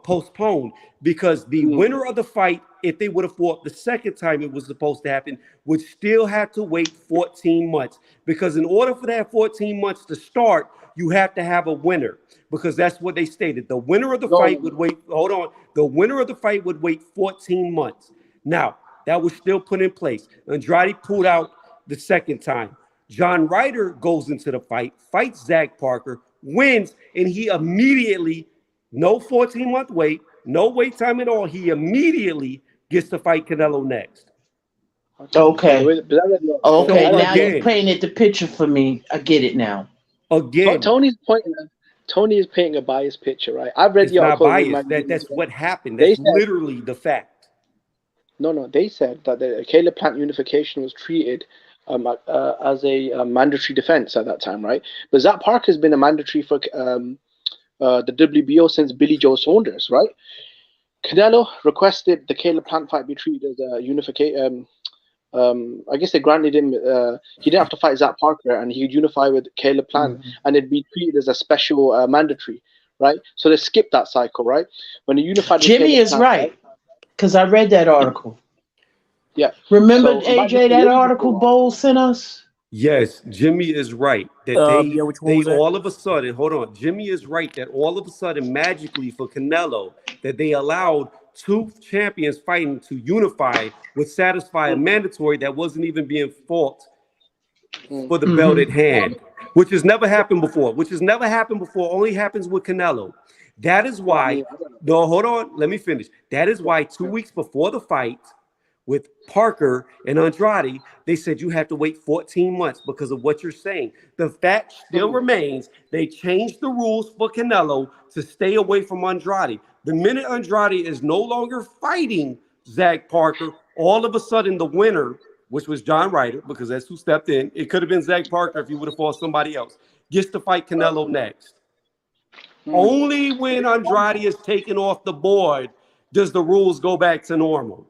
postponed because the Mm, winner of the fight, if they would have fought the second time it was supposed to happen, would still have to wait 14 months. Because in order for that 14 months to start, you have to have a winner because that's what they stated. The winner of the no, fight no, would no. wait, hold on, the winner of the fight would wait 14 months. Now, that was still put in place. Andrade pulled out the second time. John Ryder goes into the fight, fights Zach Parker, wins, and he immediately, no 14-month wait, no wait time at all. He immediately gets to fight Canelo next. Okay. Yeah, Okay. but I read the article. Okay, I So read now the you again, article. painted the picture for me. I get it now. again, Tony's pointing. Tony is painting a biased picture, right? I've read it's the not article in Ring biased. Magazine as That's well. what happened. They That's said literally the fact. no, no. They said that the Caleb Plant unification was treated as a mandatory defense at that time, right? But Zach Park has been a mandatory for the WBO since Billy Joe Saunders, right? Canelo requested the Caleb Plant fight be treated as a unification. I guess they granted him. He didn't have to fight Zach Parker, and he would unify with Caleb Plant, Mhm. and it'd be treated as a special mandatory, right? So they skipped that cycle, right? When he unified with Jimmy Caleb is Plant, right? right because I read that article. Yeah. Remember, So AJ, mandatory that way article before. Bowles sent us? Yes, Jimmy is right that they Yeah, which one they was that? all of a sudden, hold on. Jimmy is right that all of a sudden magically for Canelo that they allowed two champions fighting to unify would satisfy a Mm, mandatory that wasn't even being fought mm. for the belt Hmm. at hand, which has never happened before. Which has never happened before. Only happens with Canelo. That is Well, I why. mean, I don't know. No, hold on. Let me finish. That is Yeah, why two yeah. weeks before the fight with Parker and Andrade, they said you have to wait 14 months because of what you're saying. The fact still Mm, remains they changed the rules for Canelo to stay away from Andrade. The minute Andrade is no longer fighting Zach Parker, all of a sudden the winner, which was John Ryder, because that's who stepped in, it could have been Zach Parker if he would have fought somebody else, gets to fight right. Canelo next. Only when Andrade is taken off the board does the rules go back to normal.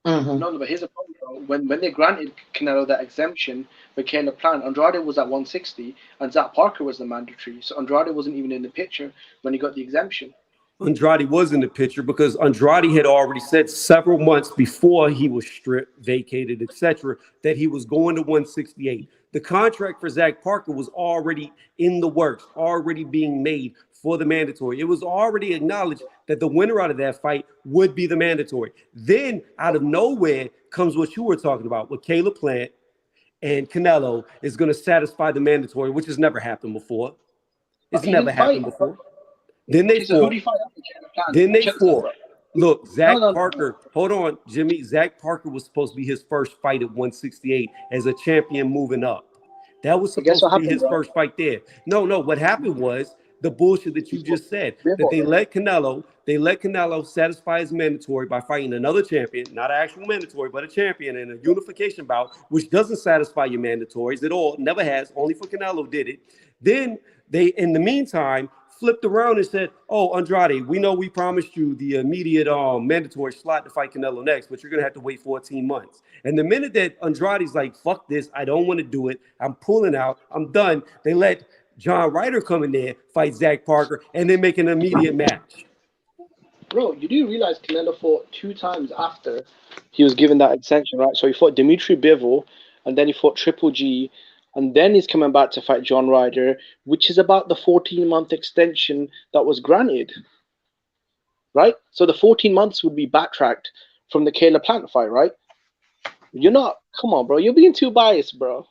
Mm-hmm. No, but here's the problem, bro. When they granted Canelo that exemption with Caleb Plant, Andrade was at 160 and Zach Parker was the mandatory. So Andrade wasn't even in the picture when he got the exemption. Andrade was in the picture because Andrade had already said several months before he was stripped, vacated, etc., that he was going to 168. The contract for Zach Parker was already in the works, already being made for the mandatory. It was already acknowledged that the winner out of that fight would be the mandatory. Then, out of nowhere, comes what you were talking about with Caleb Plant and Canelo is going to satisfy the mandatory, which has never happened before. But It's he never didn't fight. happened before. Then they Okay, so who fought. do you fight after Caleb Plant? Then they Check this out, fought. bro. Look, No, Zach no, no. Parker. Hold on, Jimmy. Zach Parker was supposed to be his first fight at 168 as a champion moving up. That was But guess supposed what to be happened, his bro? first fight there. No. What happened was the bullshit that you just said. That Bivol. they let Canelo satisfy his mandatory by fighting another champion, not an actual mandatory, but a champion in a unification bout, which doesn't satisfy your mandatories at all. Never has. Only for Canelo did it. Then they, in the meantime, flipped around and said, "Oh, Andrade, we know we promised you the immediate mandatory slot to fight Canelo next, but you're gonna have to wait 14 months." And the minute that Andrade's like, "Fuck this, I don't want to do it. I'm pulling out. I'm done." They let John Ryder come in there, fight Zach Parker, and then make an immediate match. Bro, you do realize Canelo fought 2 times after he was given that extension, right? So he fought Dimitri Bivol, and then he fought Triple G, and then he's coming back to fight John Ryder, which is about the 14-month extension that was granted, right? So the 14 months would be backtracked from the Caleb Plant fight, right? You're not, come on, bro. You're being too biased, bro.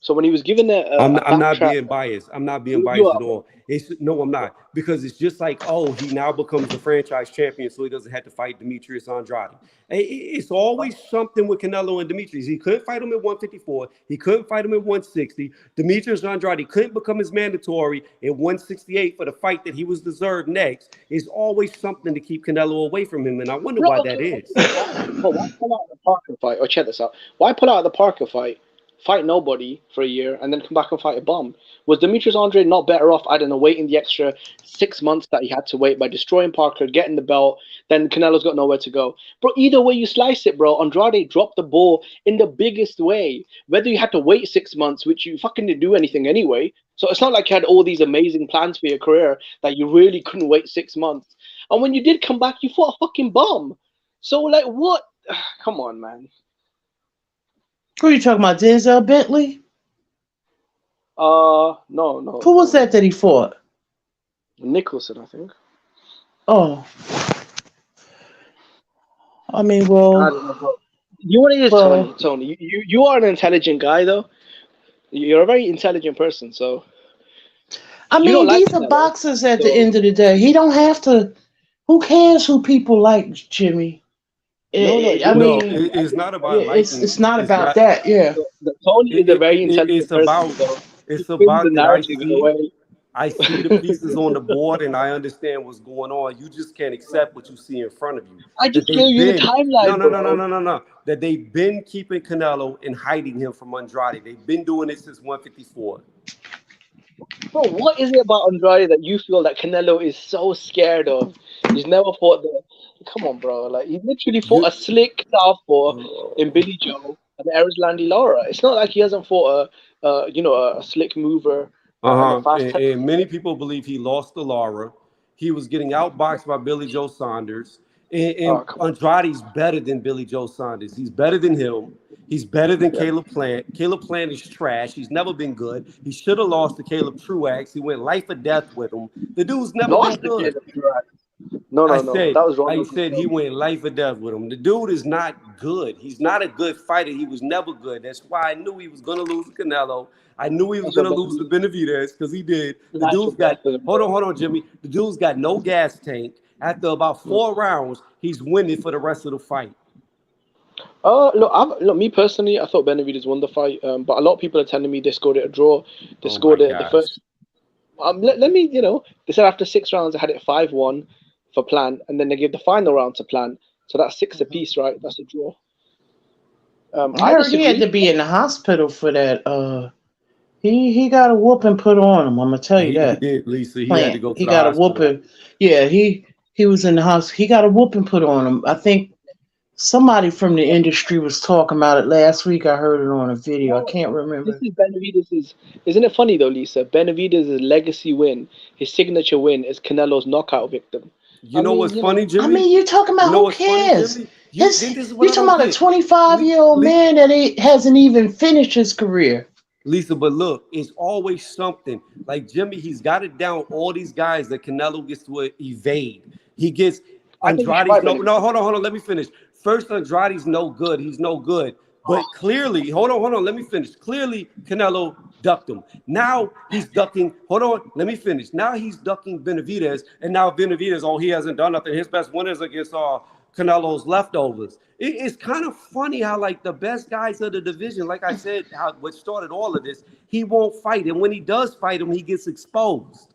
So when he was given I'm a not, I'm not backtrack, being biased. I'm not being you biased are, at bro. all. It's no, I'm not, because it's just like, oh, he now becomes the franchise champion, so he doesn't have to fight Demetrius Andrade. It's always something with Canelo and Demetrius. He couldn't fight him at 154. He couldn't fight him at 160. Demetrius Andrade couldn't become his mandatory at 168 for the fight that he was deserved next. It's always something to keep Canelo away from him, and I wonder Bro, why okay, that is. but why pull out the Parker fight? Or check this out. Why pull out the Parker fight nobody for a year, and then come back and fight a bomb? Was Demetrius Andre not better off, I don't know, waiting the extra 6 months that he had to wait by destroying Parker, getting the belt, then Canelo's got nowhere to go? Bro, either way you slice it, bro, Andrade dropped the ball in the biggest way. Whether you had to wait 6 months, which you fucking didn't do anything anyway. So it's not like you had all these amazing plans for your career that you really couldn't wait 6 months. And when you did come back, you fought a fucking bomb. So, like, what? Come on, man. Who are you talking about? Denzel Bentley? No. Who was that he fought? Nicholson, I think. Oh, I mean, I don't know, bro. You want to well, Tony. You are an intelligent guy, though. You're a very intelligent person, so I you don't mean, like these are Canelo. boxers at the So end of the day. He don't have to. Who cares who people like, Jimmy? no, it's I your No, mean, opinion. I it's get not it, bro. about it's liking. not It's about not. that. Yeah. The Tony is a very intelligent It's person, about. so he It's spins the about that narrative in a way. I see the pieces on the board and I understand what's going on. You just can't accept what you see in front of you. I That just they've gave you the been timeline, bro. no. That they've been keeping Canelo and hiding him from Andrade. They've been doing it since 154. Bro, what is it about Andrade that you feel that Canelo is so scared of? He's never fought the. Come on, bro. Like he literally fought You a slick southpaw in Billy Joe and Erislandy Lara. It's not like he hasn't fought a slick mover and a fast tempo. And many people believe he lost to Lara. He was getting outboxed by Billy Joe Saunders. And Oh, come on. Andrade's better than Billy Joe Saunders. He's better than him. He's better than Yeah. Caleb Plant. Caleb Plant is trash. He's never been good. He should have lost to Caleb Truax. He went life or death with him. The dude's never been Lost the good. kid of Iraq. No, I no, no. said, That was I Ronald said he McDonald. went life or death with him. The dude is not good. He's not a good fighter. He was never good. That's why I knew he was going to lose to Canelo. I knew he was That's going what to lose to Benavidez. Benavidez because he did. The That's dude's what got, Benavidez, hold bro. on, Jimmy. The dude's got no gas tank. After about 4 rounds, he's winning for the rest of the fight. Look, me personally, I thought Benavidez won the fight, but a lot of people are telling me they scored it a draw. They Oh my scored it the gosh. first. Let me, they said after 6 rounds, they had it 5-1 for Plant, and then they gave the final round to Plant. So that's six apiece, right? That's a draw. I I heard he had disagree. to be in the hospital for that. He got a whooping put on him. I'm gonna tell you He that. did, Lisa. He had to Plant. go to He the got a hospital. whooping. Yeah, he was in the hospital. He got a whooping put on him. I think somebody from the industry was talking about it last week. I heard it on a video. I Well, can't this remember. is Benavidez's. Isn't it funny though, Lisa? Benavidez's legacy win, his signature win, is Canelo's knockout victim. You I know mean, what's funny, I Jimmy? mean, you talking You about know who what's funny, cares? Jimmy? His This is what you I talking don't about a get. 25 Le, year old Le, man that hasn't even finished his career. Lisa, but look, it's always something. Like Jimmy, he's got it down. All these guys that Canelo gets to evade. He gets I think you should Andrade's fight no, no, Benavidez. hold on. Let me finish. First, Andrade's no good. He's no good. But clearly, hold on. Let me finish. Clearly, Canelo ducked him. Now he's ducking. Hold on. Let me finish. Now he's ducking Benavidez, and now Benavidez, oh, he hasn't done nothing. His best win is against Canelo's leftovers. It's kind of funny how like the best guys of the division, like I said, how what started all of this, he won't fight, and when he does fight him, he gets exposed.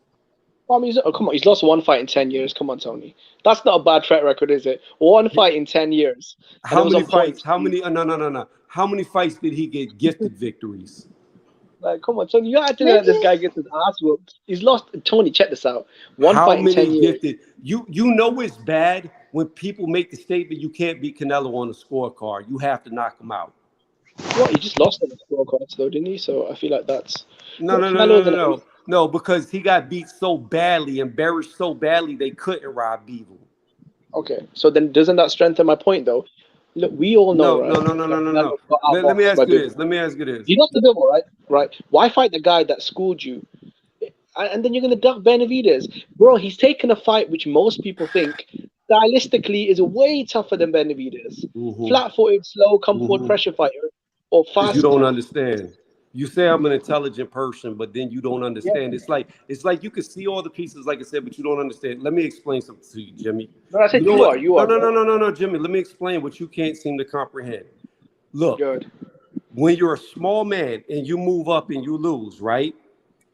Well, I mean, come on, he's lost one fight in 10 years. Come on, Tony. That's not a bad track record, is it? One fight in 10 years, and it How was many on fights? points. How many? No. How many fights did he get gifted victories? Like, come on, Tony. You're acting like this Maybe guy gets his ass whooped. He's lost. Tony, check this out. One How fight in many 10 years. gifted? You know it's bad when people make the statement you can't beat Canelo on the scorecard. You have to knock him out. Well, he just lost on the scorecards, though, didn't he? So I feel like that's. No, Look, no, no, no, Canelo's no, an no, no, because he got beat so badly, embarrassed so badly, they couldn't rob Beevil. Okay, so then doesn't that strengthen my point though? Look, we all know, No, right, no, no, no, no, that no, no. Canelo got Let me outboxed by ask you Bivol. this. Let me ask you this. You lost the Bivol, right? Right. Why fight the guy that schooled you? And then you're gonna duck Benavidez, bro. He's taken a fight which most people think stylistically is way tougher than Benavidez. Mm-hmm. Flat-footed, slow, come forward Mm-hmm. pressure fighter, or Because you fast. don't understand. You say I'm an intelligent person, but then you don't Yeah, understand. It's like you can see all the pieces, like I said, but you don't understand. Let me explain something to you, Jimmy. no, I You said know you what? are, you No, are, no, no, bro. no, no, no, Jimmy. Let me explain what you can't seem to comprehend. Look, Good. when you're a small man and you move up and you lose, right?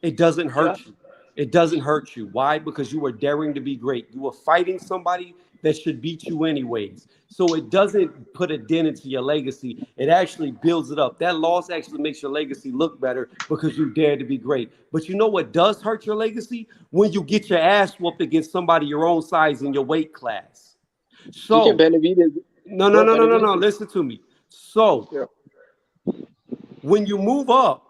It doesn't Yeah. hurt you. It doesn't hurt you. Why? Because you are daring to be great. You are fighting somebody that should beat you anyways. So it doesn't put a dent into your legacy. It actually builds it up. That loss actually makes your legacy look better because you dared to be great. But you know what does hurt your legacy? When you get your ass whooped against somebody your own size in your weight class. Do you think So, Benavidez, no, no, bro? no, no, no, Benavidez, no. Listen to me. So, yeah. when you move up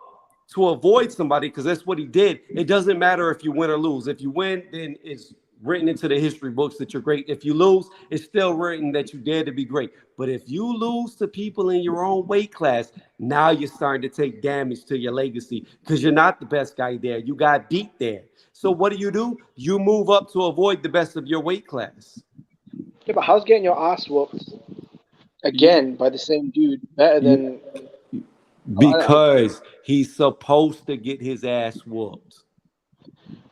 to avoid somebody, because that's what he did, it doesn't matter if you win or lose. If you win, then it's written into the history books that you're great. If you lose, it's still written that you dared to be great. But if you lose to people in your own weight class, now you're starting to take damage to your legacy because you're not the best guy there. You got beat there. So what do? You move up to avoid the best of your weight class. Yeah, but how's getting your ass whooped again by the same dude better You, than? I, because he's supposed to get his ass whooped.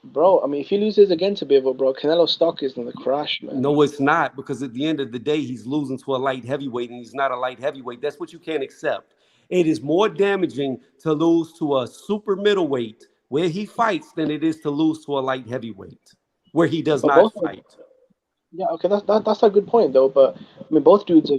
bro, I mean, if he loses again to Bivol, bro, Canelo's stock is in the crash, man. No, it's not, because at the end of the day, he's losing to a light heavyweight, and he's not a light heavyweight. That's what you can't accept. It is more damaging to lose to a super middleweight where he fights than it is to lose to a light heavyweight where he does But not both, fight. yeah, okay, that's a good point though. But I mean, both dudes are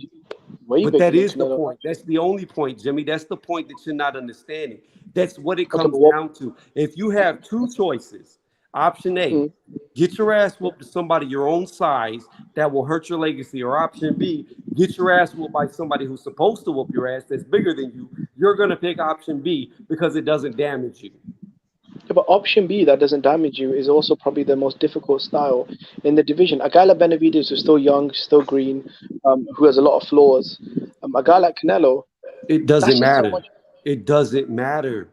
way But bigger that than is the Canelo. point. That's the only point, Jimmy. That's the point that you're not understanding. That's what it Okay, but comes what? down to. If you have two choices, option A, Mm, get your ass whooped to somebody your own size that will hurt your legacy, or option B, get your ass whooped by somebody who's supposed to whoop your ass that's bigger than you, you're going to pick option B because it doesn't damage you. yeah, but option B that doesn't damage you is also probably the most difficult style in the division. A guy like Benavidez who's still young, still green, who has a lot of flaws. A guy like Canelo, It that's doesn't just so matter. much. It doesn't matter.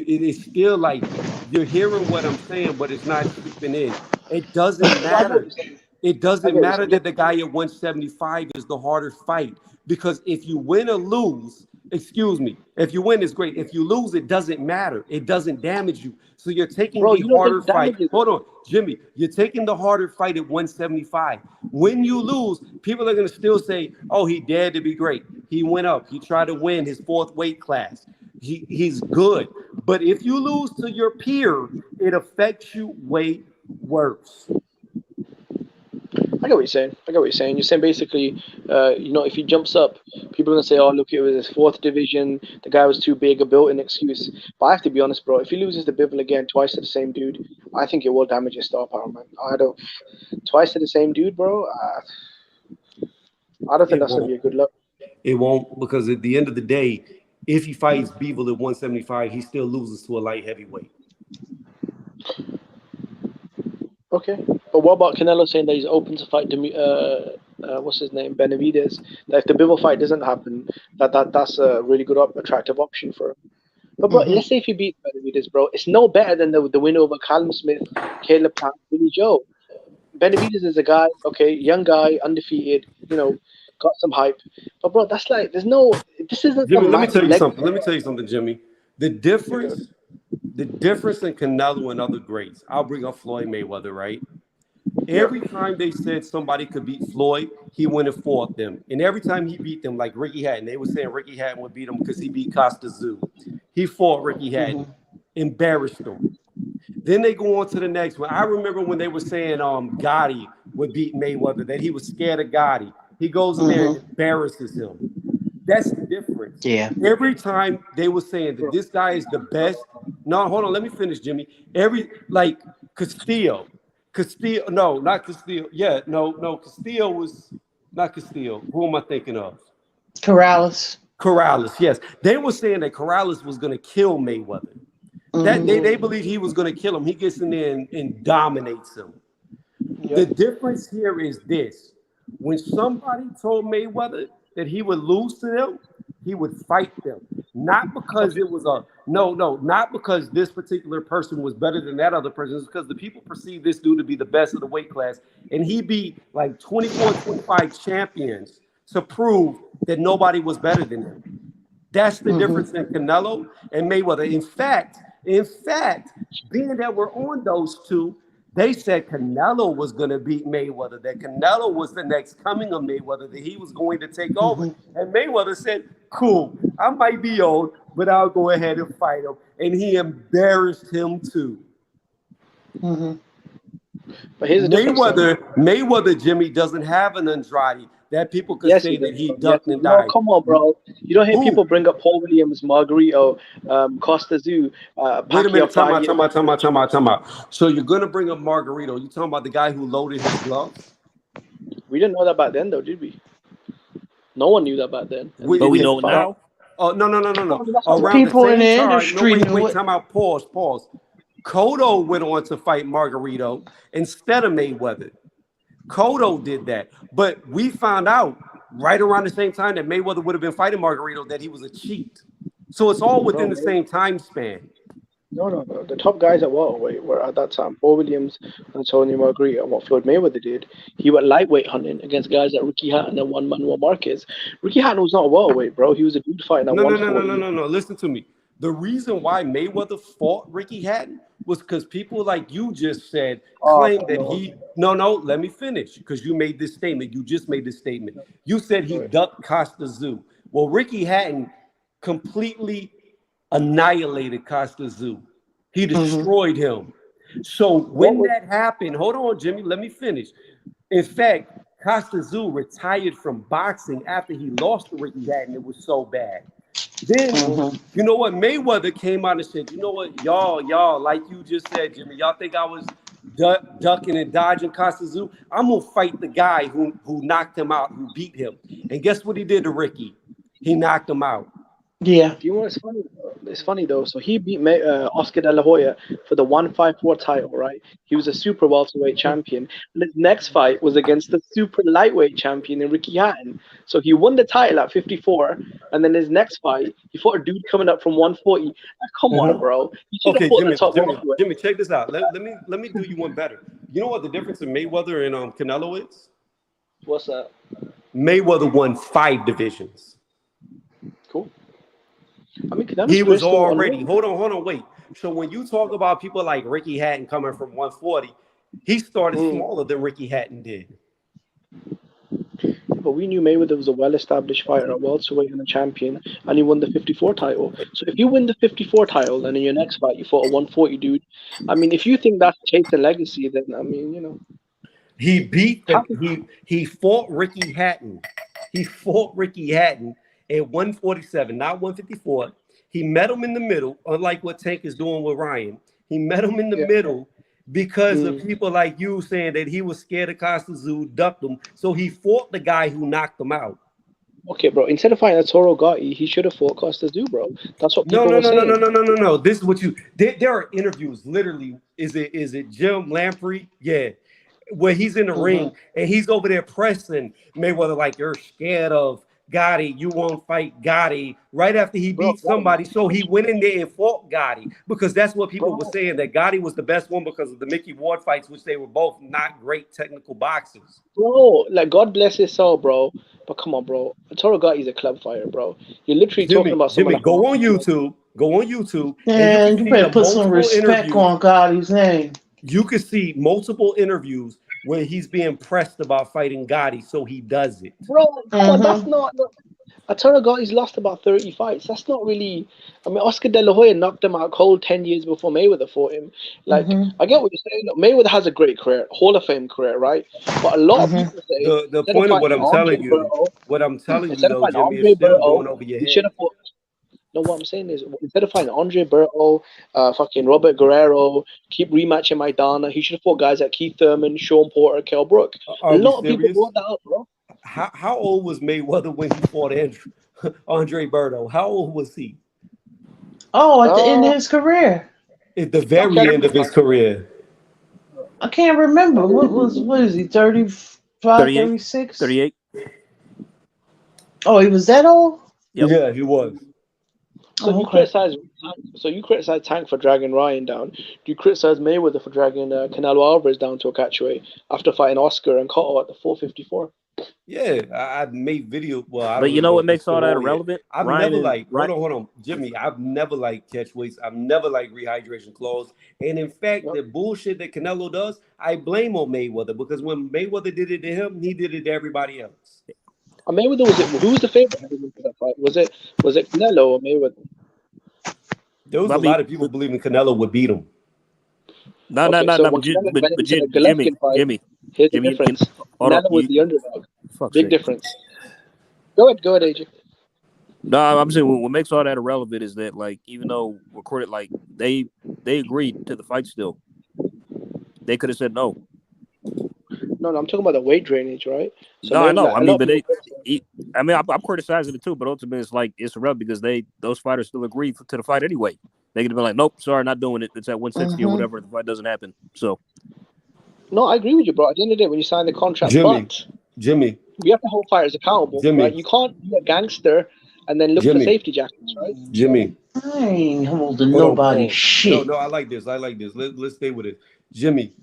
It is still like you're hearing what I'm saying, but it's not seeping in. It doesn't Yeah, I get what matter. you're saying. It I doesn't get what you're matter saying. that the guy at 175 is the harder fight, because if you win or lose, excuse me, if you win, it's great. If you lose, it doesn't matter. It doesn't damage you. So you're taking Bro, the you don't harder think fight. damages Hold it? on, Jimmy. You're taking the harder fight at 175. When you lose, people are going to still say, oh, he dared to be great. He went up. He tried to win his fourth weight class. He's good. But if you lose to your peer, it affects you way worse. I get what you're saying. I get what you're saying. You're saying basically, if he jumps up, people are gonna say, "Oh, look, it was his fourth division. The guy was too big, a built-in excuse." But I have to be honest, bro. If he loses the Bivol again twice to the same dude, I think it will damage his star power, man. I don't. Twice to the same dude, bro. I don't think It that's gonna be won't. a good look. It won't because at the end of the day, if he fights Beevil at 175, he still loses to a light heavyweight. Okay, but what about Canelo saying that he's open to fight what's his name, Benavidez? That if the Bivol fight doesn't happen, that's a really good, attractive option for him. But bro, Hmm. let's say if he beats Benavidez, bro, it's no better than the win over Callum Smith, Caleb Plant, Billy Joe. Benavidez is a guy, okay, young guy, undefeated, got some hype. But bro, that's like, this isn't Jimmy, some let me massive tell you leg. something. Let me tell you something, Jimmy. The difference, the difference in Canelo and other greats. I'll bring up Floyd Mayweather, right? Yeah. Every time they said somebody could beat Floyd, he went and fought them. And every time he beat them, like Ricky Hatton, they were saying Ricky Hatton would beat him because he beat Costa Zoo. He fought Ricky Hatton, Hmm. embarrassed him. Then they go on to the next one. I remember when they were saying Gotti would beat Mayweather, that he was scared of Gotti. He goes in there and Hmm. embarrasses him. That's the difference. Yeah. Every time they were saying that this guy is the best. No, hold on, let me finish, Jimmy. Every like Castillo, Castillo, no, not Castillo. Yeah, no, Castillo was not Castillo. Who am I thinking of? Corrales. Corrales, yes. They were saying that Corrales was going to kill Mayweather. That Hmm. they believe he was going to kill him. He gets in there and dominates him. The Yep. difference here is this. When somebody told Mayweather that he would lose to them, he would fight them. Not because Okay. it was a no, not because this particular person was better than that other person. It's because the people perceive this dude to be the best of the weight class. And he beat like 24, 25 champions to prove that nobody was better than him. That's the Hmm. difference in Canelo and Mayweather. In fact, being that we're on those two, they said Canelo was going to beat Mayweather, that Canelo was the next coming of Mayweather, that he was going to take over. Hmm. And Mayweather said, cool, I might be old, but I'll go ahead and fight him. And he embarrassed him too. Hmm. But here's the difference, though. Mayweather, Jimmy, doesn't have an Andrade that people could Yes, he say that does, he bro. Yes, ducked and no, died. come on, bro. You don't hear people Who? bring up Paul Williams, Margarito, Costa Zoo, Wait a Pacquiao minute, time out, 5 years. time out, time out, time out, time out. So you're gonna bring up Margarito. You talking about the guy who loaded his gloves? We didn't know that back then, though, did we? No one knew that back then, and But we they know it found out. now. Oh, no. Oh, that's what I'm Around the People in the same time. No, industry knew wait, it. time out, pause. Cotto went on to fight Margarito instead of Mayweather. Cotto did that. But we found out right around the same time that Mayweather would have been fighting Margarito that he was a cheat. So it's all within bro. the same time span. No. The top guys at welterweight were at that time Paul Williams, Antonio Margarito, and what Floyd Mayweather did. He went lightweight hunting against guys like Ricky Hatton and one Manuel Marquez. Ricky Hatton was not a welterweight, bro. He was a dude fighting at No, no, no, no, no, 140. no, no. Listen to me. The reason why Mayweather fought Ricky Hatton was because people like you just said Oh, claim come that on. he. No, let me finish because you made this statement. You just made this statement. You said he Right. ducked Costa Zoo. Well, Ricky Hatton completely annihilated Costa Zoo. He Hmm. destroyed him. So What when was that happened, hold on, Jimmy, let me finish. In fact, Costa Zoo retired from boxing after he lost to Ricky Hatton. It was so bad. Then, Hmm. you know what? Mayweather came out and said, you know what, y'all, like you just said, Jimmy, y'all think I was ducking and dodging Costa Zoo? I'm gonna fight the guy who knocked him out, who beat him. And guess what he did to Ricky? He knocked him out. Yeah. you know what's funny? It's funny though. So he beat Oscar De La Hoya for the 154 title, right? He was a super welterweight champion. And his next fight was against the super lightweight champion in Ricky Hatton. So he won the title at 54, and then his next fight, he fought a dude coming up from 140. Like, come on, Hmm. bro. He should have Okay, fought the Jimmy, top Jimmy, welterweight. Jimmy, check this out. Let me do you one better. You know what the difference in Mayweather and Canelo is? What's that? Mayweather won 5 divisions. Cool. I mean, Canelo's He career was still already, ongoing. hold on, wait. So when you talk about people like Ricky Hatton coming from 140, he started Mm. smaller than Ricky Hatton did. But we knew Mayweather was a well-established fighter at welterweight and a champion, and he won the 54 title. So if you win the 54 title, and in your next fight you fought a 140 dude, I mean, if you think that's chasing legacy, then I mean, He beat How the he fought Ricky Hatton. He fought Ricky Hatton at 147, not 154. He met him in the middle, unlike what Tank is doing with Ryan. He met him in the yeah. middle because of Mm. people like you saying that he was scared of Costa Zoo, ducked him. So he fought the guy who knocked him out. Okay, bro. Instead of fighting Toro Gotti, he should have fought Costa Zoo, bro. That's what No, people no, were no, no, no, saying. no, no, no, no. This is what you. There are interviews. Literally, is it Jim Lamprey? Yeah, where he's in the Mm-hmm. ring and he's over there pressing Mayweather like you're scared of Gotti. You won't fight Gotti right after he Bro, beat somebody. So he went in there and fought Gotti because that's what people were bro, saying that Gotti was the best one because of the Mickey Ward fights, which they were both not great technical boxers. bro. Like, God bless his soul, bro. But come on, bro. Toro Gotti's a club fighter, bro. You're literally talking about someone Jimmy, like go on Marcus. YouTube. Go on YouTube, and you can And you see the better put some multiple respect interviews. on Gotti's name. You can see multiple interviews where he's being pressed about fighting Gotti, so he does it. Bro, come on, that's Mm-hmm. not. Look, Arturo Gotti's lost about 30 fights. That's not really. I mean, Oscar De La Hoya knocked him out cold 10 years before Mayweather fought him. Like, Mm-hmm. I get what you're saying. Look, Mayweather has a great career, Hall of Fame career, right? But a lot of Mm-hmm. people say The instead of point of fighting Andre Berto, though, Jimmy, is still going over your he should head. have fought. No, what I'm saying is instead of fighting Andre Berto, fucking Robert Guerrero, keep rematching Maidana, he should have fought guys like Keith Thurman, Sean Porter, Kell Brook. A Are we lot of people serious? brought that up, bro. How old was Mayweather when he fought Andre Berto? How old was he? Oh, at the end Uh, of his career. At the okay, I very give end you of his that. career. I can't remember. What is he, 35, 38, 36? 38. Oh, he was that old? Yep. Yeah, he was. So Oh, you okay. criticize Tank for dragging Ryan down. Do you criticize Mayweather for dragging Canelo Alvarez down to a catchweight after fighting Oscar and Cotto at the 454? Yeah, I've made video. Well, I But don't you even know know what if it's makes all still that on yet. irrelevant? I've Ryan never and like, right. hold on, Jimmy. I've never liked catch weights. I've never liked rehydration clothes. And in fact, No. the bullshit that Canelo does, I blame on Mayweather because when Mayweather did it to him, he did it to everybody else. Mayweather was it? Who was the favorite heading into that fight? Was it Canelo or Mayweather? There was But I a mean, lot of people believing Canelo would beat him. no, no, Okay, no, so no. when Canelo went into the Jimmy, Golovkin fight, Jimmy, here's the Jimmy, difference. hold on. Canelo was the underdog. Fuck's Big sake. difference. Go ahead, AJ. No, I'm saying what makes all that irrelevant is that like even though recorded like they agreed to the fight still, they could have said no. No, I'm talking about the weight drainage, right? So No, I maybe know. like I a lot mean, of but people. I mean, I'm criticizing it too, but ultimately it's like it's irrelevant because those fighters still agreed to the fight anyway. They could have been like, nope, sorry, not doing it. It's at 160 or Mm-hmm. whatever. The fight doesn't happen. So No, I agree with you, bro. At the end of the day, when you sign the contract, Jimmy, but Jimmy, we have to hold fighters accountable, right? Jimmy, You can't be a gangster and then look for Jimmy, safety jackets, right? Jimmy. I ain't holding Hold on, nobody pause. No, shit. no, I like this. I like this. Let's stay with it. Jimmy,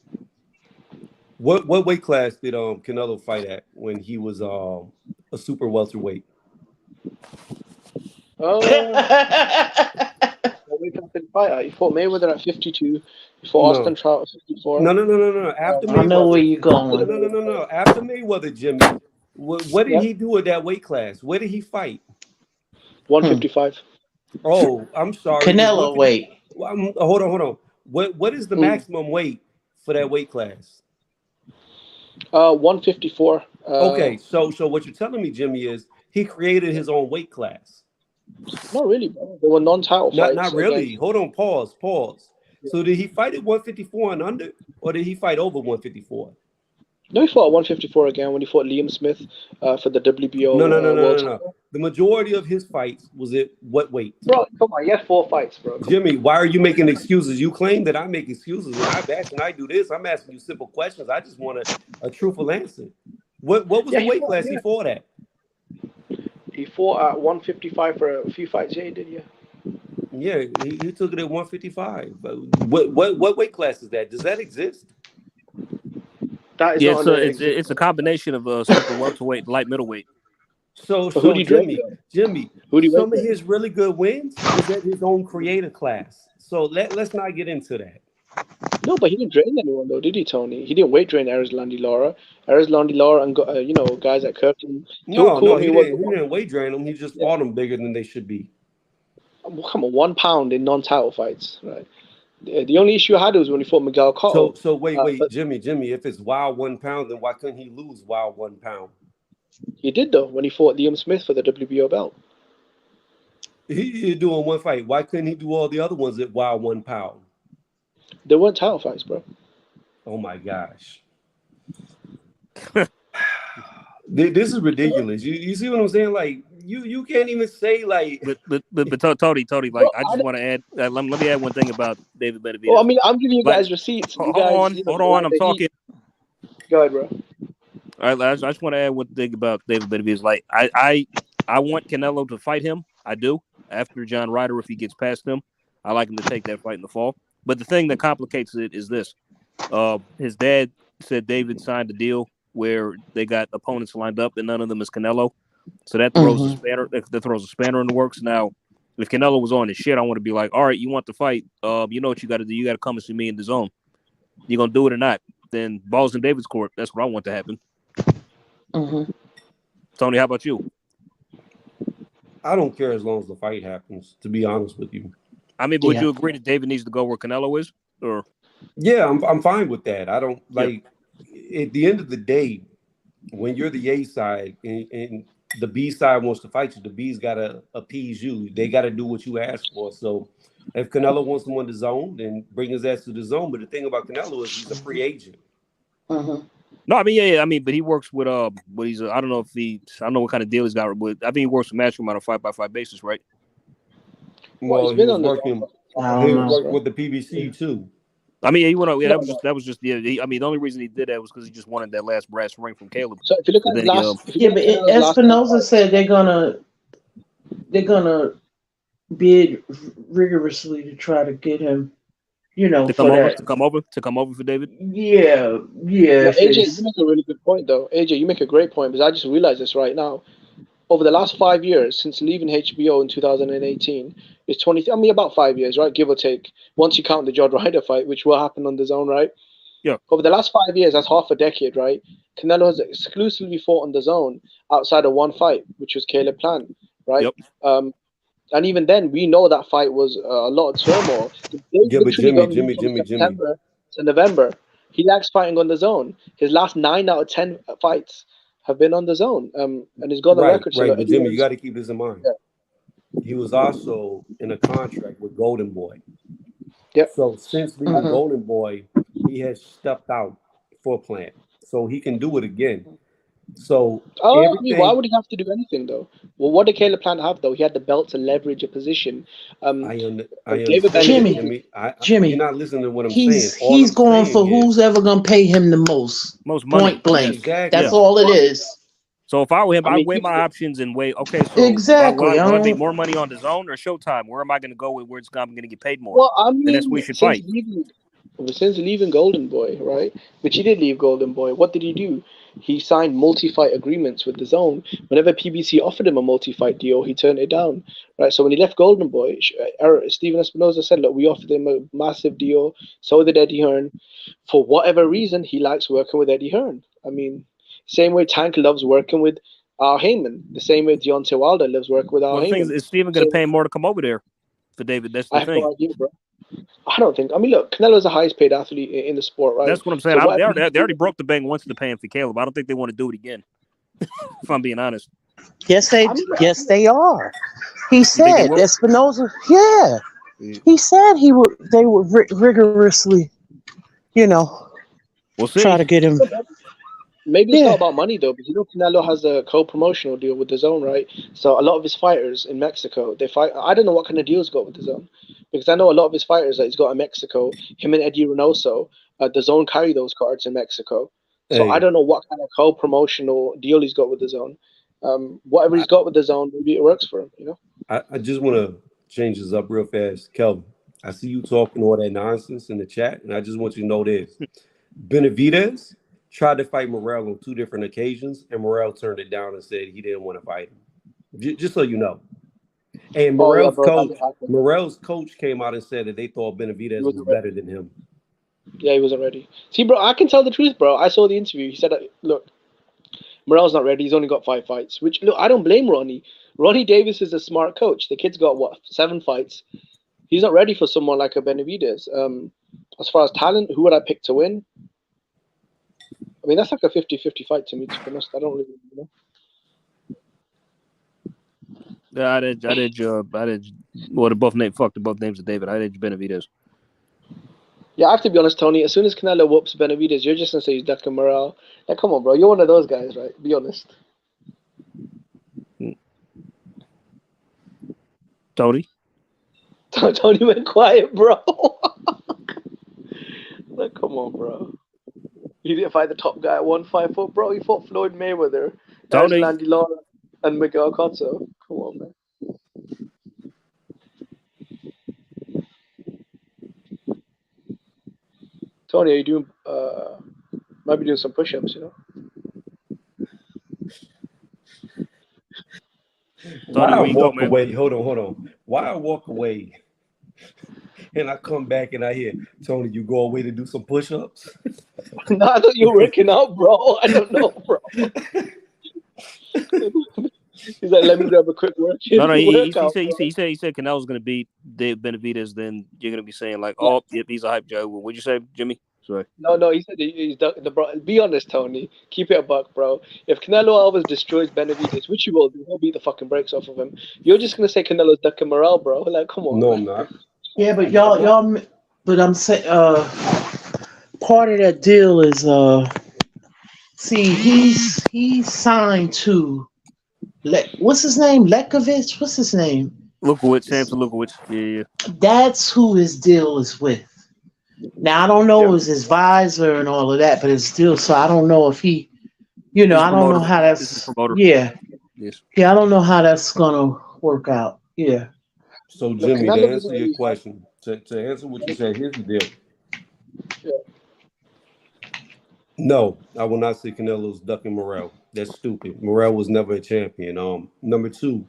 what weight class did Canelo fight at when he was a super welterweight? Uh, what weight class did he fight at? He fought Mayweather at 52. He fought Austin No, Trout at 54. no. After I know where Mayweather, you're After the going. Mayweather, After Mayweather, Jimmy, what did yeah, he do at that weight class? Where did he fight? Hmm. 155. Oh, I'm sorry. It was Canelo 150. weight. Well, hold on. What is the Mm. maximum weight for that weight class? 154. Okay, so what you're telling me, Jimmy, is he created his own weight class. Not really, bro. There were non-title Not fights really. against. Hold on, pause. So did he fight at 154 and under, or did he fight over 154? No, he fought at 154 again when he fought Liam Smith for the WBO world No. title. The majority of his fights was at what weight? Bro, come on, he had 4 fights, bro. Come on. Jimmy, why are you making excuses? You claim that I make excuses when I bash and I do this. I'm asking you simple questions. I just want a truthful answer. What was Yeah, the he weight fought. class he Yeah, fought at? he fought at 155 for a few fights. Yeah, he did. Yeah. Yeah, he took it at 155. But what weight class is that? Does that exist? That is yeah, not it's under a existence. combination of super welterweight and light middleweight. But who do you drain Jimmy, though? Who do you some weight of drain? his really good wins was at his own creator class. So let's not get into that. No, but he didn't drain anyone though, did he, Tony? He didn't weight drain Arizlandi Lara. Arizlandi Lara and guys like Curtin. No, no, Courtney was the he one. didn't weight drain them. He just Yeah. fought them bigger than they should be. Come on, 1 pound in non-title fights, right? The only issue I had was when he fought Miguel Cotto. So wait, But Jimmy. If it's wild 1 pound, then why couldn't he lose wild 1 pound? he did though when he fought Liam Smith for the WBO belt. He doing one fight. Why couldn't he do all the other ones at wild 1 pound? They weren't title fights, bro. Oh my gosh. This is ridiculous. You see what I'm saying? Like you can't even say like. But Tony, like I just want to add. Let me add one thing about David Benavidez. Well, I mean, I'm giving you Like, guys receipts. You hold guys, on. I'm talking. Go ahead, bro. All right, I just want to add one thing about David Benavidez. Like I want Canelo to fight him. I do. After John Ryder, if he gets past him, I like him to take that fight in the fall. But the thing that complicates it is this: his dad said David signed a deal where they got opponents lined up, and none of them is Canelo. So that throws a spanner. That throws a spanner in the works. Now, if Canelo was on his shit, I want to be like, all right, you want the fight? You know what you got to do? You got to come and see me in the zone. You gonna do it or not? Then balls in David's court. That's what I want to happen. Tony, how about you? I don't care as long as the fight happens. To be honest with you. I mean, would you agree that David needs to go where Canelo is? Or yeah, I'm fine with that. I don't like. At the end of the day, when you're the A side and the B side wants to fight you, the B's got to appease you. They got to do what you ask for. So if Canelo wants to win the zone, then bring his ass to the zone. But the thing about Canelo is he's a free agent. No, I mean, yeah. I mean, but he works with but he's I don't know if I don't know what kind of deal he's got, but I think he works with Matchroom on a 5-by-5 basis, right? Well, he was working with the PBC too. I mean, he went out. Yeah, that was just I mean, the only reason he did that was because he just wanted that last brass ring from Caleb. So if you look at then, last, but Espinosa said they're gonna bid rigorously to try to get him, to come over for David. Yeah. AJ, you make a really good point, though. AJ, you make a great point because I just realized this right now. Over the last 5 years, since leaving HBO in 2018, it's about 5 years, right? Give or take. Once you count the John Ryder fight, which will happen on the zone, right? Yeah. Over the last 5 years, that's half a decade, right? Canelo has exclusively fought on the zone outside of one fight, which was Caleb Plant, right? Yep. And even then, we know that fight was a lot of turmoil. Yeah, but Jimmy. September to November, he likes fighting on the zone. His last 9 out of 10 fights have been on the zone, and he's got the record. Right, but Jimmy, you got to keep this in mind. Yeah. He was also in a contract with Golden Boy. Yep. So since leaving Golden Boy, he has stepped out for Plant, so he can do it again. So I mean, why would he have to do anything though? Well, what did Caleb Plant have though? He had the belt to leverage a position. I Jimmy, you're not listening to what I'm saying. He's going for who's ever gonna pay him the most money. Point blank. Exactly. That's all it is. So if I were him, I'd weigh my options and weigh. Okay, so exactly. Will I make more money on the zone or Showtime? Where am I going to go with where I'm going to get paid more? Well, I mean, that's where we should fight. Since leaving Golden Boy, right? Which he did leave Golden Boy. What did he do? He signed multi-fight agreements with the zone. Whenever PBC offered him a multi-fight deal, he turned it down, right? So when he left Golden Boy, Steven Espinosa said, look, we offered him a massive deal. So did Eddie Hearn. For whatever reason, he likes working with Eddie Hearn. I mean, same way Tank loves working with Heyman. The same way Deontay Wilder loves working with Heyman. The thing is Steven going to pay him more to come over there for David? That's the thing. I have no idea, bro. I don't think. I mean, look, Canelo's the highest paid athlete in the sport, right? That's what I'm saying. So they already broke the bank once to pay him for Caleb. I don't think they want to do it again. If I'm being honest. Yes, they are. He said Espinosa. Yeah, he said they would rigorously, we'll see. Try to get him. Maybe it's not about money though, because Canelo has a co-promotional deal with the zone, right? So a lot of his fighters in Mexico, they fight. I don't know what kind of deal he's got with the zone, because I know a lot of his fighters that he's got in Mexico. Him and Eddie Reynoso, the zone carry those cards in Mexico. So I don't know what kind of co-promotional deal he's got with the zone. Whatever he's got with the zone, maybe it works for him. I just want to change this up real fast, Kelvin. I see you talking all that nonsense in the chat, and I just want you to know this: Benavidez tried to fight Morrell on 2 different occasions, and Morrell turned it down and said he didn't want to fight him. Just so you know. And Morrell's coach came out and said that they thought Benavidez was better than him. Yeah, he wasn't ready. See, bro, I can tell the truth, bro. I saw the interview. He said, look, Morrell's not ready. He's only got 5 fights. Which, look, I don't blame Ronnie. Ronnie Davis is a smart coach. The kid's got, 7 fights. He's not ready for someone like a Benavidez. As far as talent, who would I pick to win? I mean, that's like a 50-50 fight to me, to be honest. I don't really know. Yeah, I'd edge. Well, both names of David. I'd edge Benavidez. Yeah, I have to be honest, Tony. As soon as Canelo whoops Benavidez, you're just gonna say he's Declan Morale. Like, come on, bro. You're one of those guys, right? Be honest. Tony. Tony went quiet, bro. Like, come on, bro. He didn't fight the top guy at 154, bro. He fought Floyd Mayweather, Tony. Erislandy Lara, and Miguel Cotto. Come on, man. Tony, are you doing? Might be doing some push-ups, you know. Why I Where you go, walk man? away? Hold on. Why I walk away and I come back and I hear Tony, you go away to do some push-ups? No, I thought you were working out, bro. I don't know, bro. He's like, let me grab a quick workout. No. He said Canelo's gonna beat Dave Benavidez. Then you're gonna be saying like, oh, yep, he's a hype Joe. What'd you say, Jimmy? Sorry. No. He said he's the bro. Be honest, Tony. Keep it a buck, bro. If Canelo Alves destroys Benavidez, which he will do, he'll beat the fucking brakes off of him. You're just gonna say Canelo's Declan Morale, bro. Like, come on. No, man. I'm not. Yeah, but y'all. But I'm saying, part of that deal is, see, he's signed to, what's his name? Lekovich? What's his name? Lukowicz, Samson Lukowicz. Yeah. That's who his deal is with. Now I don't know Yeah. his advisor and all of that, but it's still so I don't know if he, I don't know how This is that's. promoter. Yeah, Yes. I don't know how that's gonna work out. Yeah. So Look, Jimmy, to Canelo doesn't answer your really have. question, to answer what you said, here's the deal. Yeah. No, I will not say Canelo's ducking Morel. That's stupid. Morel was never a champion. Number two,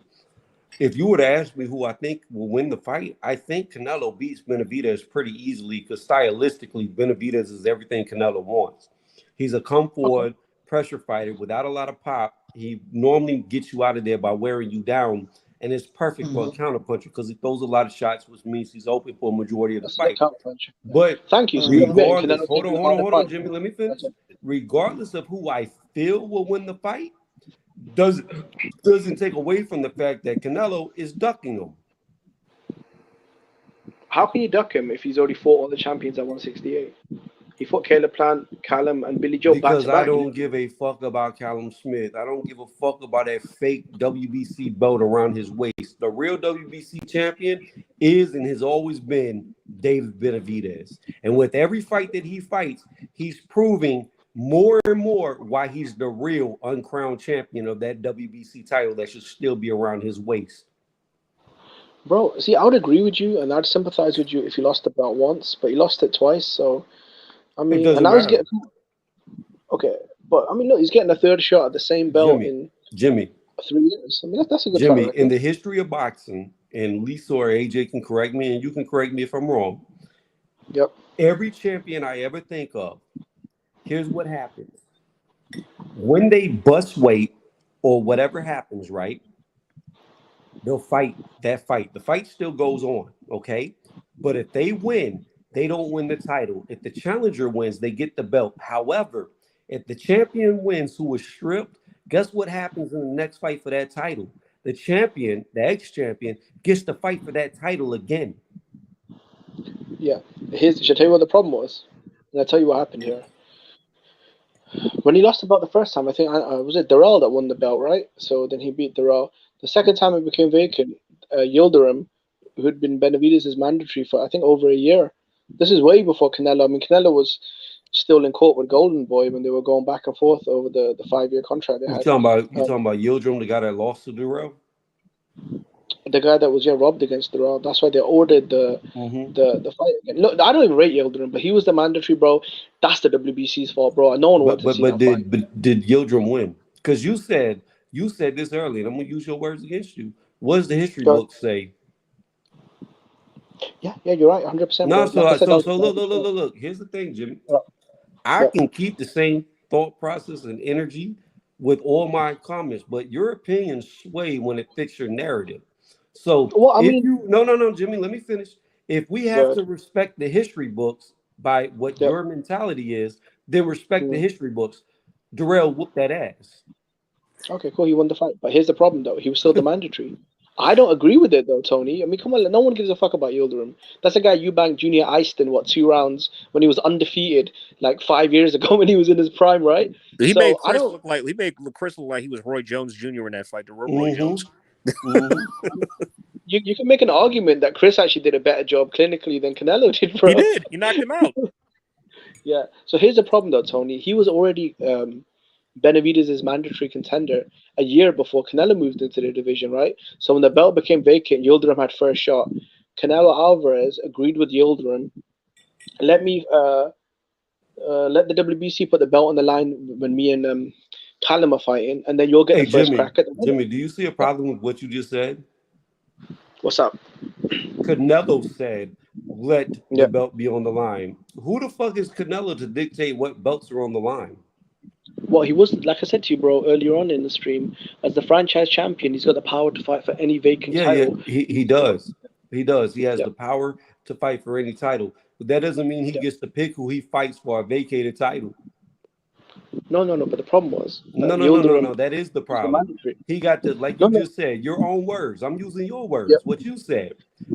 if you were to ask me who I think will win the fight, I think Canelo beats Benavidez pretty easily because stylistically, Benavidez is everything Canelo wants. He's a come Okay. forward pressure fighter without a lot of pop. He normally gets you out of there by wearing you down, and it's perfect for a Mhm. counterpuncher because he throws a lot of shots, which means he's open for a majority of the That's a good fight. counter punch. But Thank you. So you're Mhm. admitting regardless, Canelo hold taking on, the hold on, harder hold on, fight. Jimmy, let me finish. That's it. Regardless of who I feel will win the fight, doesn't take away from the fact that Canelo is ducking him. How can you duck him if he's already fought all the champions at 168? He fought Caleb Plant, Callum, and Billy Joe back Because to I back. don't give a fuck about Callum Smith. I don't give a fuck about that fake WBC belt around his waist. The real WBC champion is and has always been David Benavidez. And with every fight that he fights, he's proving more and more why he's the real uncrowned champion of that WBC title that should still be around his waist. Bro, see, I would agree with you, and I'd sympathize with you if he lost the belt once, but he lost it twice. So, I It mean, and doesn't now he's matter. getting okay, but I mean, look, he's getting a third shot at the same belt Jimmy, in Jimmy, 3 years. I mean, that's a good track Jimmy, in record. the history of boxing, and Lisa or AJ can correct me, and you can correct me if I'm wrong. Yep. Every champion I ever think of, here's what happens. When they bust weight or whatever happens, right? They'll fight that fight. The fight still goes on, okay? But if they win, they don't win the title. If the challenger wins, they get the belt. However, if the champion wins who was stripped, guess what happens in the next fight for that title? The champion, the ex-champion, gets to fight for that title again. Yeah. Should I tell you what the problem was? And I'll tell you what happened here. When he lost the belt the first time, I think was it Darrell that won the belt, right? So then he beat Darrell. The second time it became vacant, Yildirim, who'd been Benavidez' mandatory for I think over a year. This is way before Canelo. I mean, Canelo was still in court with Golden Boy when they were going back and forth over the 5 year contract they You had. talking about Yildirim, the guy that lost to Durrell? The guy that was robbed against Darrell. That's why they ordered Mm-hmm. the fight again. Look, I don't even rate Yildirim, but he was the mandatory, bro. That's the WBC's fault, bro. No one wanted to see that fight. Did Yildirim win? Because you said this earlier, and I'm gonna use your words against you. What does the history But book say? yeah, you're right, 100%, No, bro. Like I said, that was so look. Here's the thing, Jimmy. yeah, I yeah. can keep the same thought process and energy with all my comments, but your opinions sway when it fits your narrative. So Well, I if mean, you no, Jimmy, let me finish. If we have Good. to respect the history books by what Yep. your mentality is, then respect the Mm. history books. Darrell whooped that ass. Okay, cool. He won the fight, but here's the problem though. He was still the mandatory. I don't agree with it though, Tony. I mean, come on, no one gives a fuck about Yildirim. That's a guy Eubank Jr. iced in what 2 rounds when he was undefeated like 5 years ago when he was in his prime, right? He So made I Chris don't. look like Chris look like he was Roy Jones Jr. in that fight. Roy Mm-hmm. Jones. Mm-hmm. You can make an argument that Chris actually did a better job clinically than Canelo did, bro. He did. He knocked him out. Yeah. So here's the problem though, Tony. He was already Benavidez' mandatory contender a year before Canelo moved into the division, right? So when the belt became vacant, Yildirim had first shot. Canelo Alvarez agreed with Yildirim. Let me let the WBC put the belt on the line when me and Callum are fighting, and then you'll get Hey the first Jimmy, crack at the winner. Jimmy, do you see a Yeah. problem with what you just said? What's up? Canelo said, "Let the Yeah. belt be on the line." Who the fuck is Canelo to dictate what belts are on the line? Well, he was like I said to you, bro, earlier on in the stream. As the franchise champion, he's got the power to fight for any vacant Yeah, yeah, title. he does. He does. He has Yeah. the power to fight for any title, but that doesn't mean he Yeah. gets to pick who he fights for a vacated title. No, no, no. But the problem was No, that no, no, no, Yildirim no. That is the was the problem. mandatory. He got to, like No, you no. just said, your own words. I'm using your Yeah. words. What you said.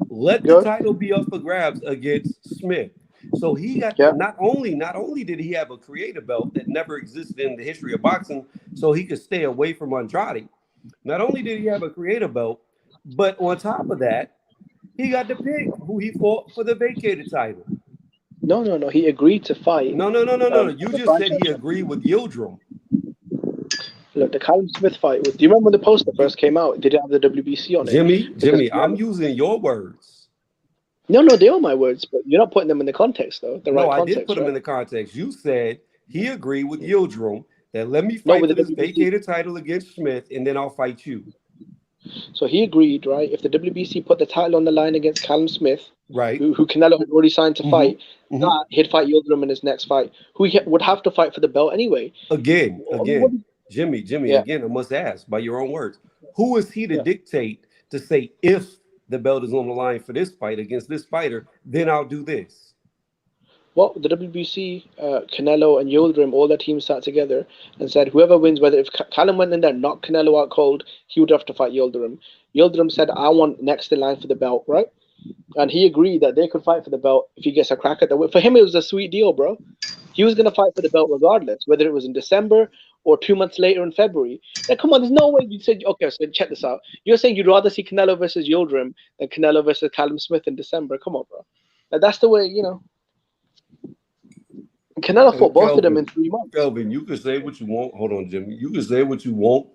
Let the Good. title be up for grabs against Smith. So he got Yeah. not only did he have a creative belt that never existed in the history of boxing, so he could stay away from Andrade. Not only did he have a creative belt, but on top of that, he got to pick who he fought for the vacated title. No, no, no. He agreed to fight No, no, no, no, no. You as a just said franchise he agreed champion. with Yildirim. Look, the Callum Smith fight was. Do you remember when the poster first came out? Did it have the WBC on it? Because Jimmy, I'm using your words. no, no, they are my words, but you're not putting them in the context though, the No, right I did put context, him right? in the context. You said he agreed with Yildirim that let me No, fight with for the this WBC. vacated title against Smith, and then I'll fight you. So he agreed, right? If the WBC put the title on the line against Callum Smith, Right? who Canelo had already signed to Mm-hmm. fight, Mm-hmm. that he'd fight Yildirim in his next fight, who he would have to fight for the belt anyway. Again, Jimmy, Yeah, again, I must ask by your own words, who is he to yeah. dictate to say if the belt is on the line for this fight against this fighter, then I'll do this? Well, the WBC, Canelo and Yildirim, all their teams sat together and said whoever wins, whether if Callum went in there and knocked Canelo out cold, he would have to fight Yildirim. Yildirim said, "I want next in line for the belt," right? And he agreed that they could fight for the belt if he gets a crack at the. For him, it was a sweet deal, bro. He was gonna fight for the belt regardless, whether it was in December or 2 months later in February. Now, come on, there's no way you said okay. So check this out. You're saying you'd rather see Canelo versus Yildirim than Canelo versus Callum Smith in December. Come on, bro. Now, that's the way you know. Canelo fought both of them in 3 months. Kelvin, you can say what you want. Hold on, Jimmy. You can say what you want,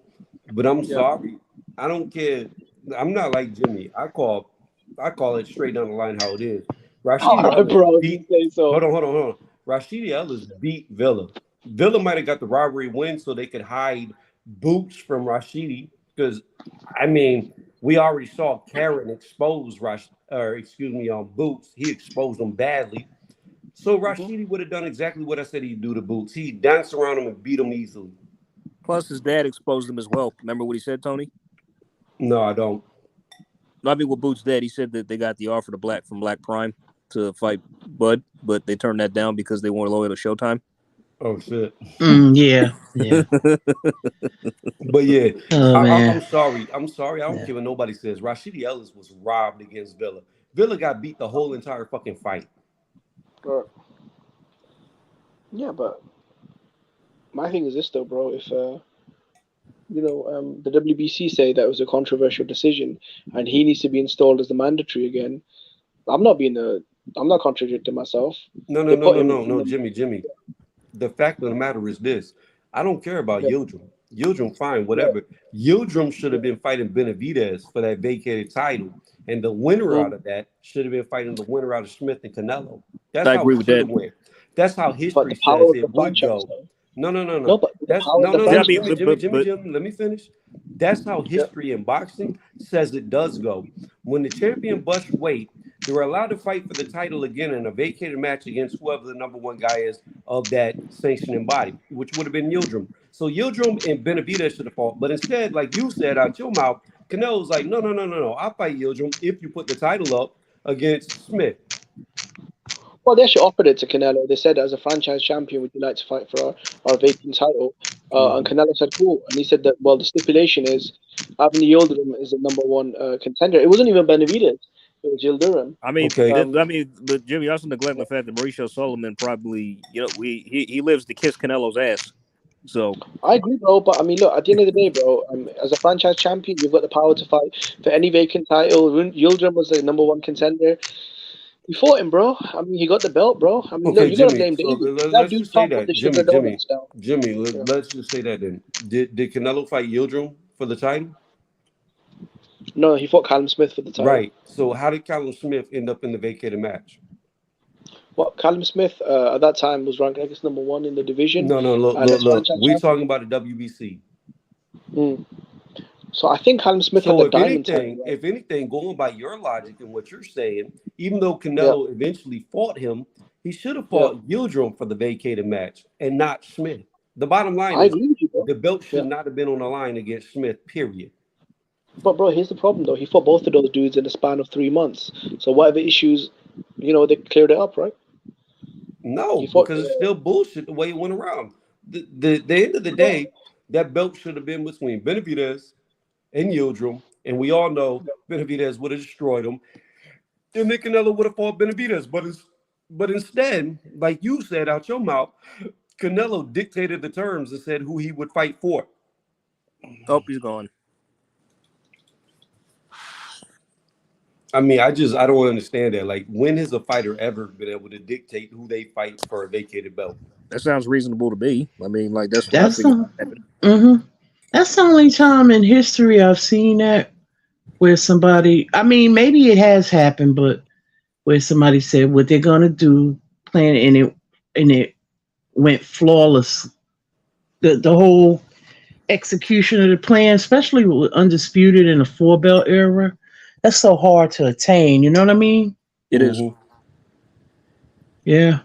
but I'm Yeah. sorry. I don't care. I'm not like Jimmy. I call it straight down the line how it is. All Rashidi right, Ellis bro. If you beat. say so. Hold on. Rashidi Ellis beat Villa. Villa might have got the robbery win so they could hide Boots from Rashidi because, I mean, we already saw Karen expose Boots. He exposed him badly. So Mhm. Rashidi would have done exactly what I said he'd do to Boots. He danced around him and beat him easily. Plus, his dad exposed him as well. Remember what he said, Tony? No, I don't. No, I mean, with Boots' dad, he said that they got the offer to Black Prime to fight Bud, but they turned that down because they weren't loyal to Showtime. Oh shit. Yeah, yeah. But yeah, Oh I'm man. sorry. I'm sorry. I don't Yeah. care what nobody says. Rashidi Ellis was robbed against Villa. Villa got beat the whole entire fucking fight. Right. Yeah, but my thing is this though, bro. If the WBC say that it was a controversial decision and he needs to be installed as the mandatory again, I'm not being a. I'm not contradicting myself. No, no, They no, put no, him no, in no, the. Jimmy. The fact of the matter is this. I don't care about Yeah, Yildirim. Yildirim, fine, yeah. whatever. Yildirim should have been fighting Benavidez for that vacated title. And the winner out Mm. of that should have been fighting the winner out of Smith and Canelo. That's I how agree it with should that. have went. That's how But history the power says of the it would franchise, go. though. No. No, but the That's power of the I mean, franchise. Jimmy. That's how Yeah. history in boxing says it does go. When the champion busts weight, they were allowed to fight for the title again in a vacated match against whoever the number one guy is of that sanctioning body, which would have been Yildirim. So Yildirim and Benavidez should have fought. But instead, like you said out your mouth, Canelo's like, no. I'll fight Yildirim if you put the title up. against Smith. Well, they actually offered it to Canelo. They said, as a franchise champion, would you like to fight for our vacant title? And Canelo said, cool. And he said that, well, the stipulation is Avni Yildirim is the number one contender. It wasn't even Benavidez. It was Yildirim. I mean, Okay. but Jimmy also neglecting the fact that Mauricio Solomon probably, he lives to kiss Canelo's ass. So I agree, bro. But I mean, look, at the end of the day, bro, as a franchise champion, you've got the power to fight for any vacant title. Yildirim was the number one contender. He fought him, bro. I mean, he got the belt, bro. I mean, look, Okay, you gotta Jimmy. blame So David. That let's dude's just say top of that, the sugar donuts now. Jimmy. Yeah. Let's just say that then. Did Canelo fight Yildirim for the title? No, he fought Callum Smith for the title. Right. So how did Callum Smith end up in the vacated match? Well, Callum Smith at that time was ranked, I guess, number one in the division. No. And as Look. franchise We're champion. talking about the WBC. So I think Callum Smith had So the diamond title. Right? if anything, going by your logic and what you're saying, even though Canelo eventually fought him, he should have fought Yildirim for the vacated match and not Smith. The bottom line I is agree with you, bro. the belt should not have been on the line against Smith, period. But bro, here's the problem though. He fought both of those dudes in the span of 3 months. So whatever issues, they cleared it up, right? No, He fought, because it's still bullshit the way it went around. The end of the day, that belt should have been between Benavidez and Yildirim, and we all know Benavidez would have destroyed him, and then Canelo would have fought Benavidez. But instead, like you said out your mouth, Canelo dictated the terms and said who he would fight for. oh, he's gone. I mean, I don't understand that. Like, when has a fighter ever been able to dictate who they fight for a vacated belt? That sounds reasonable to me. I mean, like that's the only time in history I've seen that where somebody. I mean, maybe it has happened, but where somebody said what they're gonna do, plan, and it went flawless. The whole execution of the plan, especially with Undisputed in the 4-belt era, that's so hard to attain. You know what I mean? It is. Yeah.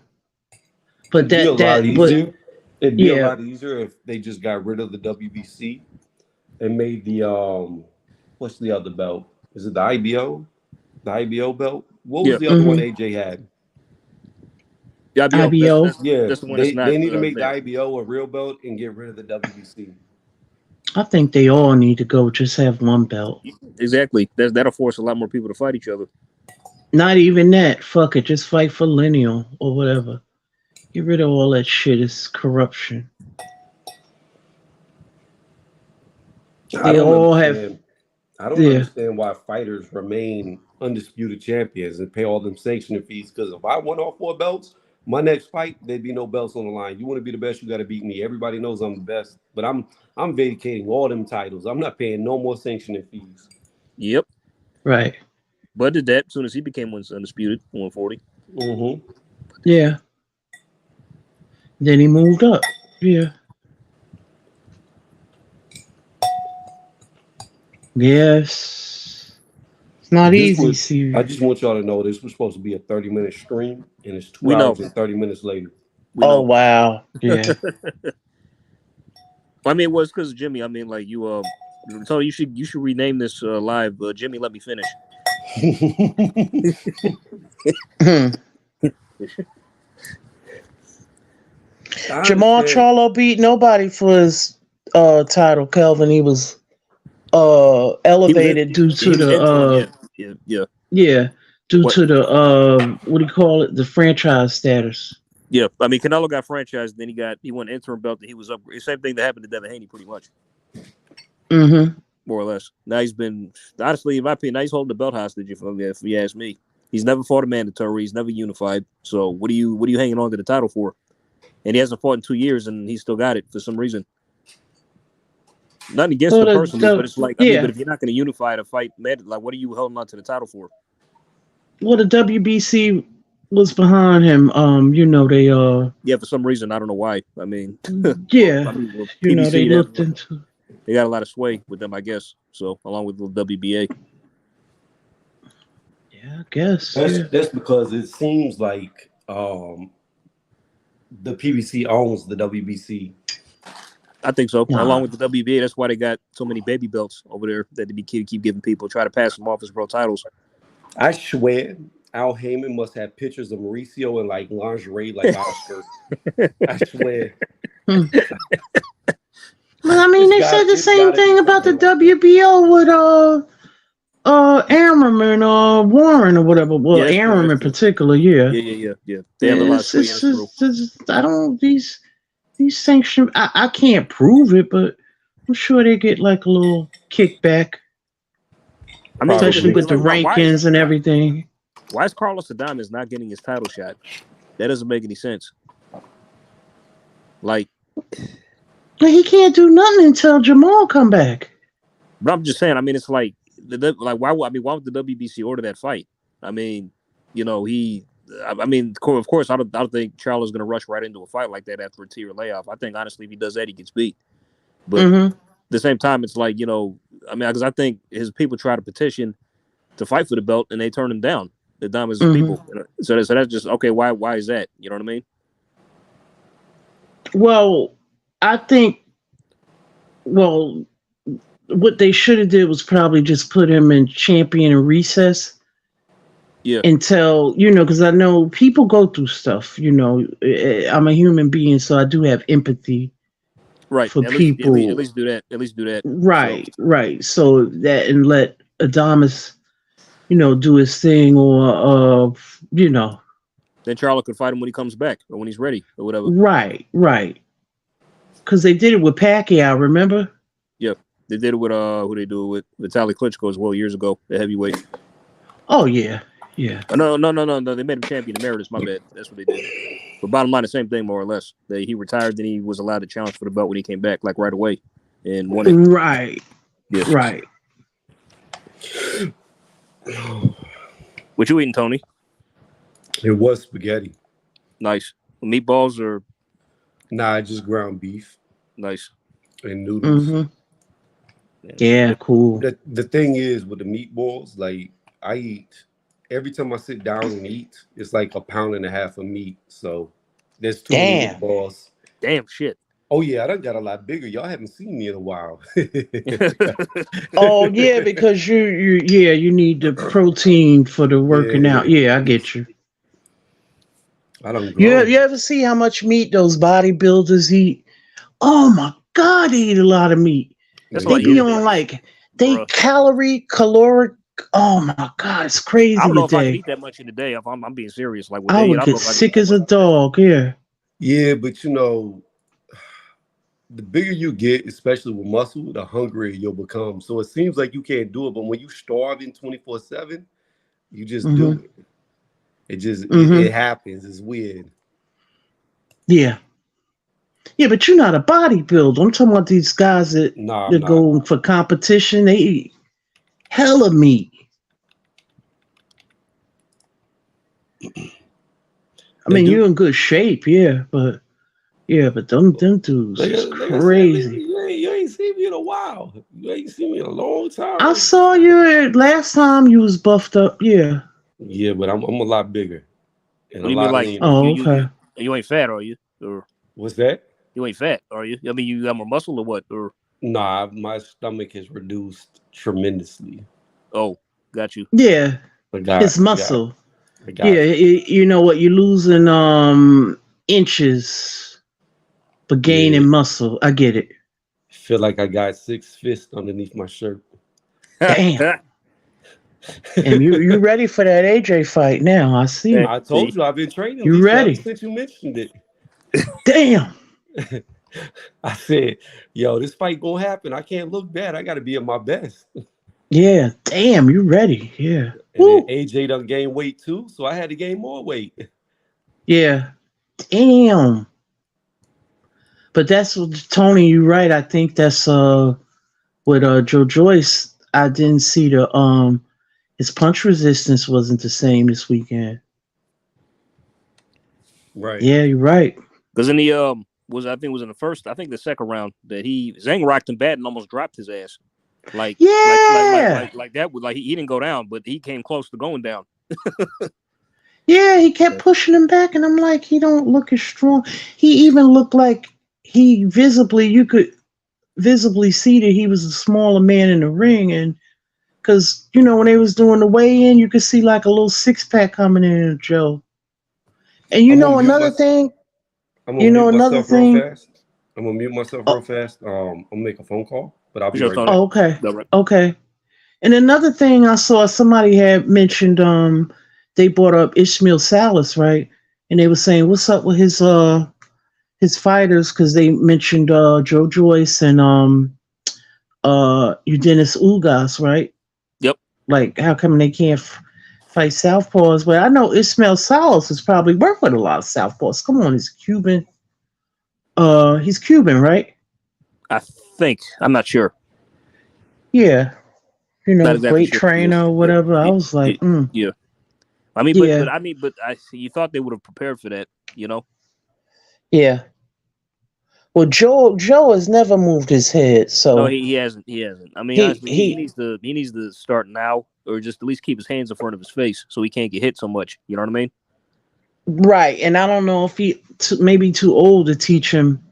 But It'd be a lot easier. It'd be a lot easier if they just got rid of the WBC and made the what's the other belt? Is it the IBO? The IBO belt? What was the other one AJ had? The IBO. That's the one they need to make the IBO a real belt and get rid of the WBC. I think they all need to go. Just have one belt. Exactly. That'll force a lot more people to fight each other. Not even that. Fuck it. Just fight for lineal or whatever. Get rid of all that shit. It's corruption. I don't understand why fighters remain undisputed champions and pay all them sanctioning fees. Because if I won all 4 belts, my next fight, there'd be no belts on the line. You want to be the best, you got to beat me. Everybody knows I'm the best, but I'm vacating all them titles. I'm not paying no more sanctioning fees. Yep. Right. Bud did that as soon as he became undisputed, 140. Yeah. Then he moved up. Yeah. Yes. It's not easy. I just want y'all to know this was supposed to be a 30-minute stream, and it's 2 hours and 30 minutes later. Oh, wow. Yeah. I mean, it was because Jimmy. I mean, like you, Tony, you should rename this live. Jimmy, let me finish. Jamal Charlo beat nobody for his title, Kelvin. He was elevated due to the to the what do you call it? The franchise status. Yeah, I mean Canelo got franchised, then he won interim belt, and he was up. Same thing that happened to Devin Haney, pretty much. More or less. Now he's been honestly, in my opinion, now he's holding the belt hostage. If you ask me, he's never fought a mandatory. He's never unified. So what are you hanging on to the title for? And he hasn't fought in 2 years, and he still got it for some reason. Nothing against him personally, but it's like, I mean, but if you're not going to unify to fight, like, what are you holding on to the title for? Well, the WBC was behind him. They for some reason, I don't know why. I mean, PBC, they looked into. They got a lot of sway with them, I guess. So along with the WBA. Yeah, I guess that's because it seems like the PBC owns the WBC. I think so. Along with the WBA, that's why they got so many baby belts over there that they keep giving people, try to pass them off as world titles. I swear, Al Heyman must have pictures of Mauricio in like lingerie, like Oscar. I swear, Hmm. Well, I mean, it's they said got the it's same got to be thing about the something like that. WBO with Ammerman Warren or whatever. Yeah, Well, that's true. Ammerman That's in true. particular, yeah. Yeah. They have a lot of sweet in the screw. I don't these sanctions. I can't prove it, but I'm sure they get like a little kickback, I mean, so the especially thing Probably. is, with the like, rankings and everything. why is Carlos Adames not getting his title shot? That doesn't make any sense. Like, But he can't do nothing until Jamal come back. but I'm just saying. I mean, it's like, why? I mean, why would the WBC order that fight? I mean, he. I mean, of course, I don't think Charlo's going to rush right into a fight like that after a tier layoff. I think honestly, if he does that, he gets beat. But Hmm. at the same time, it's like, I mean, because I think his people try to petition to fight for the belt and they turn him down. The Adames' Hmm. people. So that's just okay. Why is that? You know what I mean? Well, I think. Well, what they should have did was probably just put him in champion and recess Yeah. until because I know people go through stuff. I'm a human being, so I do have empathy Right. for At least people. do that. At least do that. So Right. So that and let Adamas, do his thing, or then Charlo could fight him when he comes back or when he's ready or whatever. right. Because they did it with Pacquiao, remember? Yeah. They did it with who they do it with Vitaly Klitschko as well years ago, the heavyweight. Oh yeah. No. They made him champion emeritus. My bad. That's what they did. But bottom line, the same thing more or less. He retired, then he was allowed to challenge for the belt when he came back, like right away, and won it. Right. Yeah. Right. What you eating, Tony? It was spaghetti. Nice. Meatballs or Nah, just ground beef nice. and noodles. Mm-hmm. Yeah, cool. The thing is with the meatballs, like I eat every time I sit down and eat, it's like a pound and a half of meat. So there's too many Damn. meatballs. Damn shit. Oh yeah, I done got a lot bigger. Y'all haven't seen me in a while. Oh yeah, because you need the protein for the working out. Yeah, I get you. I don't You grow. ever see how much meat those bodybuilders eat? Oh my God, they eat a lot of meat. That's They like be everything. on like they Bruh. caloric. Oh my God, it's crazy I don't know if I can today. eat that much in a day. If I'm being serious, like what I they eat, would I don't know get if I can eat sick that as a much. dog. Yeah. Yeah, but the bigger you get, especially with muscle, the hungrier you'll become. So it seems like you can't do it, but when you starving 24/7, you just do Mm-hmm. it. It Mm-hmm. happens. It's weird. Yeah. Yeah, but you're not a bodybuilder. I'm talking about these guys that Nah, I'm that not. go for competition. They eat hella meat. I They mean, do. you're in good shape, but them dudes is Like I said, crazy. you ain't seen me in a while. You ain't seen me in a long I time. saw you last time you was buffed up. Yeah. Yeah, but I'm a lot bigger and What a do you mean, lot like leaner. Oh, okay. you ain't fat, are you? Or What's that? you ain't fat, are you? I mean, you got more muscle or what? Or Nah, my stomach is reduced tremendously. oh, got you. Yeah, I it's got, I got, muscle. I Yeah, got you. you know what? You're losing inches, but Yeah, gaining muscle. I get it. feel like I got 6 fists underneath my shirt. Damn. And you ready for that AJ fight now? I see. I See, told you I've been training, You Lisa, ever ready? since you mentioned it. Damn. I said, yo, this fight gonna happen. I can't look bad. I gotta be at my best. Yeah. Damn. You ready? Yeah. And then Woo. AJ done gained weight too, so I had to gain more weight. Yeah. Damn. But that's what Tony. You right. I think that's with Joe Joyce. I didn't see the his punch resistance wasn't the same this weekend. Right. Yeah, you're right. because in the was in the first, I think the second round that Zhang rocked him bad and almost dropped his ass. Yeah. Like that would he didn't go down, but he came close to going down. Yeah, he kept pushing him back, and I'm like, he don't look as strong. He even looked like you could visibly see that he was a smaller man in the ring, and Because, you know, when they was doing the weigh-in, you could see like a little six-pack coming in, Joe. And I'm gonna mute my. I'm gonna mute another myself real thing. fast. I'm gonna mute myself real Oh, fast. I'll make a phone call, but I'll For be sure, right Tony. back. okay. All right. Okay. And another thing I saw, somebody had mentioned they brought up Ishmael Salas, right? And they were saying, what's up with his fighters? Because they mentioned Joe Joyce and Eudenis Ugas, right? Yep. Like, how come they can't fight Southpaws? But I know Ishmael Salas has probably worked with a lot of Southpaws. Come on, he's Cuban. He's Cuban, right? I think I'm not sure. Yeah. You Not know, exactly great sure. Yeah. trainer or whatever. I was like, Yeah. I mean, yeah, but I see. You thought they would have prepared for that, you know? yeah. Well, Joe has never moved his head, No, so he hasn't. He hasn't. I mean, he honestly, he he needs to start now, or just at least keep his hands in front of his face so he can't get hit so much. You know what I mean? right. And I don't know if maybe too old to teach him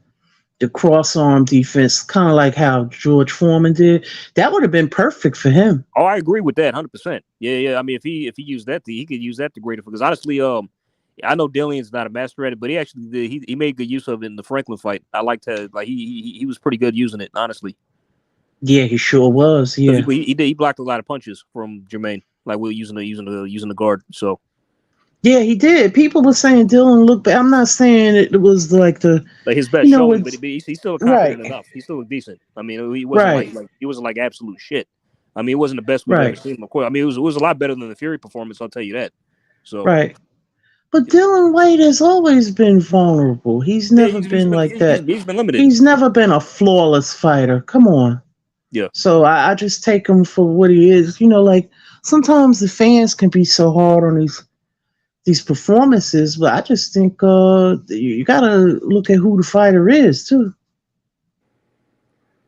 the cross arm defense, kind of like how George Foreman did. That would have been perfect for him. Oh, I agree with that, 100%. Yeah, yeah. I mean, if he used that, he could use that to greater. Because honestly, I know Dillion's not a master at it, but he actually did, he made good use of it in the Franklin fight. I liked how like he was pretty good using it, honestly. Yeah, he sure was. Because Yeah, he blocked a lot of punches from Jermaine, like we were using the guard. So yeah, he did. People were saying Dylan looked, but I'm not saying it was like like his you best know, showing, but it's he's still right, competent enough. He still looked decent. I mean, he wasn't right, he wasn't like absolute shit. I mean, it wasn't the best we've ever right, seen him. Of course, I mean, it was a lot better than the Fury performance. I'll tell you that. So right. But Dylan White has always been vulnerable. He's yeah, never been like that. he's been limited. He's never been a flawless fighter. Come on. Yeah. So I just take him for what he is. You know, like sometimes the fans can be so hard on these performances, but I just think you gotta look at who the fighter is too.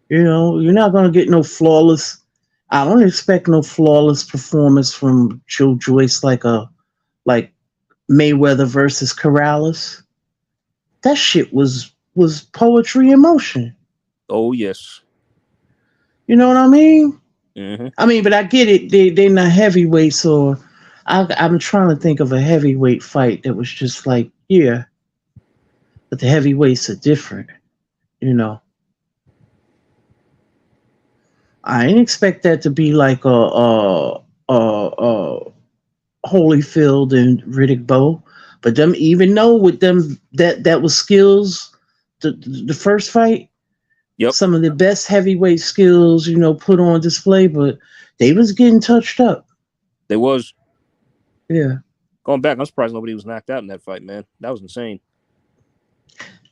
You know, you're not gonna get no flawless. I don't expect no flawless performance from Joe Joyce like Mayweather versus Corrales. That shit was poetry in motion. Oh yes. You know what I mean? Mm-hmm. I mean, but I get it. They're not heavyweights, or I'm trying to think of a heavyweight fight that was just like, yeah, but the heavyweights are different. You know, I didn't expect that to be like a Holyfield and Riddick Bowe, but them even though with them that was skills, the first fight, Yep. some of the best heavyweight skills, you know, put on display, but they was getting touched up. There was. Yeah. Going back, I'm surprised nobody was knocked out in that fight, man. That was insane.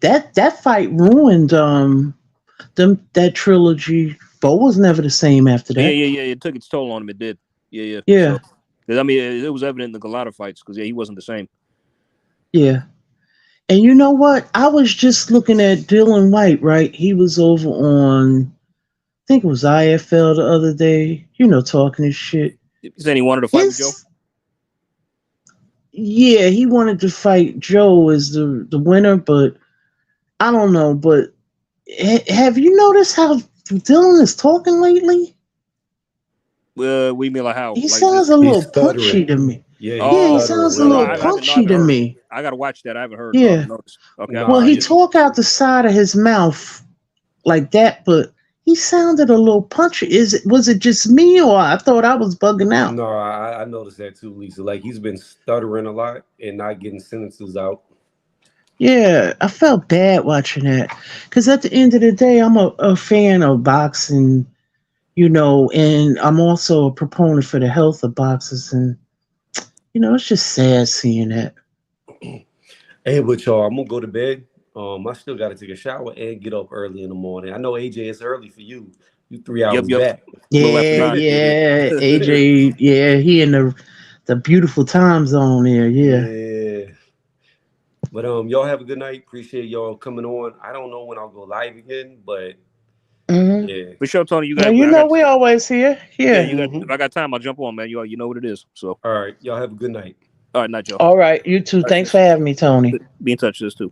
That fight ruined that trilogy. Bo was never the same after Yeah, that. yeah. It took its toll on him. It did. Yeah. Yeah. So, I mean, it was evident in the Galata fights because he wasn't the same. Yeah. And you know what? I was just looking at Dylan White, right? He was over on, I think it was IFL the other day, you know, talking his shit. He said he wanted to fight with Joe? Yeah, he wanted to fight Joe as the winner, but I don't know. But have you noticed how Dylan is talking lately? We mean like how? He Like sounds just, a little punchy to me. Yeah, He he's sounds a stuttering real little bad. punchy to me. I gotta watch that. I haven't heard. Yeah. Noticed. Okay. Nah, Well, he yeah. talk out the side of his mouth like that, but he sounded a little punchy. Was it just me, or I thought I was bugging out? No, I noticed that too, Lisa. Like he's been stuttering a lot and not getting sentences out. Yeah, I felt bad watching that because at the end of the day, I'm a fan of boxing, you know, and I'm also a proponent for the health of boxers, and you know, it's just sad seeing that. Hey, but y'all, I'm gonna go to bed. I still gotta take a shower and get up early in the morning. I know AJ, it's early for you. You 3 hours Yep. back. A little after Yeah, 9. yeah, AJ, yeah, he in the beautiful time zone there. Yeah. Yeah. But y'all have a good night. Appreciate y'all coming on. I don't know when I'll go live again, but Mm-hmm. yeah. For sure, Tony. Well, you know, we always here. Yeah, Yeah. you got. If I got time, I'll jump on, man. You know what it is. So, All right. Y'all have a good night. all right, night, Joe. All right, you too. Thanks for having me, Tony. Be in touch with this too.